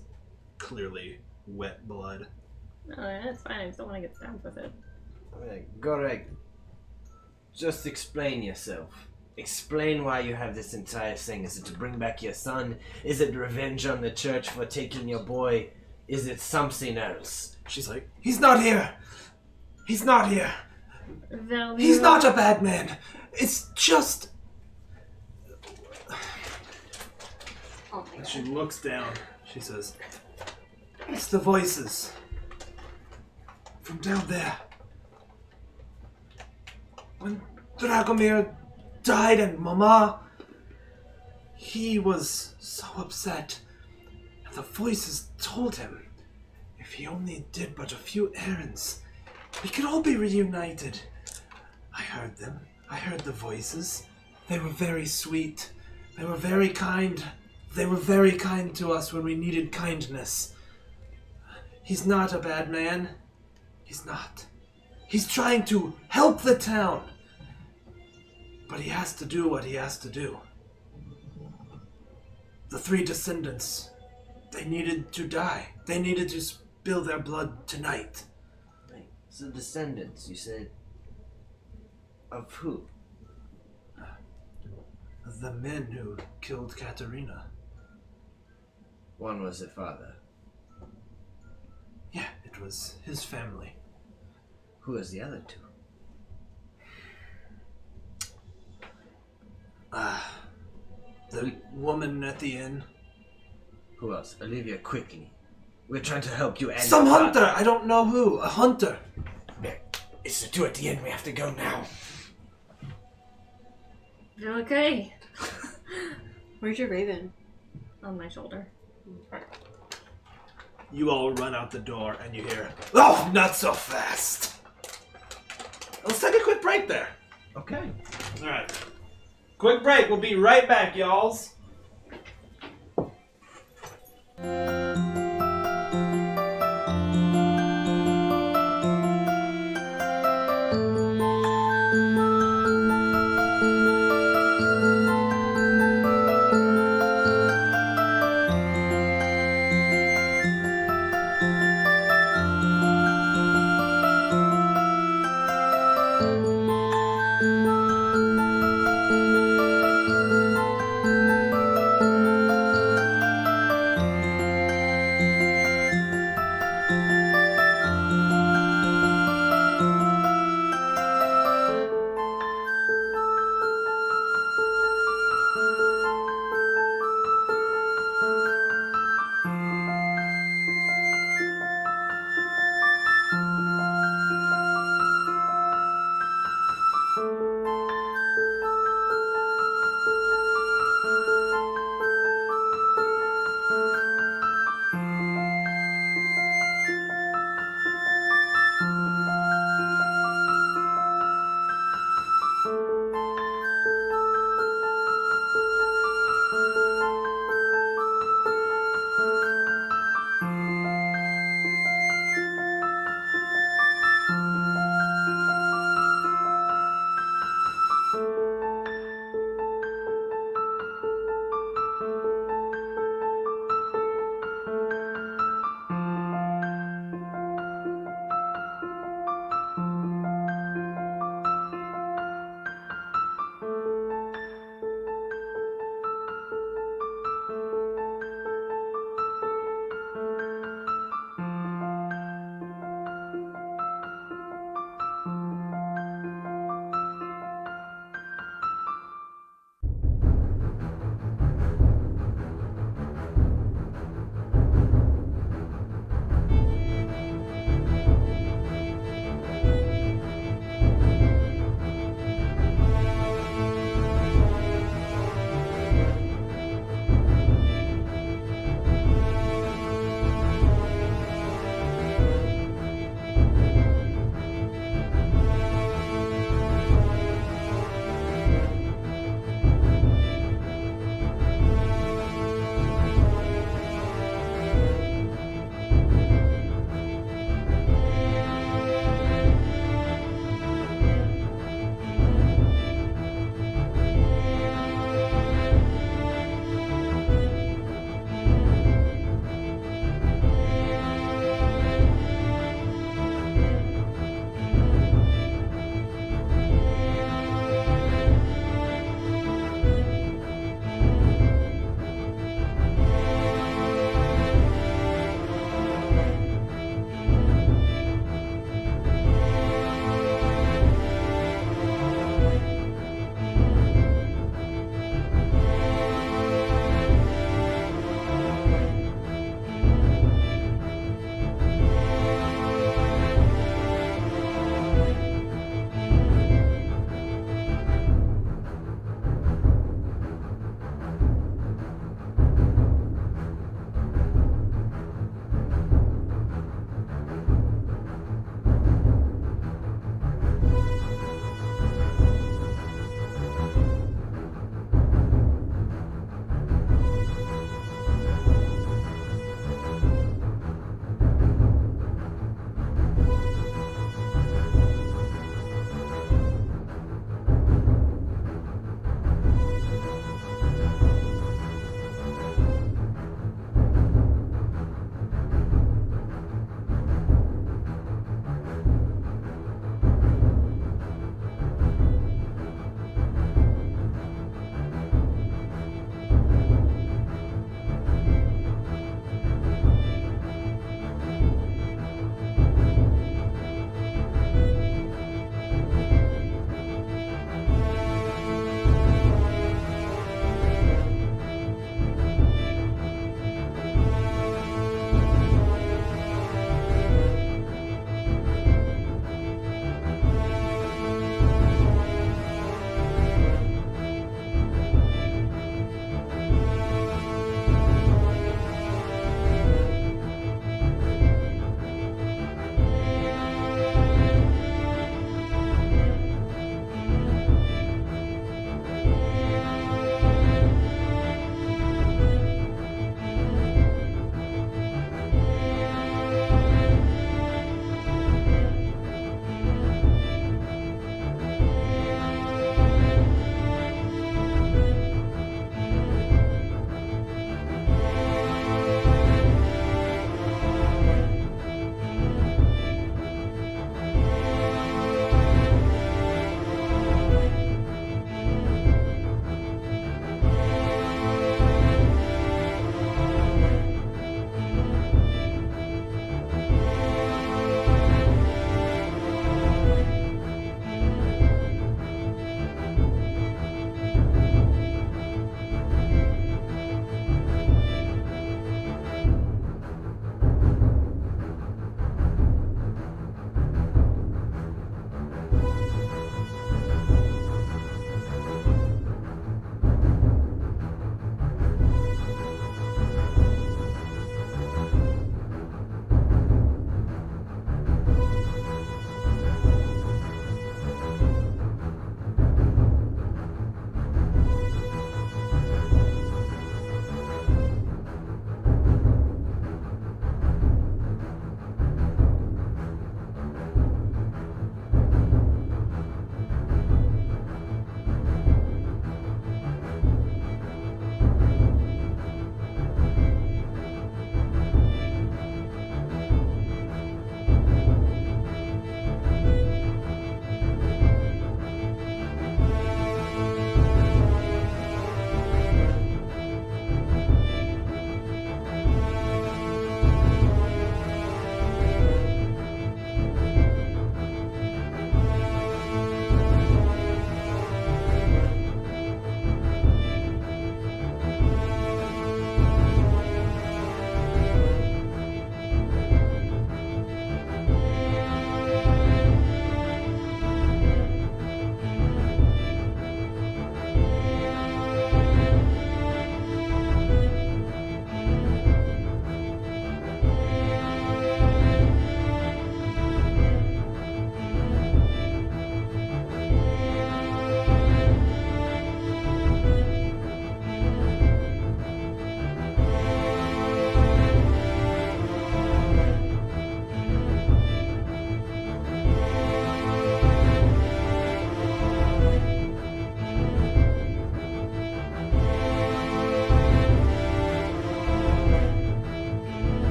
clearly wet blood. Oh, that's fine. I just don't want to get stabbed with it. I'm like, Gorik, just explain yourself. Explain why you have this entire thing. Is it to bring back your son? Is it revenge on the church for taking your boy? Is it something else? She's like, he's not here. He's not here. Valmir. He's not a bad man. It's just... Oh my And god. she looks down. She says, it's the voices. From down there. When Dragomir died and Mama, he was so upset. And the voices told him if he only did but a few errands, we could all be reunited. I heard them. I heard the voices. They were very sweet. They were very kind. They were very kind to us when we needed kindness. He's not a bad man. He's not. He's trying to help the town. But he has to do what he has to do. The 3 descendants, they needed to die. They needed to spill their blood tonight. Right. So descendants, you said. Of who? The men who killed Katerina. One was her father. Yeah, it was his family. Who was the other 2? The woman at the inn. Who else? Olivia, quickly. We're trying to help you and Some your hunter! father. I don't know who. A hunter. It's the 2 at the end. We have to go now. Okay. Where's your raven? On my shoulder. You all run out the door and you hear, oh, not so fast. Let's take a quick break there. Okay. All right. Quick break. We'll be right back, y'alls.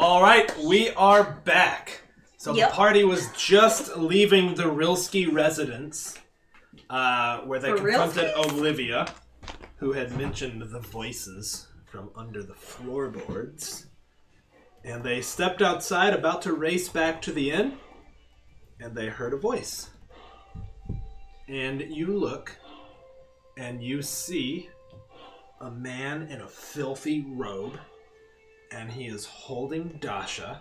All right, we are back. So Yep. the party was just leaving the Rilsky residence, where they confronted Olivia, who had mentioned the voices from under the floorboards. And they stepped outside, about to race back to the inn, and they heard a voice. And you look, and you see a man in a filthy robe, and he is holding Dasha.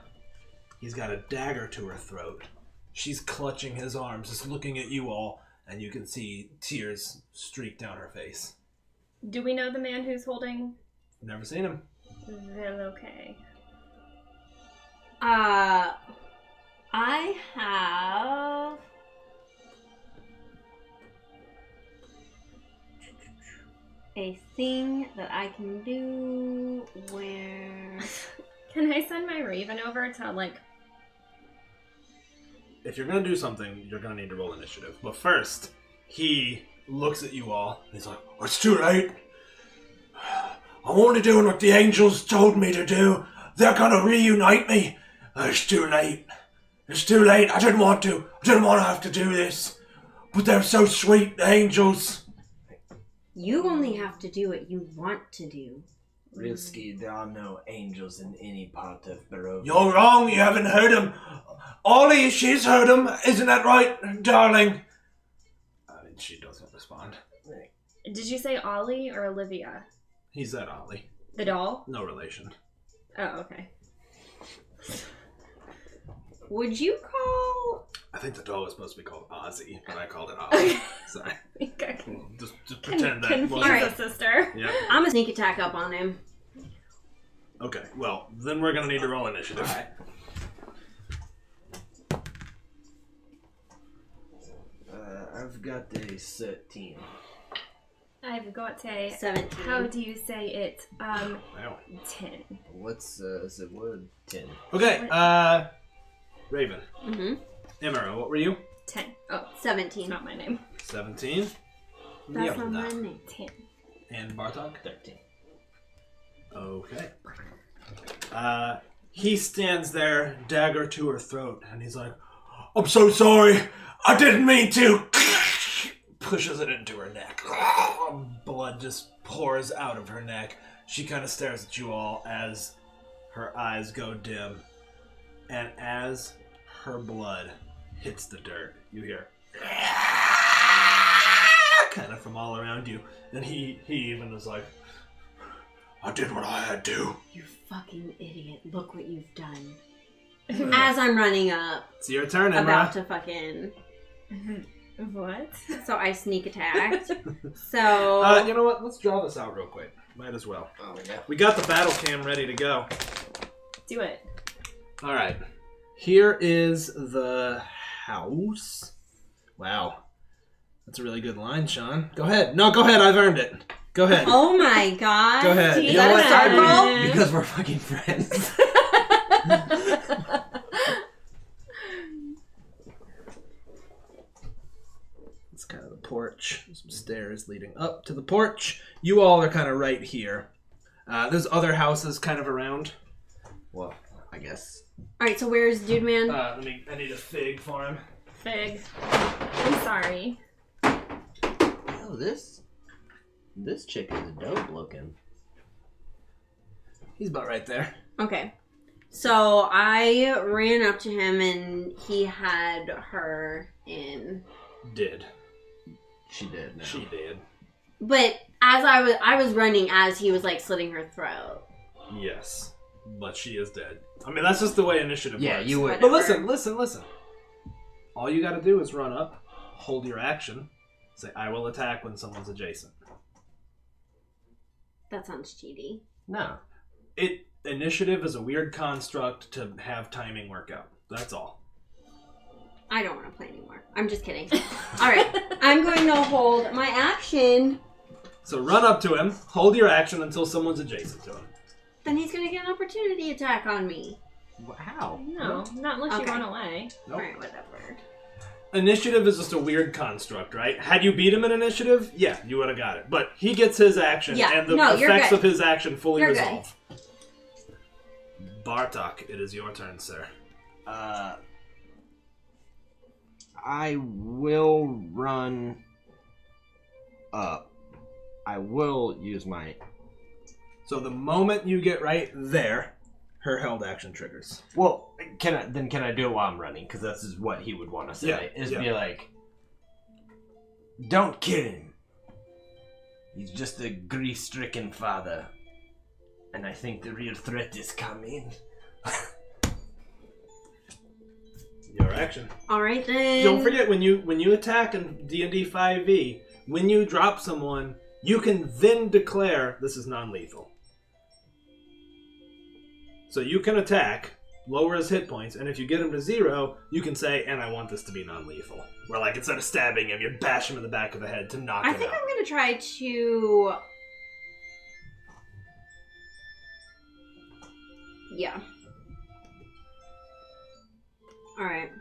He's got a dagger to her throat. She's clutching his arms, just looking at you all, and you can see tears streak down her face. Do we know the man who's holding? Never seen him. Then okay. I have a thing that I can do where... Can I send my Raven over to, like... If you're going to do something, you're going to need to roll initiative. But first, he looks at you all, and he's like, "It's too late. I'm only doing what the angels told me to do. They're going to reunite me. It's too late. It's too late. I didn't want to. I didn't want to have to do this. But they're so sweet, the angels." You only have to do what you want to do. Rilsky, there are no angels in any part of Barovia. You're wrong. You haven't heard him. Ollie, she's heard him. Isn't that right, darling? She doesn't respond. Did you say Ollie or Olivia? He said Ollie. The doll? No relation. Oh, okay. Would you call... I think the doll was supposed to be called Ozzy, but I called it Ollie. Sorry. Just pretend that Confuse wasn't. a sister. Yeah. I'm gonna sneak attack up on him. Okay, well, then we're going to need to roll initiative. Alright. I've got a 13. I've got a... 17. How do you say it? Wow. 10. What's the word? 10. Okay, Raven. Mm-hmm. Emera, what were you? 10. Oh, 17. it's not my name. 17. That's not Mjolnir. my name. 10. And Bartok? 13. Okay. He stands there, dagger to her throat, and he's like, "I'm so sorry. I didn't mean to." Pushes it into her neck. Blood just pours out of her neck. She kind of stares at you all as her eyes go dim. And as her blood hits the dirt, you hear kind of from all around you. And he even was like, "I did what I had to." You fucking idiot. Look what you've done. As I'm running up, It's your turn, Emma. about to fucking... What? So I sneak attacked. So... You know what? Let's draw this out real quick. Might as well. Oh, yeah. We got the battle cam ready to go. Do it. All right. Here is the house. Wow. That's a really good line, Sean. Go ahead. No, go ahead. I've earned it. Go ahead. Oh my god. Go ahead. You You know got a what? side roll? Because we're fucking friends. It's kind of the porch. Some stairs leading up to the porch. You all are kind of right here. There's other houses kind of around. Well, I guess. Alright, so where's Dude Man? I need a fig for him. Fig. I'm sorry. Oh, this chick is dope looking. He's about right there. Okay. So I ran up to him and he had her in... Did. She did. No. She did. But as I was running as he was like slitting her throat. Yes. But she is dead. I mean, that's just the way initiative Yeah, works. you would. But listen. All you gotta do is run up, hold your action, say, "I will attack" when someone's adjacent. That sounds cheaty. No. Initiative is a weird construct to have timing work out. That's all. I don't want to play anymore. I'm just kidding. Alright, I'm going to hold my action. So run up to him, hold your action until someone's adjacent to him. Then he's going to get an opportunity attack on me. How? No, not unless Okay. you run away. Nope. Alright, whatever. Initiative is just a weird construct, right? Had you beat him in initiative, yeah, you would have got it. But he gets his action, Yeah, and the no, you're effects good. of his action fully You're good. resolve. Bartok, it is your turn, sir. I will run up. I will use my... So the moment you get right there, her held action triggers. Well, can I do it while I'm running? Because this is what he would want to say. Be like, don't kill him. He's just a grief-stricken father. And I think the real threat is coming. Your action. All right then. Don't forget, when you attack in D&D 5e, when you drop someone, you can then declare this is non-lethal. So you can attack, lower his hit points, and if you get him to 0, you can say, and I want this to be non-lethal. Where, like, instead of stabbing him, you bash him in the back of the head to knock him out. I think I'm going to try to... Yeah. Alright.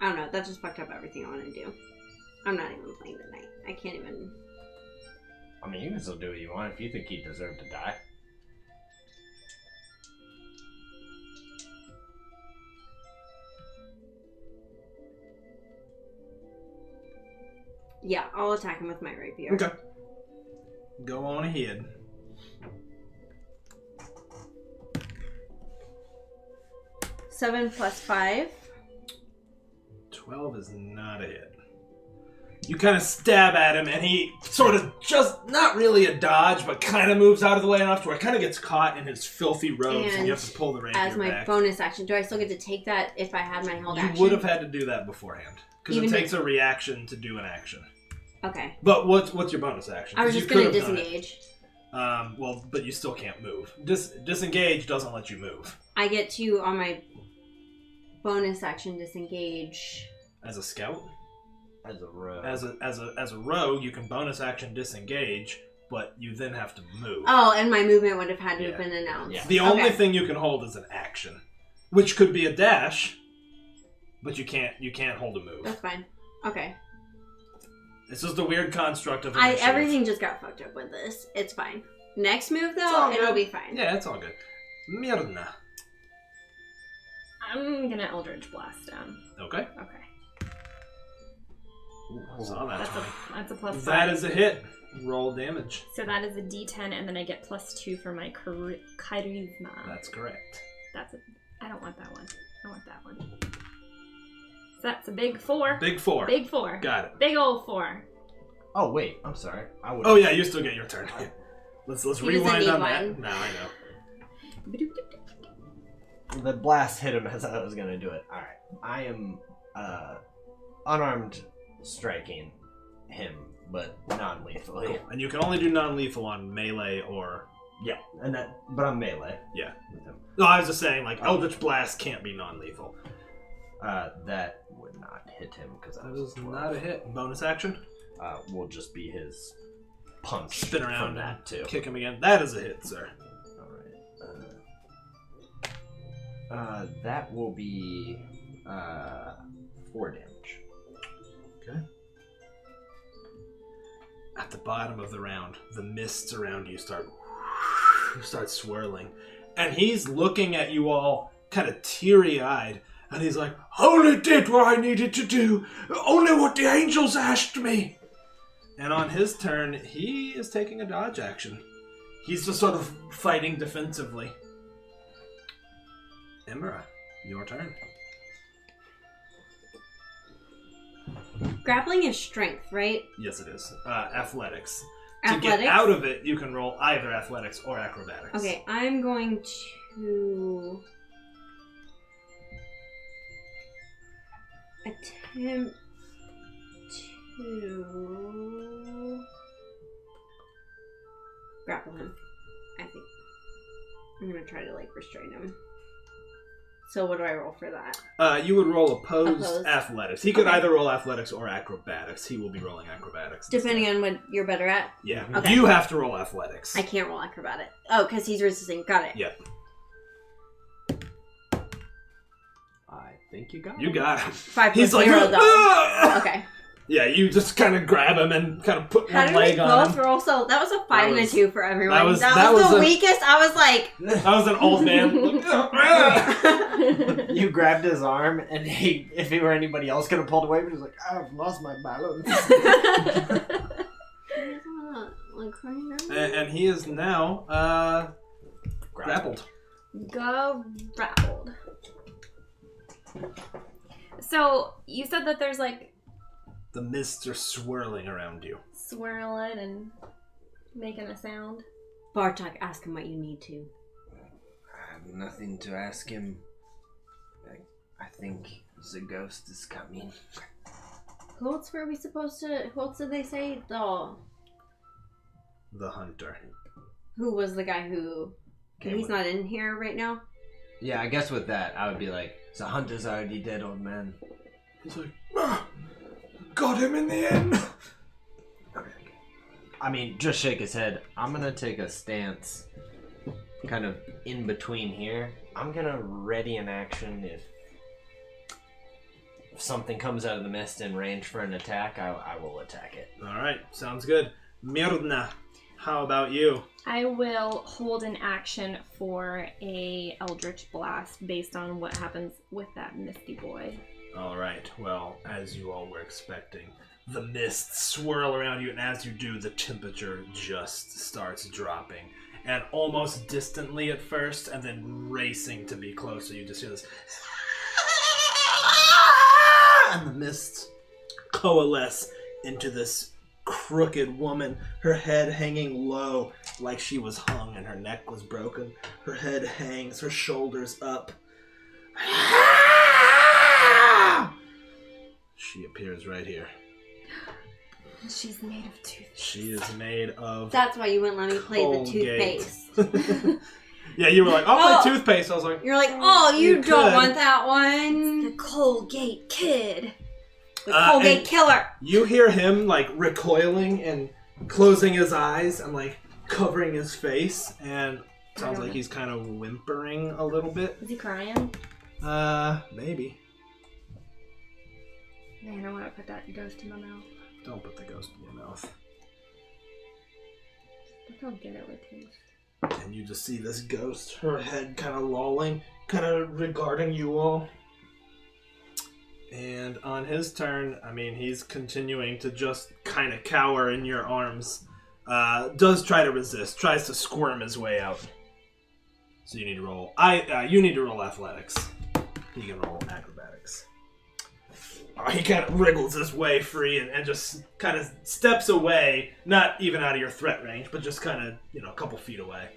I don't know. That just fucked up everything I want to do. I'm not even playing tonight. I can't even... I mean, you can still do what you want if you think he deserved to die. Yeah, I'll attack him with my rapier. Okay. Go on ahead. 7 plus 5. 12 is not a hit. You kind of stab at him, and he sort of just, not really a dodge, but kind of moves out of the way enough to where it kind of gets caught in his filthy robes, and you have to pull the rapier as my back. bonus action, do I still get to take that if I had my held action? You would have had to do that beforehand. Because it takes a reaction to do an action. Okay. But what's your bonus action? I was just going to disengage. Well, but you still can't move. Disengage doesn't let you move. I get to, on my bonus action, disengage. As a scout? As a rogue. As a rogue, you can bonus action disengage, but you then have to move. Oh, and my movement would have had to have been announced. Yeah. The only thing you can hold is an action, which could be a dash, but you can't hold a move. That's fine. Okay. It's just a weird construct of initiative. Everything just got fucked up with this. It's fine. Next move, though, it'll be fine. Yeah, it's all good. Mierda. I'm gonna Eldritch Blast him. Okay. Okay. Ooh, I saw that. That's a plus 5. That is a hit. Roll damage. So that is a D10, and then I get +2 for my charisma. That's correct. I don't want that one. I want that one. So that's a big 4. Big 4. Big 4. Got it. Big old 4. Oh wait, I'm sorry. Oh yeah, you still get your turn. Let's rewind on that. One. No, I know. The blast hit him as I was gonna do it. Alright. I am unarmed striking him, but non-lethally. Cool. And you can only do non-lethal on melee or... Yeah, but I'm melee. Yeah. With him. No, I was just saying, like, Eldritch Blast can't be non-lethal. That would not hit him because that is not a hit. Bonus action? Will just be his punch. Spin around from that too. Kick him again. That is a hit, sir. Alright. That will be 4 damage. Okay. At the bottom of the round, the mists around you start swirling. And he's looking at you all kind of teary-eyed. And he's like, only did what I needed to do. Only what the angels asked me. And on his turn, he is taking a dodge action. He's just sort of fighting defensively. Emra, your turn. Grappling is strength, right? Yes, it is. Athletics. Athletics? To get out of it, you can roll either athletics or acrobatics. Okay, I'm going to attempt to grapple him, I think. I'm going to try to, restrain him. So what do I roll for that? You would roll opposed athletics. He could either roll athletics or acrobatics. He will be rolling acrobatics. Depending on what you're better at? Yeah. Okay. You have to roll athletics. I can't roll acrobatic. Oh, because he's resisting. Got it. Yep. I think you got it. You got him. 5 plus He's like, 0, though. "Ah!" Okay. Yeah, you just kind of grab him and kind of put How one did we leg on both him. roll? So that was a 5 and a 2 for everyone. that was the weakest. I was like, That was an old man. You grabbed his arm, and if he were anybody else, could have pulled away, but he was like, I've lost my balance. and he is now grappled. Grappled. So, you said that there's like The mists are swirling around you. swirling and making a sound. Bartok, ask him what you need to. I have nothing to ask him. I think the ghost is coming. Who else were we supposed to... Who else did they say? The hunter. Who was the guy who... He's not in here right now? Yeah, I guess with that, I would be like, the hunter's already dead, old man. He's like, got him in the end. I mean, just shake his head. I'm gonna take a stance kind of in between here. I'm gonna ready an action if something comes out of the mist in range for an attack, I will attack it. Alright, sounds good. Mirna, how about you? I will hold an action for a Eldritch Blast based on what happens with that Misty Boy. Alright, well, as you all were expecting, the mists swirl around you, and as you do, the temperature just starts dropping. And almost distantly at first, and then racing to be closer, you just hear this... And the mists coalesce into this crooked woman, her head hanging low like she was hung and her neck was broken. Her head hangs, her shoulders up. She appears right here. She's made of toothpaste. She is made of That's why you wouldn't let me play Colgate. the toothpaste. Yeah, you were like, I'll play toothpaste. I was like, You're like, oh, you You don't could. want that one. The Colgate Kid. The Colgate and- killer. you hear him like recoiling and closing his eyes and like covering his face, and sounds like he's kind of whimpering a little bit. Is he crying? Maybe. Man, I want to put that ghost in my mouth. Don't put the ghost in your mouth. Look how good it would taste. And you just see this ghost, her head kind of lolling, kind of regarding you all. And on his turn, I mean, he's continuing to just kind of cower in your arms. Does try to resist, tries to squirm his way out. So you need to roll. You need to roll athletics. He can roll acrobatics. He kind of wriggles his way free and just kind of steps away, not even out of your threat range, but just kind of, a couple feet away.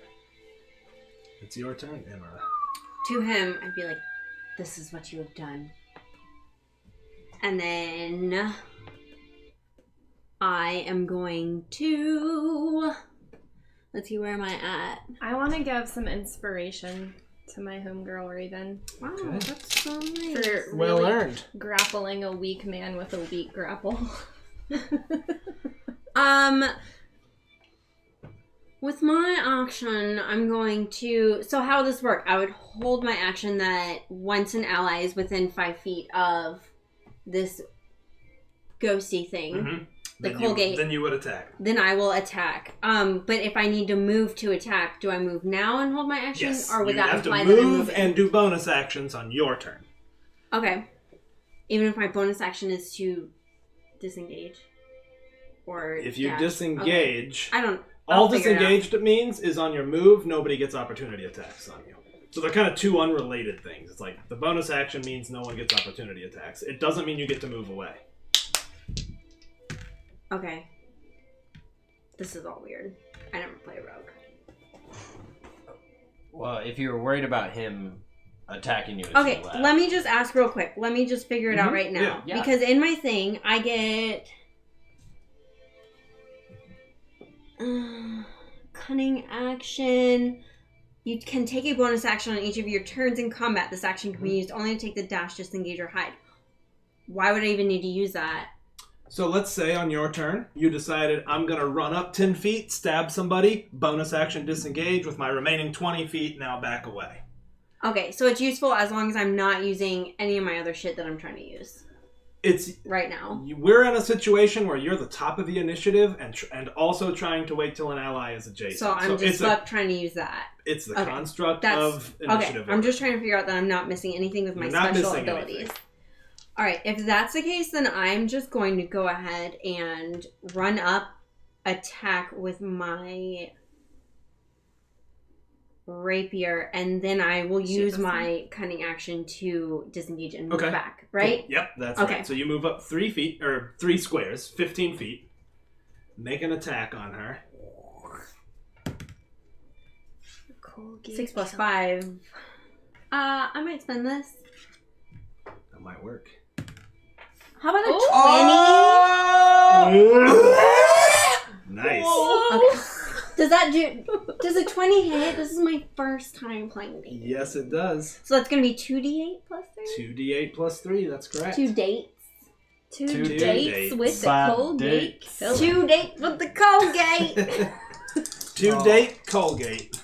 It's your turn, Emma. To him, I'd be like, this is what you have done. And then I am going to... Let's see, where am I at? I want to give some inspiration to my homegirl Raven Wow, Okay. that's so nice. for Well really earned. grappling a weak man with a weak grapple. With my action, I'm going to... So how would this work? I would hold my action that once an ally is within 5 feet of this ghosty thing, Mm-hmm. the Colgate, Then you would attack. then I will attack. But if I need to move to attack, do I move now and hold my action? Yes. Or would you that have to imply that I'm move moving? and do bonus actions on your turn. Okay. Even if my bonus action is to disengage? Or If you dash? disengage... Okay. I don't... All I'll figure it out. disengaged it means is on your move, nobody gets opportunity attacks on you. So they're kind of two unrelated things. It's like the bonus action means no one gets opportunity attacks. It doesn't mean you get to move away. Okay. This is all weird. I never play Rogue. Well, if you were worried about him attacking you, Okay, let me just ask real quick. Let me just figure it out Mhm. right now. Yeah. Because in my thing, I get... cunning action. You can take a bonus action on each of your turns in combat. This action can be used only to take the dash, disengage, or hide. Why would I even need to use that? So let's say on your turn, you decided I'm going to run up 10 feet, stab somebody, bonus action disengage with my remaining 20 feet, now back away. Okay, so it's useful as long as I'm not using any of my other shit that I'm trying to use. It's right now. We're in a situation where you're the top of the initiative and also trying to wait till an ally is adjacent. So I'm just stuck trying to use that. It's the construct of initiative. Okay, I'm just trying to figure out that I'm not missing anything with my special abilities. Anything. All right, if that's the case, then I'm just going to go ahead and run up, attack with my rapier, and then I will use my cunning action to disengage and move back, right? Cool. Yep, that's right. So you move up 3 feet, or 3 squares, 15 feet. Make an attack on her. 6 plus 5. I might spend this. That might work. How about a 20? Nice. Okay. Does a 20 hit? This is my first time playing D. Yes, it does. So that's going to be 2d8 plus 3? 2d8 plus 3, that's correct. 2 dates. Two dates with the Colgate. 2 dates with the Colgate. 2 date Colgate.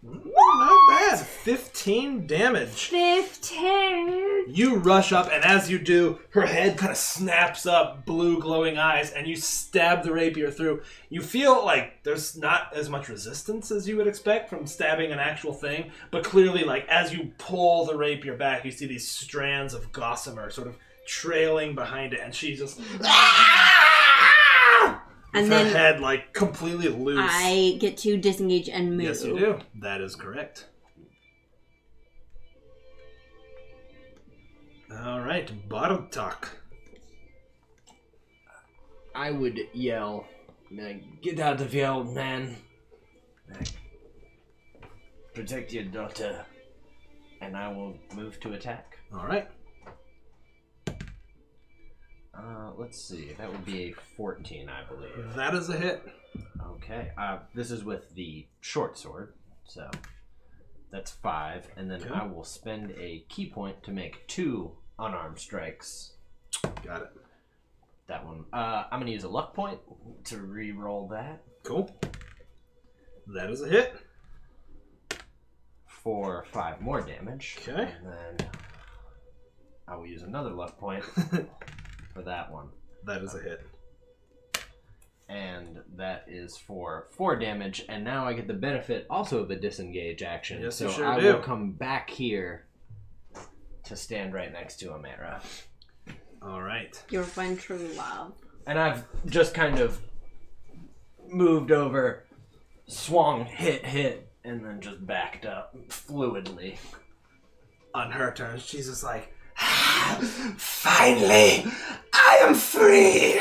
Not bad. 15 damage. 15. You rush up, and as you do, her head kind of snaps up, blue glowing eyes, and you stab the rapier through. You feel like there's not as much resistance as you would expect from stabbing an actual thing, but clearly, like, as you pull the rapier back, you see these strands of gossamer sort of trailing behind it, and she's just... And then her head, like, completely loose. I get to disengage and move. Yes, you do. That is correct. All right, Bartok. I would yell, "Get out of here, old man! Protect your daughter," and I will move to attack. All right. Let's see. That would be a 14, I believe. That is a hit. Okay. This is with the short sword, so that's 5, and then I will spend a key point to make 2 unarmed strikes. Got it. That one. I'm going to use a luck point to re-roll that. Cool. That is a hit. For 5 more damage. Okay. And then I will use another luck point for that one. That is a hit. And that is for 4 damage, and now I get the benefit also of a disengage action. Yes, so you sure I do. will come back here to stand right next to Amara. All right. Your one true love. And I've just kind of moved over, swung, hit, and then just backed up fluidly. On her turn, she's just like, finally, I am free!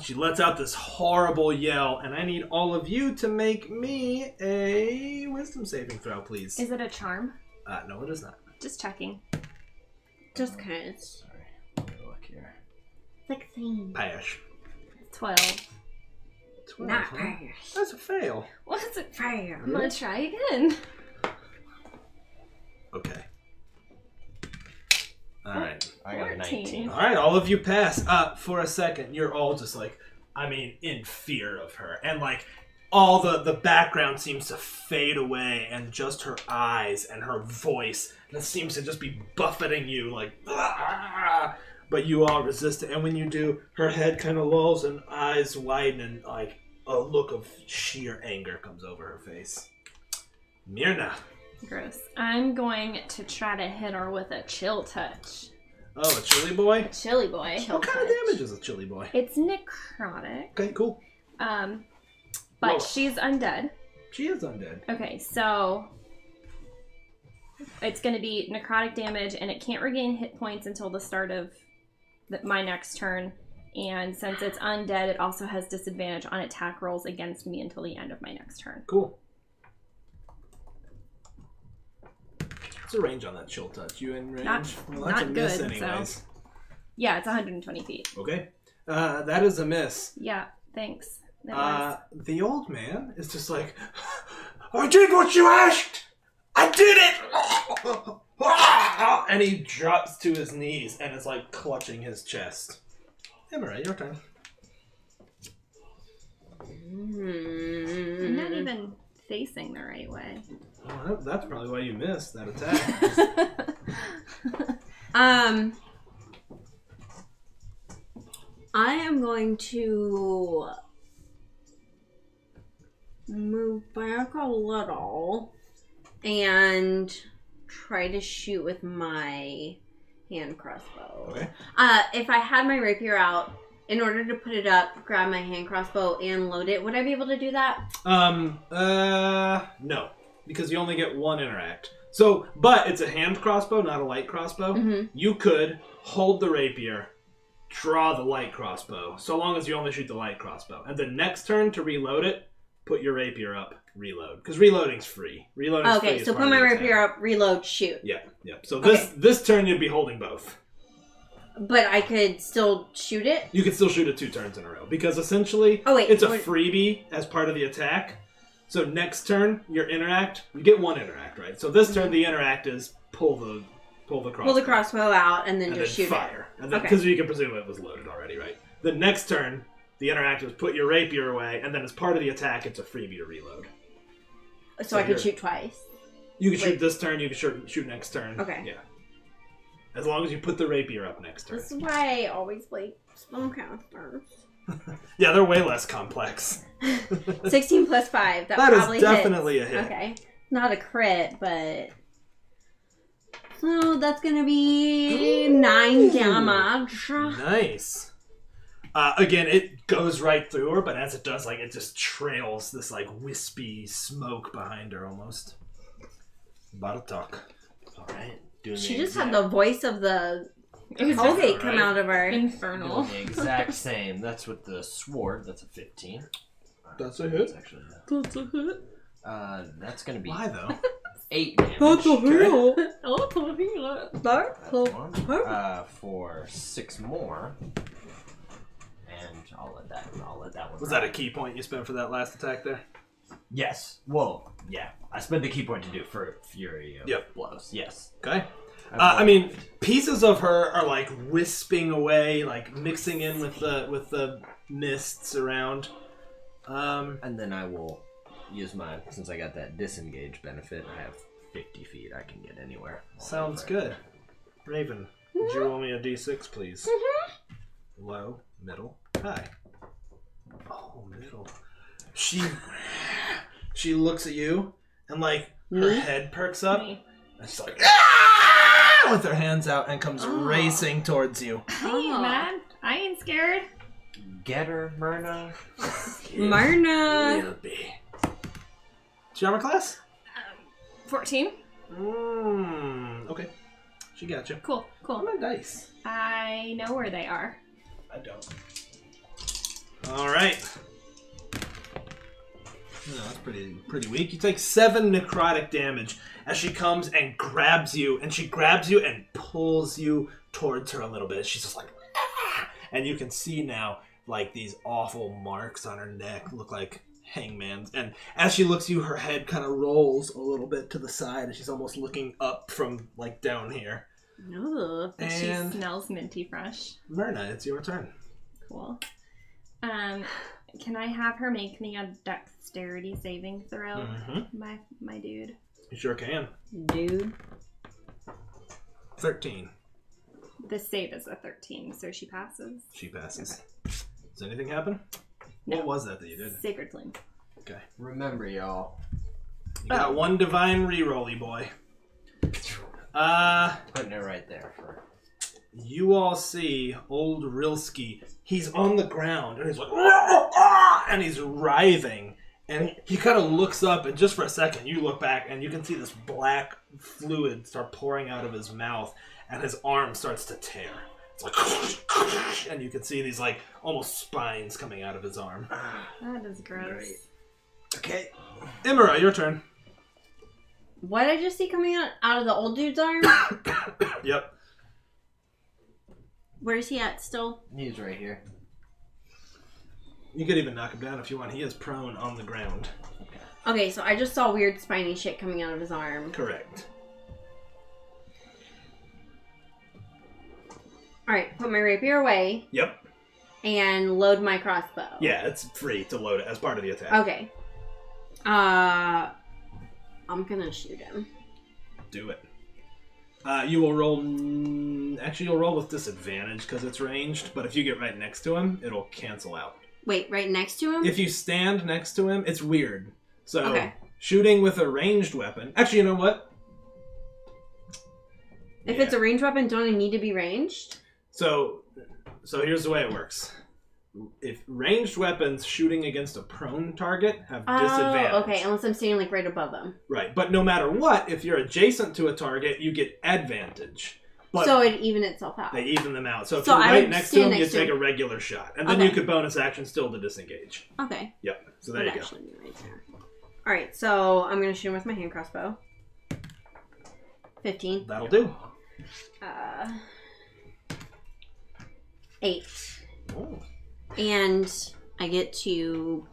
She lets out this horrible yell, and I need all of you to make me a wisdom saving throw, please. Is it a charm? No, it is not. Just checking. Just cause. Sorry, let me look here. 16. Pass. 12. 12, Not huh? pass. That's a fail. What's it? Fair. I'm gonna try again. Okay. All right. I got a 19. All right, all of you pass. For a second, you're all just like, I mean, in fear of her. And like, all the background seems to fade away, and just her eyes and her voice that seems to just be buffeting you like, ah! But you all resist it. And when you do, her head kind of lulls and eyes widen, and like a look of sheer anger comes over her face. Myrna. Gross. I'm going to try to hit her with a chill touch. Oh, a chili boy? A chili boy. What kind of damage is a chili boy? It's necrotic. Okay, cool. But Whoa. she's undead. She is undead. Okay, so it's going to be necrotic damage, and it can't regain hit points until the start of my next turn. And since it's undead, it also has disadvantage on attack rolls against me until the end of my next turn. Cool. What's the range on that chill touch? You in range? Not That's a miss good, anyways. so. Yeah, it's 120 feet. Okay. That is a miss. Yeah, thanks. That was. The old man is just like, I did what you asked! I did it! And he drops to his knees and is like clutching his chest. Emma, your turn. I'm not even facing the right way. Well, that's probably why you missed that attack. I am going to move back a little and try to shoot with my hand crossbow. Okay. If I had my rapier out, in order to put it up, grab my hand crossbow and load it, would I be able to do that? No. Because you only get one interact. So, but it's a hand crossbow, not a light crossbow. Mm-hmm. You could hold the rapier, draw the light crossbow, so long as you only shoot the light crossbow. And the next turn to reload it, put your rapier up, reload. Because reloading's free. Reloading's free. Okay, so put my rapier up, reload, shoot. Yeah. So this turn you'd be holding both. But I could still shoot it? You could still shoot it 2 turns in a row. Because essentially, it's a freebie as part of the attack. So next turn, your interact, you get 1 interact, right? So this turn, the interact is pull the crossbow. Pull the crossbow out and then just shoot fire. it. And then because you can presume it was loaded already, right? The next turn, the interact is put your rapier away, and then as part of the attack, it's a freebie to reload. So I could shoot twice? You can shoot this turn, you can shoot next turn. Okay. Yeah. As long as you put the rapier up next turn. This is why I always play spellcasters. Yeah, they're way less complex. 16 plus 5. That probably is definitely hits. a hit. Okay. Not a crit, but... So that's going to be 9 damage. Nice. Again, it goes right through her, but as it does, it just trails this, wispy smoke behind her almost. Baratok. All right. She just had the voice of the Colgate come out of her. Infernal. Doing the exact same. That's with the sword. That's a 15. That's a hit. Actually, That's a hit. that's going to be Why, though? 8 damage. That's a hit. That's one. For 6 more. And I'll let that one Was ride. that a key point you spent for that last attack there? Yes. Well, yeah. I spent the key point to do for Fury of Blows. Yes. Okay. I mean, pieces of her are wisping away, mixing in with the mists around. And then I will use since I got that disengage benefit, I have 50 feet. I can get anywhere. Sounds good. Raven, would you roll me a d6, please? Low, middle, high. Oh, middle. She looks at you and her head perks up. And she's like, "Ah!" with her hands out and comes racing towards you. I ain't mad. I ain't scared. Get her, Myrna. Myrna. Will be. What's your armor class? 14. Okay. She got you. Cool. How many dice? I know where they are. I don't. All right. No, that's pretty weak. You take 7 necrotic damage as she comes and grabs you, and she grabs you and pulls you towards her a little bit. She's just like, ah! And you can see now, these awful marks on her neck look like hangman's. And as she looks at you, her head kind of rolls a little bit to the side, and she's almost looking up from, down here. Ugh. And She smells minty fresh. Myrna, it's your turn. Cool. Can I have her make me a dexterity saving throw? Mm-hmm. My dude. You sure can. Dude. 13. The save is a 13, so she passes. She passes. Okay. Does anything happen? No. What was that you did? Sacred Flame. Okay. Remember, y'all. You got 1 divine rerolly, boy. Putting it right there for... You all see old Rilsky. He's on the ground, and he's like, "Ah, ah," and he's writhing. And he kind of looks up, and just for a second, you look back, and you can see this black fluid start pouring out of his mouth, and his arm starts to tear. It's like, and you can see these almost spines coming out of his arm. That is gross. Great. Okay. Imara, your turn. What did I just see coming out of the old dude's arm? Yep. Where is he at still? He's right here. You could even knock him down if you want. He is prone on the ground. Okay, so I just saw weird spiny shit coming out of his arm. Correct. Alright, put my rapier away. Yep. And load my crossbow. Yeah, it's free to load it as part of the attack. Okay. I'm gonna shoot him. Do it. You will roll... Actually, you'll roll with disadvantage because it's ranged, but if you get right next to him, it'll cancel out. Wait, right next to him? If you stand next to him, it's weird. So, Okay. shooting with a ranged weapon... Actually, you know what? If it's a ranged weapon, don't I need to be ranged? So here's the way it works. If ranged weapons shooting against a prone target have disadvantage. Oh, okay, unless I'm standing like right above them. Right, but no matter what, if you're adjacent to a target, you get advantage. But so it even itself out. they even them out. So if So you're I right would next to stand him, you next to take him. a regular shot. And then Okay. you could bonus action still to disengage. Okay. Yep, so there That'd you go. actually be right there. Alright, so I'm gonna shoot him with my hand crossbow. 15. That'll do. 8. Oh. And I get to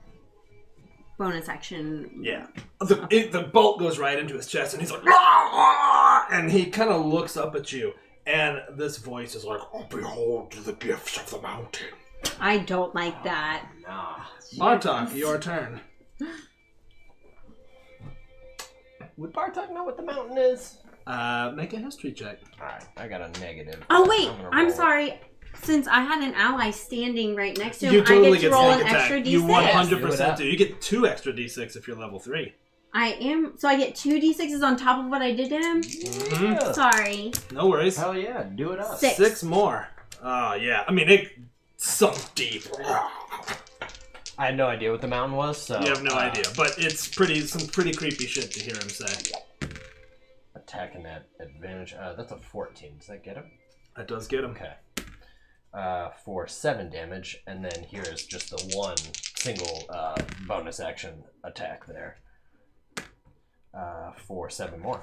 bonus action. Yeah. The bolt goes right into his chest, and he's like, "Ah!" And he kind of looks up at you, and this voice is like, "Oh, behold the gifts of the mountain." I don't like that. Nah. Bartok, your turn. Would Bartok know what the mountain is? Make a history check. Alright, I got a negative. Oh wait, I'm gonna I'm roll. sorry. Since I had an ally standing right next to him, You totally I get to get roll sneak an attack. extra d6. You Do it 100% up. do. You get 2 extra d6 if you're level 3. So I get 2 d6s on top of what I did to him? Yeah. Sorry. No worries. Hell yeah, do it up. 6. 6 more. Oh, yeah. I mean, it sunk deep. I had no idea what the mountain was, so... You have no idea. But it's some pretty creepy shit to hear him say. Attacking at advantage. That's a 14. Does that get him? That does get him. Okay. For 7 damage, and then here is just the one single bonus action attack there. For 7 more.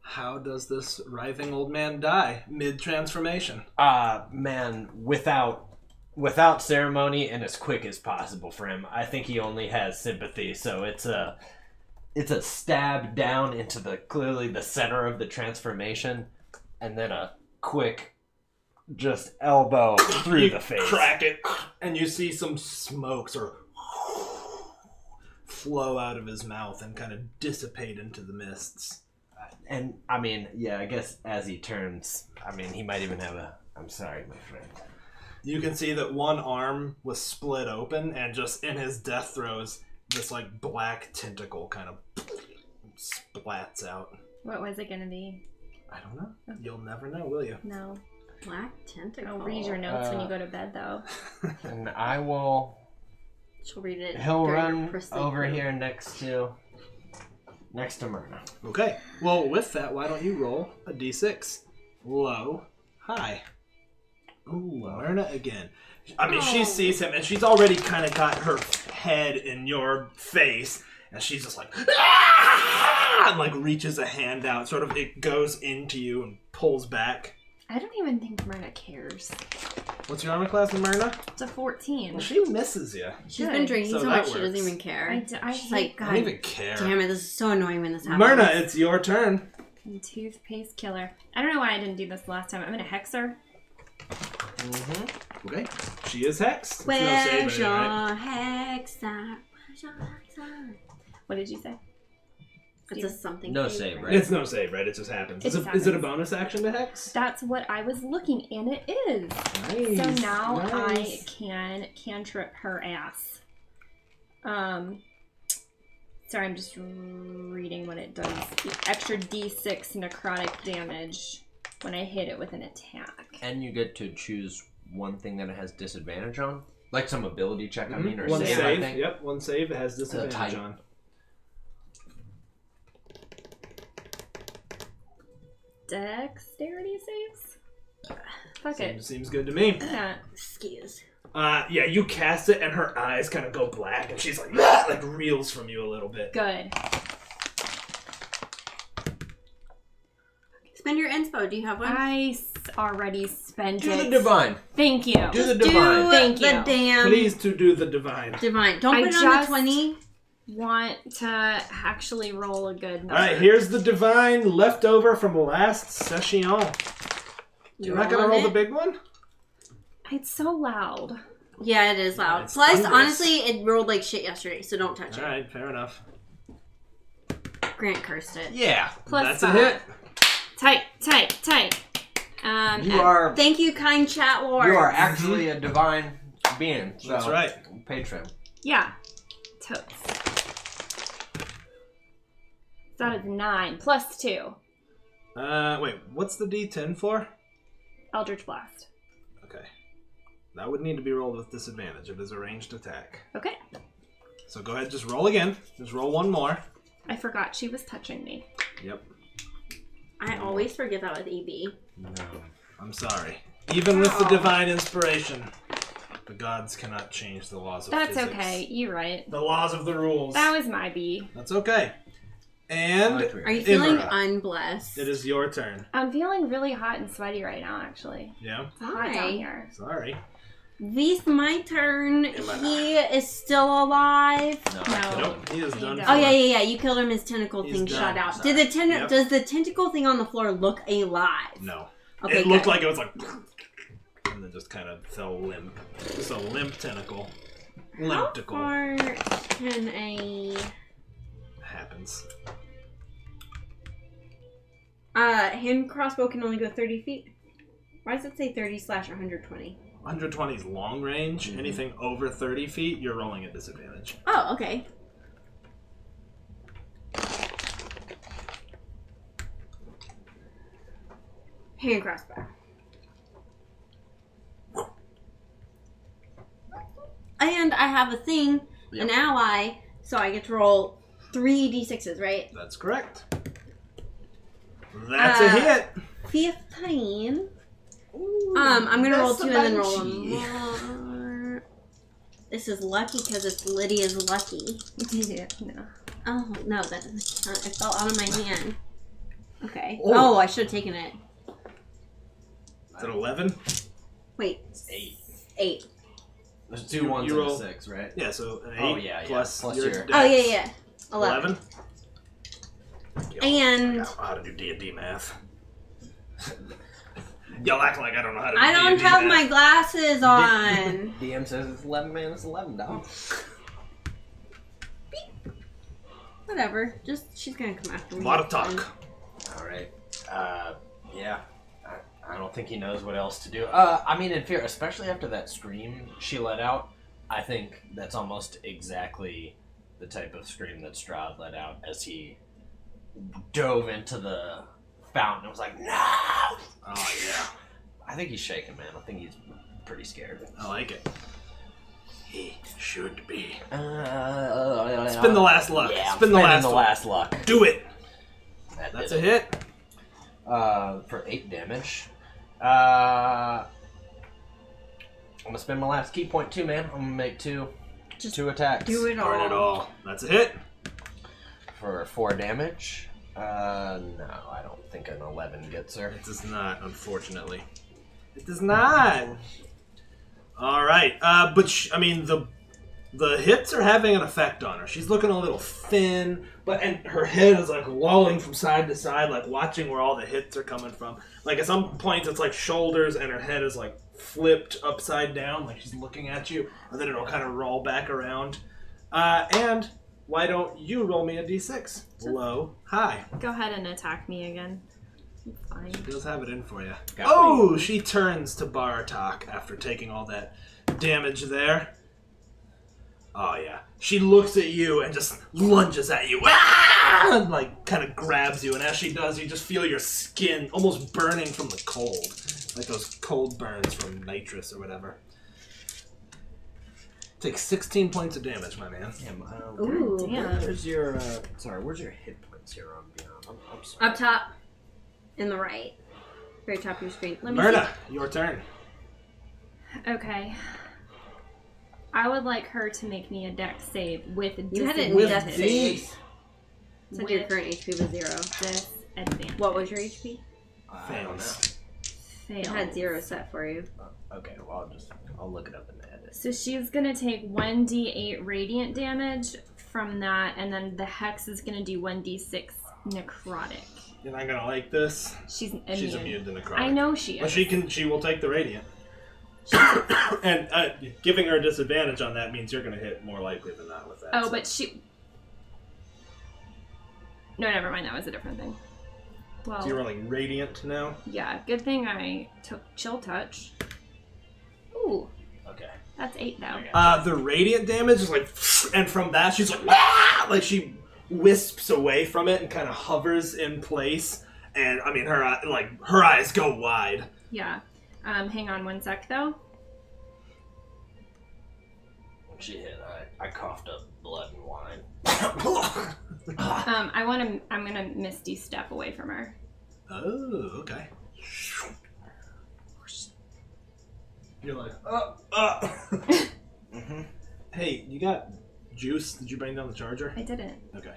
How does this writhing old man die mid-transformation? Man, without ceremony and as quick as possible for him. I think he only has sympathy, so it's a stab down into clearly the center of the transformation, and then a quick just elbow through You the face. crack it, and you see some smoke sort of flow out of his mouth and kind of dissipate into the mists. And I mean, yeah, I guess as he turns, I mean, he might even have I'm sorry, my friend. You can see that one arm was split open, and just in his death throes, this like black tentacle kind of splats out. What was it gonna be? I don't know. You'll never know, will you? No. Black tentacle. I'll read your notes when you go to bed, though. And I will. She'll read it. He'll during run her first sleep over through. here next to Myrna. Okay. Well, with that, why don't you roll a d6? Low, high. Ooh, Myrna again. I mean, she sees him, and she's already kind of got her head in your face, and she's just like, "Ah!" and like reaches a hand out. Sort of, it goes into you and pulls back. I don't even think Myrna cares. What's your armor class in Myrna? It's a 14. Well, she misses you. She's Good. been drinking So so that much she doesn't works. even care. I She's hate like, I God don't even care. damn it, this is so annoying when this happens. Myrna, it's your turn. And toothpaste killer. I don't know why I didn't do this last time. I'm gonna hex her. Mm-hmm. Okay. She is hexed. It's Where's no save your anyway, right? hex at? Where's your hex at? What did you say? It's a something. No save, save, right? right? It's no save, right? It just happens. It Is just it, is it a happens. bonus action to hex? That's what I was looking, and it is. Nice. So now nice. I can cantrip her ass. Sorry, I'm just reading what it does. The extra d6 necrotic damage when I hit it with an attack. And you get to choose one thing that it has disadvantage on, like some ability check. I mean, or one save. save. I think. Yep, one save. It has disadvantage type. on. Dexterity saves? Fuck it. Seems good to me. Yeah. Excuse. Yeah, you cast it, and her eyes kind of go black, and she's like, "Ah!" like reels from you a little bit. Good. Spend your inspo. Do you have one? Already spent Do it. the divine. Thank you. Do the Just divine. do Thank the you. damn Please to do the divine. divine. Don't I put it on the just- 20. Want to actually roll a good number. All right, here's the divine left over from last session. You're not gonna roll the big one? It's so loud. Yeah, it is loud. It's Plus, thunderous. honestly, it rolled like shit yesterday, so don't touch All it. right, fair enough. Grant cursed it. Yeah. Plus That's a hit. Tight. You are Thank you, kind chat lord. you are actually a divine being. So That's right. Patron. Yeah. Totes. That is 9 plus 2. Wait, what's the D10 for? Eldritch Blast. Okay. That would need to be rolled with disadvantage. It is a ranged attack. Okay. So go ahead, just roll again. Just roll one more. I forgot she was touching me. Yep. I always forget that with EB. No. I'm sorry. Even with the divine inspiration, the gods cannot change the laws of That's physics. okay. You're right. The laws of the rules. That was my B. That's okay. And Are you feeling Imra, unblessed? it is your turn. I'm feeling really hot and sweaty right now, actually. Yeah? It's hot down Hi. here. Sorry. This my turn. He is still alive. No. Nope, he is done. died. Oh yeah. You killed him. His tentacle He's thing done. shot out. Sorry. Did the Yep. does the tentacle thing on the floor look alive? No. Okay, It looked good. like it was like... And then just kind of fell limp. Just a limp tentacle. How Limpticle. far can a Happens. hand crossbow can only go 30 feet? Why does it say 30/120? 120 is long range. Anything over 30 feet, you're rolling at disadvantage. Oh, okay. Hand crossbow. And I have a thing, an ally, so I get to roll 3d6s, right? That's correct. That's a hit. 15. I'm gonna roll that's 2 the and then roll Banshee. one more. This is lucky because it's Lydia's lucky. Yeah, no. Oh, no, that doesn't count. It fell out of my hand. Okay. Oh. Oh, I should have taken it. Is it 11? Wait. 8. 8. There's 2 ones you and a roll- 6, right? Yeah, so an 8 Oh, yeah, yeah. plus, Plus your your- dex. Oh, yeah. 11. 11? And I don't know how to do D&D math. Y'all act like I don't know how to do I don't D&D have math. my glasses on. DM says it's 11, man. It's 11, dog. Whatever. Just, she's gonna come after me. A lot of talk. Alright. Yeah. I don't think he knows what else to do. I mean, in fear, especially after that scream she let out, I think that's almost exactly the type of scream that Strahd let out as he dove into the fountain and was like, no! Oh, yeah. I think he's shaking, man. I think he's pretty scared. I like it. He should be. Spin Spin the last luck. Yeah, Spin the last the one. last luck. Do it. That That's did a it. hit. For 8 damage. I'm gonna spend my last key point too, man. I'm gonna make two attacks. Do it all. Burn it all. That's a hit. For 4 damage. No, I don't think an 11 gets her. It does not, unfortunately. It does not. All right. But I mean, the hits are having an effect on her. She's looking a little thin, and her head is like lolling from side to side, like watching where all the hits are coming from. Like at some points, it's like shoulders, and her head is like flipped upside down, like she's looking at you, and then it'll kind of roll back around. And why don't you roll me a d6? Low, high. Go ahead and attack me again. It's fine. She does have it in for you. Got Oh, she turns to Baratok after taking all that damage there. Oh, yeah. She looks at you and just lunges at you. Ah! And, like, kind of grabs you. And as she does, you just feel your skin almost burning from the cold. Like those cold burns from nitrous or whatever. Take 16 points of damage, my man. Damn, Ooh. Damn. where's your, where's your hit points here on Beyond? I'm sorry. Up top. In the right. Very top of your screen. Let me Myrna, your turn. Okay. I would like her to make me a dex save with You had it in With death these. save. Said your current HP was 0. Disadvantage. What was your HP? I don't know. Fail. It had 0 set for you. Okay, well, I'll look it up in the edit. So she's gonna take 1d8 radiant damage from that, and then the hex is gonna do 1d6 necrotic. You're not going to like this. She's immune. She's immune to necrotic. I know she But is. she will take the radiant. And giving her a disadvantage on that means you're going to hit more likely than not with that. Oh, so. but she. No, never mind. That was a different thing. Well, So you're rolling radiant now. yeah. Good thing I took chill touch. Ooh, Okay. that's 8 though. The radiant damage is like, and from that she's like, ah! Like she wisps away from it and kind of hovers in place. And I mean, her eyes go wide. Yeah. Hang on 1 sec though. When she hit, I coughed up blood and wine. I'm gonna misty step away from her. Oh, okay. You're like, Mm-hmm. Hey, you got juice? Did you bring down the charger? I didn't. Okay.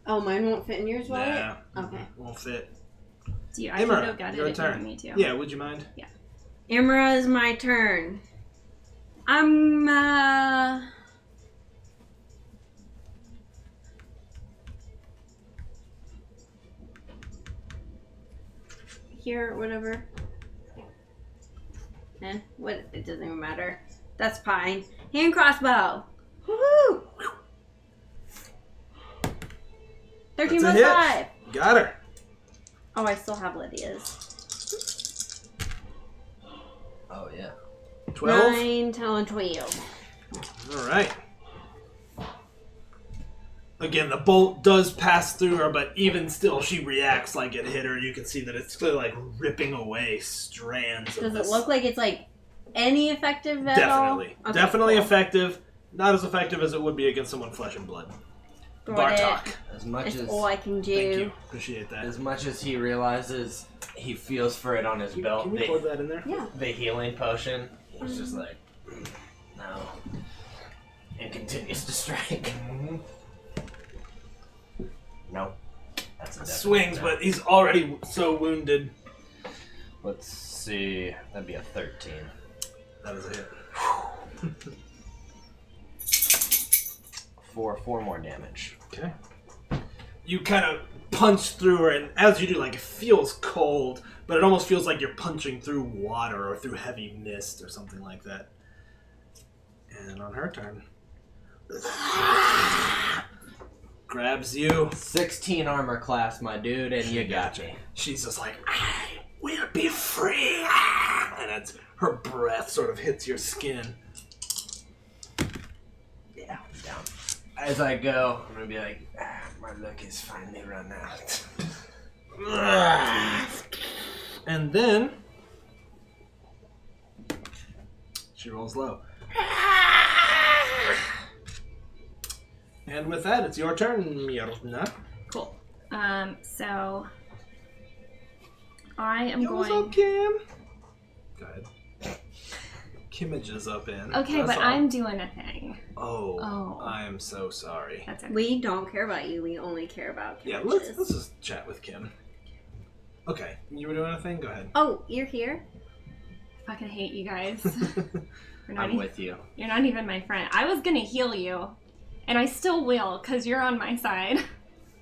Oh, mine won't fit in yours wallet? Nah. Okay. Won't fit. Do you? I can Imra, go get it your if you turn. want me to. Yeah, would you mind? Imra is my turn. Here, whatever. What? It doesn't even matter. That's fine. Hand crossbow. Woohoo! 13 That's a plus hit. 5. Got her. Oh, I still have Lydia's. Oh, yeah. 12. 9, 10, and 12. All right. Again, the bolt does pass through her, but even still, she reacts like it hit her. You can see that it's clearly like ripping away strands of Does this. it look like it's like any effective at all? Definitely. Okay, Definitely cool. effective. Not as effective as it would be against someone flesh and blood. Got it. Bartok. As much That's as all I can do. Thank you. Appreciate that. as much as he realizes, he feels for it on his belt. Can you pour that in there? Yeah. The healing potion. He's just like, no, and continues to strike. Nope. That's a definite Swings, no. but he's already so wounded. Let's see. That'd be a 13. That is a hit. Four more damage. Okay. You kind of punch through her, and as you do, like, it feels cold, but it almost feels like you're punching through water or through heavy mist or something like that. And on her turn, grabs you. 16 armor class, my dude, and you got me. She's just like, I will be free. And it's, her breath sort of hits your skin. Yeah, down. As I go, I'm gonna be like, my luck is finally run out. And then she rolls low. And with that, it's your turn, Myrna. Cool. So I am Yo, what's going. up, Kim? Go ahead. Kimage is up in. Okay, That's but all. I'm doing a thing. Oh, I am so sorry. That's okay. We don't care about you. We only care about Yeah, Kim's. let's just chat with Kim. Okay, you were doing a thing? Go ahead. Oh, you're here? I fucking hate you guys. You're not I'm with you. You're not even my friend. I was gonna heal you, and I still will, because you're on my side.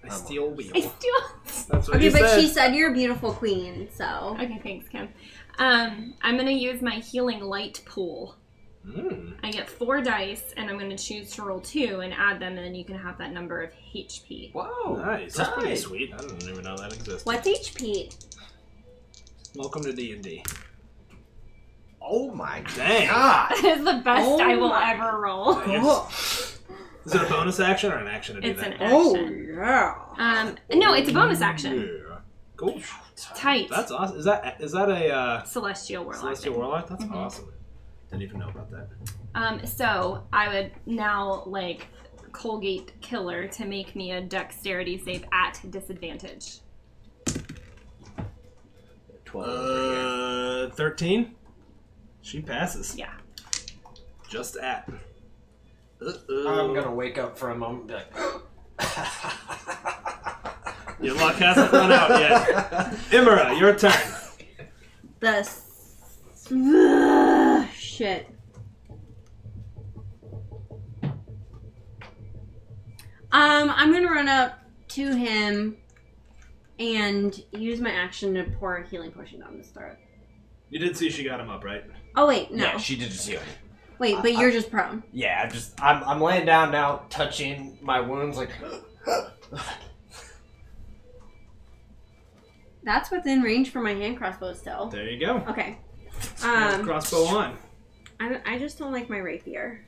I steal wheel. I still... That's what Okay, you but said. she said you're a beautiful queen, so. Okay, thanks, Kim. I'm gonna use my healing light pool. I get 4 dice, and I'm gonna choose to roll 2 and add them, and then you can have that number of HP. Whoa, Nice. That's pretty tight. sweet. I didn't even know that existed. What's HP? Welcome to D&D. Oh my Dang. god! That is the best Oh I will my ever roll. Is it a bonus action or an action to do It's that? an action. yeah. No, it's a bonus action. Yeah. Cool. Tight. That's awesome. Is that a Celestial Warlock. Celestial Warlock? That's Mhm. awesome. Didn't even know about that. So I would now Colgate Killer to make me a dexterity save at disadvantage. 12. 13? She passes. Yeah. Just at. I'm gonna wake up for a moment and be like, Your luck hasn't run out yet. Imra, your turn. Shit. I'm gonna run up to him and use my action to pour a healing potion down his throat. You did see she got him up, right? Oh wait, no. yeah, she did just heal me. Wait, but you're just prone. Yeah, I'm laying down now, touching my wounds, like, That's within range for my hand crossbow still. There you go. Okay. Crossbow on. I just don't like my rapier.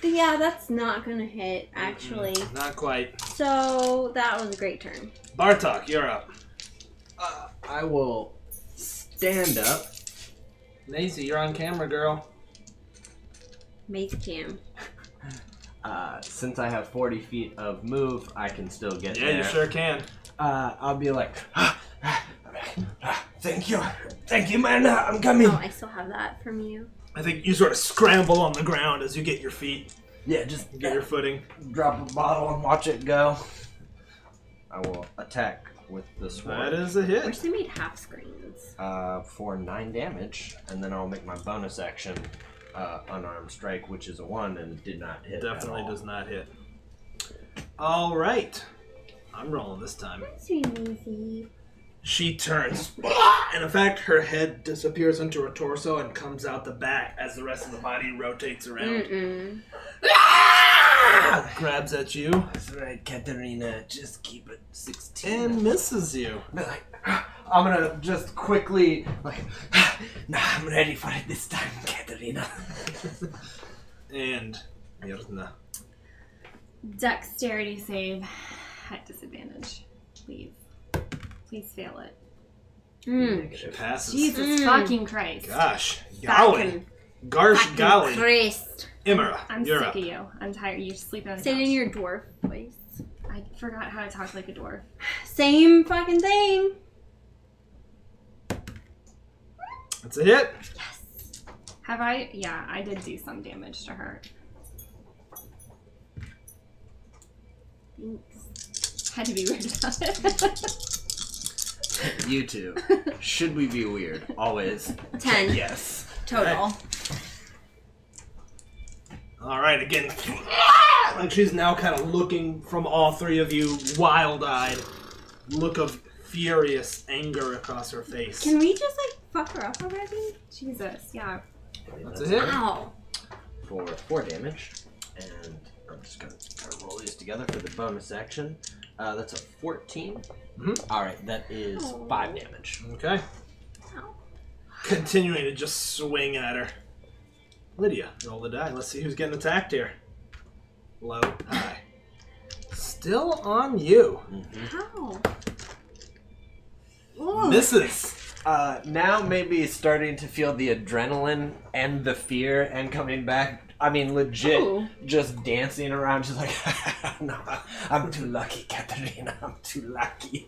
Yeah, that's not gonna hit, actually. Not quite. So, that was a great turn. Bartok, you're up. I will stand up. Maisie, you're on camera, girl. Mace cam. Since I have 40 feet of move, I can still get Yeah, there. you sure can. I'll be like, thank you, man. I'm coming. Oh, I still have that from you. I think you sort of scramble on the ground as you get your feet, Yeah, just get your footing. drop a bottle and watch it go. I will attack with the sword. That is a hit. Wish they made half screens. For 9 damage, and then I'll make my bonus action unarmed strike, which is a 1 and did not hit. Definitely at all. does not hit. All right. I'm rolling this time. Easy. She turns, and in fact, her head disappears into her torso and comes out the back as the rest of the body rotates around. Grabs at you That's right, Katerina. Just keep it 16. and misses you. I'm gonna just quickly, nah, I'm ready for it this time, Katerina. And Mirna. Dexterity save at disadvantage. Please. Please fail it. She passes. Jesus fucking Christ. Gosh. Golly. Garsh golly. Christ. Imra, I'm you're sick up. of you. I'm tired. You're sleeping on the Say it couch. in your dwarf voice. I forgot how to talk like a dwarf. Same fucking thing. That's a hit. Have I? Yeah, I did do some damage to her. Thanks. Had to be weird about it. You two. Should we be weird? Always. 10 Yes. total. All right, again. Like she's now kind of looking from all three of you, wild-eyed, look of furious anger across her face. Can we just fuck her up already? Jesus, yeah. That's a hit. Ow. For 4 damage. And I'm just gonna roll these together for the bonus action. That's a 14. Mhm. Alright, that is 5 damage. Okay. Ow. Continuing to just swing at her. Lydia, roll the die. Let's see who's getting attacked here. Low, high. Still on you. How? Ooh. Misses. Now maybe starting to feel the adrenaline and the fear and coming back. I mean, legit, Ooh. just dancing around, just like, no, I'm too lucky, Katerina. I'm too lucky.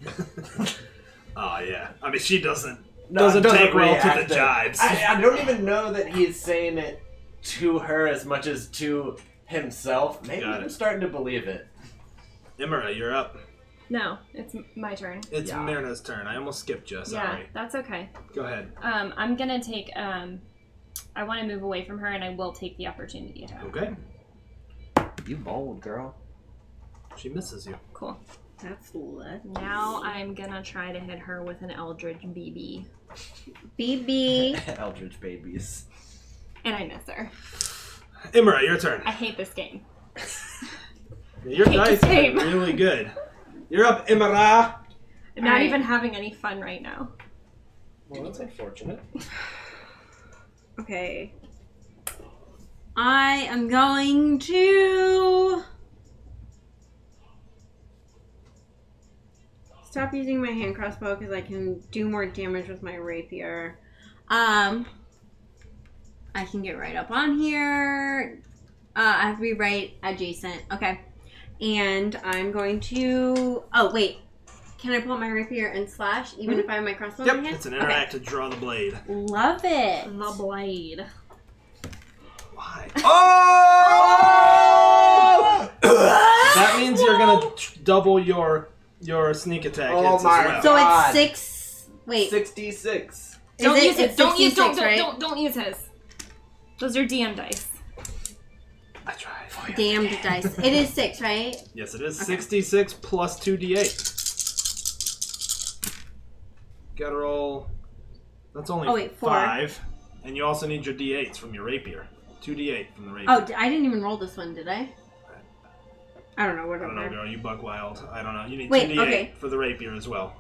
Oh yeah. I mean, she doesn't No, it doesn't take well to react the to- jibes. I don't even know that he's saying it to her as much as to himself. Maybe Got I'm it. starting to believe it. Imra, you're up. No, it's my turn. It's Yeah. Myrna's turn. I almost skipped you. Yeah, Sorry. that's okay. Go ahead. I'm gonna take. I want to move away from her, and I will take the opportunity attack. Okay. You bold, girl. She misses you. Cool. That's lit. Now I'm gonna try to hit her with an Eldritch BB, BB. Eldritch babies. and I miss her. Imra, your turn. I hate this game. Your hate dice this are game. really good. You're up, Imra. I'm not Alright. even having any fun right now. Well, that's unfortunate. Okay. I am going to stop using my hand crossbow because I can do more damage with my rapier. I can get right up on here. I have to be right adjacent. Okay. And I'm going to... Oh, wait. Can I pull out my rapier and slash even if I have my crossbow in Yep, my hand? it's an interact to draw the blade. Love it. The blade. Why? Oh! That means you're gonna double your sneak attack Oh hits my as well. So God. it's 6... Wait. 66. Don't Is it- use it. it's Don't use. 66, right? Don't use his. Those are DM dice. I tried. Damned dice. It is 6, right? Yes, it is. 66 plus 2d8. Gotta roll. That's only Oh, wait, 4. 5. And you also need your d8s from your rapier. 2d8 from the rapier. Oh, I didn't even roll this one, did I? I don't know, I whatever. don't know, girl. You buck wild. I don't know. You need Wait, 2d8 okay. for the rapier as well.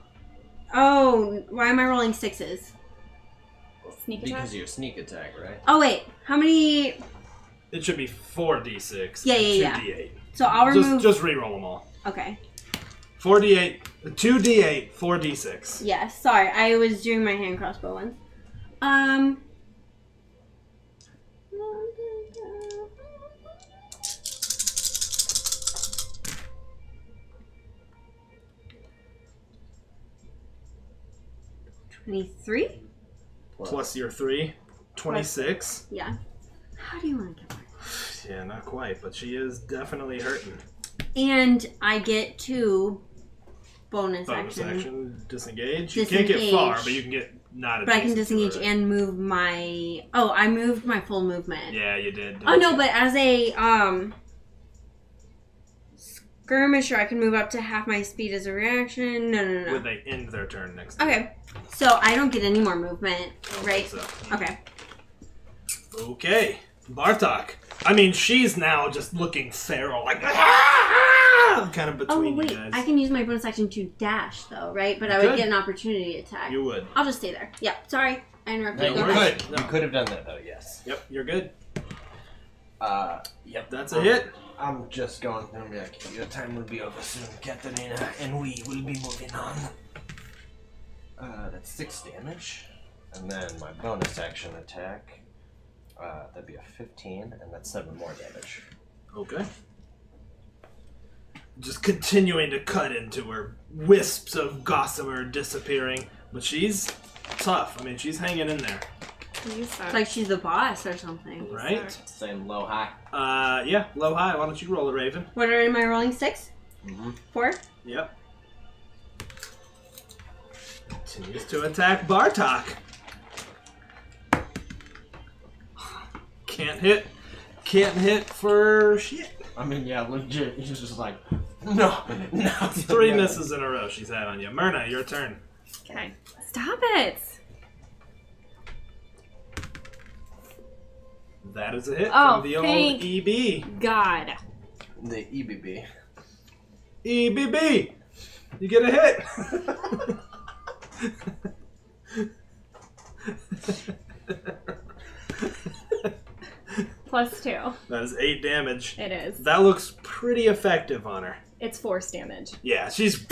Oh, why am I rolling 6s? Sneak attack. Because of your sneak attack, right? Oh, wait. How many... It should be 4d6 Yeah, and yeah, 2d8. So I'll remove... Just re-roll them all. Okay. 4d8, 2d8, 4d6. Yes, sorry. I was doing my hand crossbow ones. 23? Plus your 3, 26. Yeah. How do you want to get more? Yeah, not quite, but she is definitely hurting. And I get 2 bonus action. Action, disengage. You can't get far, but you can get not. But I can disengage and move my... Oh, I moved my full movement. Yeah, you did. Oh, no, but as a skirmisher, I can move up to half my speed as a reaction. No. When they end their turn next time. Okay. So I don't get any more movement, I don't right? think so. Okay. Okay. Bartok. I mean, she's now just looking feral, like kind of between you guys. I can use my bonus action to dash, though, right? But I Good. would get an opportunity attack. You would. I'll just stay there. Yeah, sorry. I interrupted No, you. you Go ahead. could. No. You could have done that, though, yes. Yep, you're good. Yep. That's a hit. I'm just going to be like, your time will be over soon, Katarina, and we will be moving on. That's 6 damage. And then my bonus action attack, that'd be a 15, and that's 7 more damage. Okay. Just continuing to cut into her. Wisps of gossamer disappearing. But she's tough. I mean, she's hanging in there. You suck. It's like she's the boss or something. Right? Same low high. Yeah, low high. Why don't you roll it, Raven? What am I rolling? 6? Mm-hmm. 4? Yep. Continues to attack Bartok. Can't hit. Can't hit for shit. I mean, yeah, legit. He's just like, no. 3 misses in a row she's had on you. Myrna, your turn. Okay. Stop it. That is a hit Oh, from the old thank EB. God. The EBB. EBB! You get a hit! +2. That is 8 damage. It is. That looks pretty effective on her. It's force damage. Yeah, she's...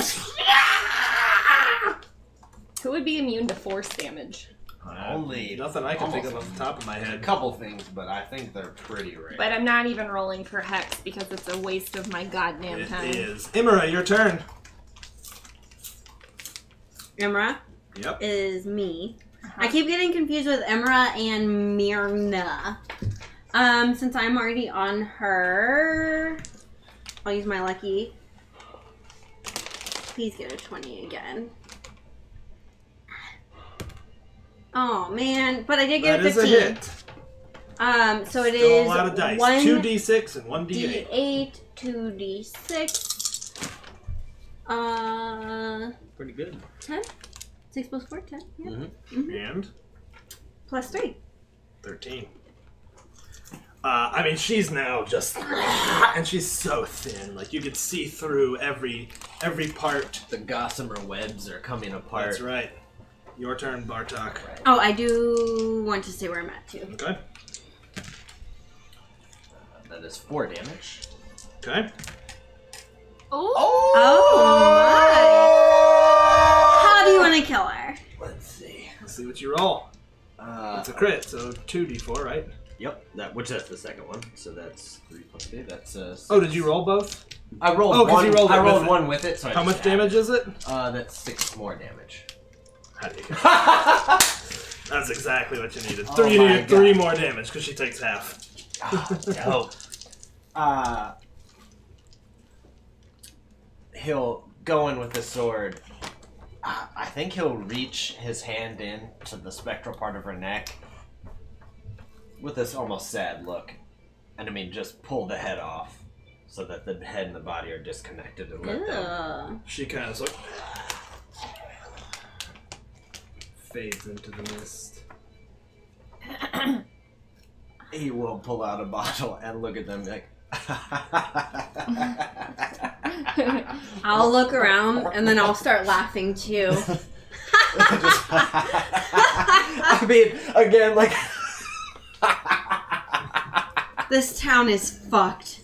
Who would be immune to force damage? Only Nothing I can think of off the top of my a head. couple things, but I think they're pretty rare. But I'm not even rolling for Hex because it's a waste of my goddamn time. It is. Imra, your turn. Imra Yep. is me. I keep getting confused with Imra and Myrna. Since I'm already on her, I'll use my lucky. Please get a 20 again. Oh man, but I did get That a is a 15. hit. So it Still is a lot of dice. 1 2d6 and 1d8. D8, 2d6. Pretty good. 10? 6 plus 4, 10. Yeah. Mm-hmm. And Plus 3. 13. I mean, she's now just... And she's so thin. Like, you could see through every part. The gossamer webs are coming apart. That's right. Your turn, Bartok. Oh, I do want to say where I'm at too. Okay. That is 4 damage. Okay. Oh! Oh my! How do you want to kill her? Let's see. Let's see what you roll. It's a crit, so 2d4, right? Yep, that's the second one. So that's 3 plus 2. That's 6. Oh, did you roll both? I rolled Oh, 'cause one. you rolled it I with rolled it. one with it. So I How just much damage is it? That's 6 more damage. How do you get That's exactly what you needed. Oh You my needed 3 more damage, because she takes half. No. He'll go in with the sword. I think he'll reach his hand in to the spectral part of her neck with this almost sad look. And I mean, just pull the head off so that the head and the body are disconnected and let them. Ugh. She kind of like fades into the mist. He will pull out a bottle and look at them like, I'll look around and then I'll start laughing too. I mean, again, like... This town is fucked.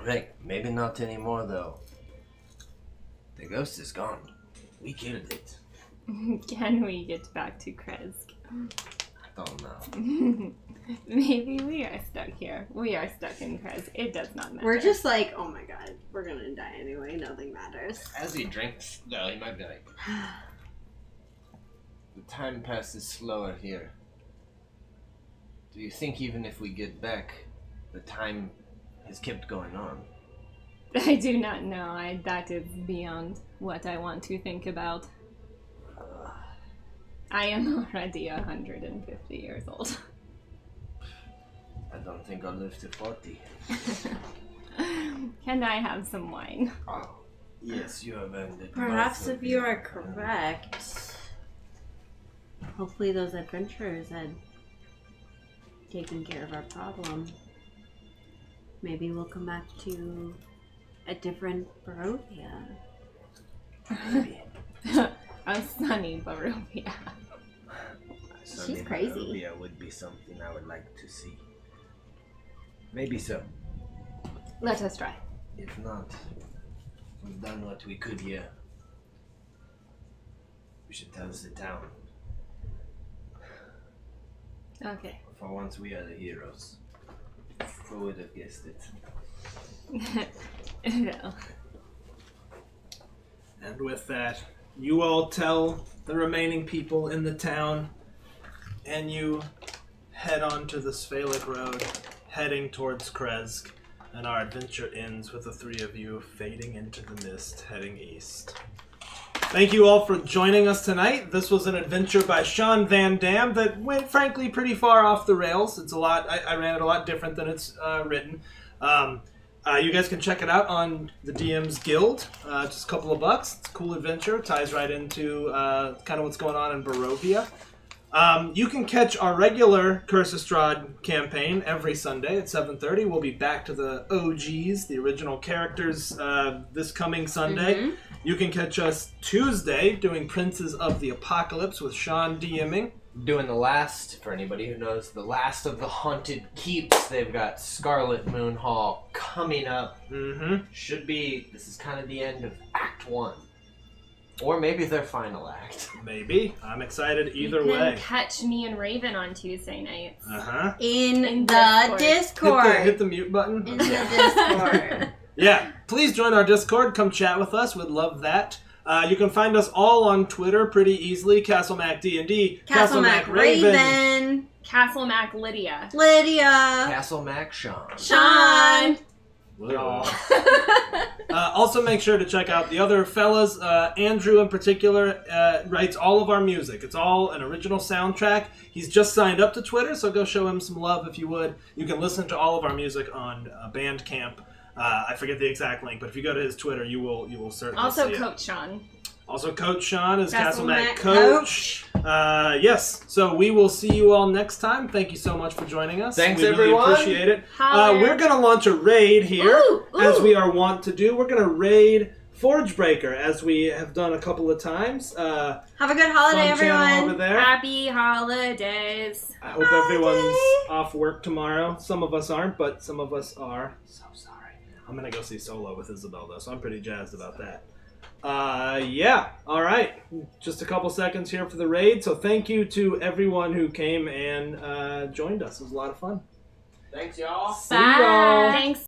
Right, maybe not anymore, though. The ghost is gone. We killed it. Can we get back to Kresk? I don't know. Maybe we are stuck here. We are stuck in Kresk. It does not matter. We're just like, oh my god, we're gonna die anyway. Nothing matters. As he drinks, though, he might be like... The time passes slower here. Do you think even if we get back, the time has kept going on? I do not know. That is beyond what I want to think about. I am already 150 years old. I don't think I'll live to 40. Can I have some wine? Oh, yes, you have earned it. Perhaps if you are correct, hopefully those adventurers had taken care of our problem. Maybe we'll come back to a different Barovia. Maybe. A sunny Barovia. She's crazy. Barovia would be something I would like to see. Maybe so. Let us try. If not, we've done what we could here. We should tell the town. Okay. For once, we are the heroes. Who would have guessed it? No. And with that, you all tell the remaining people in the town, and you head on to the Sphalic Road, heading towards Kresk, and our adventure ends with the three of you fading into the mist, heading east. Thank you all for joining us tonight. This was an adventure by Sean Van Dam that went, frankly, pretty far off the rails. It's a lot. I ran it a lot different than it's written. You guys can check it out on the DM's Guild. Just a couple of bucks. It's a cool adventure. Ties right into kind of what's going on in Barovia. You can catch our regular Curse of Strahd campaign every Sunday at 7:30. We'll be back to the OGs, the original characters, this coming Sunday. Mm-hmm. You can catch us Tuesday doing Princes of the Apocalypse with Sean DMing. Doing the last, for anybody who knows, the last of the Haunted Keeps. They've got Scarlet Moon Hall coming up. Mm-hmm. Should be, this is kind of the end of Act 1. Or maybe their final act. Maybe. I'm excited either you can way. Catch me and Raven on Tuesday nights. Uh-huh. In the Discord. Hit the mute button. In the Discord. Yeah. Please join our Discord. Come chat with us. We'd love that. You can find us all on Twitter pretty easily. CastleMac Castle Mac Raven. Castle Mac Lydia. Castle Mac Sean. Also make sure to check out the other fellas. Andrew in particular writes all of our music. It's all an original soundtrack. He's just signed up to Twitter, so go show him some love if you would. You can listen to all of our music on Bandcamp. I forget the exact link, but if you go to his Twitter, you will certainly also see it. Coach Sean. Also, Coach Sean is Castle Mac Mac Coach. Yes, so we will see you all next time. Thank you so much for joining us. Thanks, we everyone. Really appreciate it. Holler. We're going to launch a raid here, Ooh. as we are wont to do. We're going to raid Forgebreaker, as we have done a couple of times. Have a good holiday, Fun channel over everyone. there. Happy holidays. I hope everyone's off work tomorrow. Some of us aren't, but some of us are. So sorry. I'm going to go see Solo with Isabel, though, so I'm pretty jazzed about that. Yeah. All right. Just a couple seconds here for the raid. So thank you to everyone who came and joined us. It was a lot of fun. Thanks, y'all. See y'all. Thanks.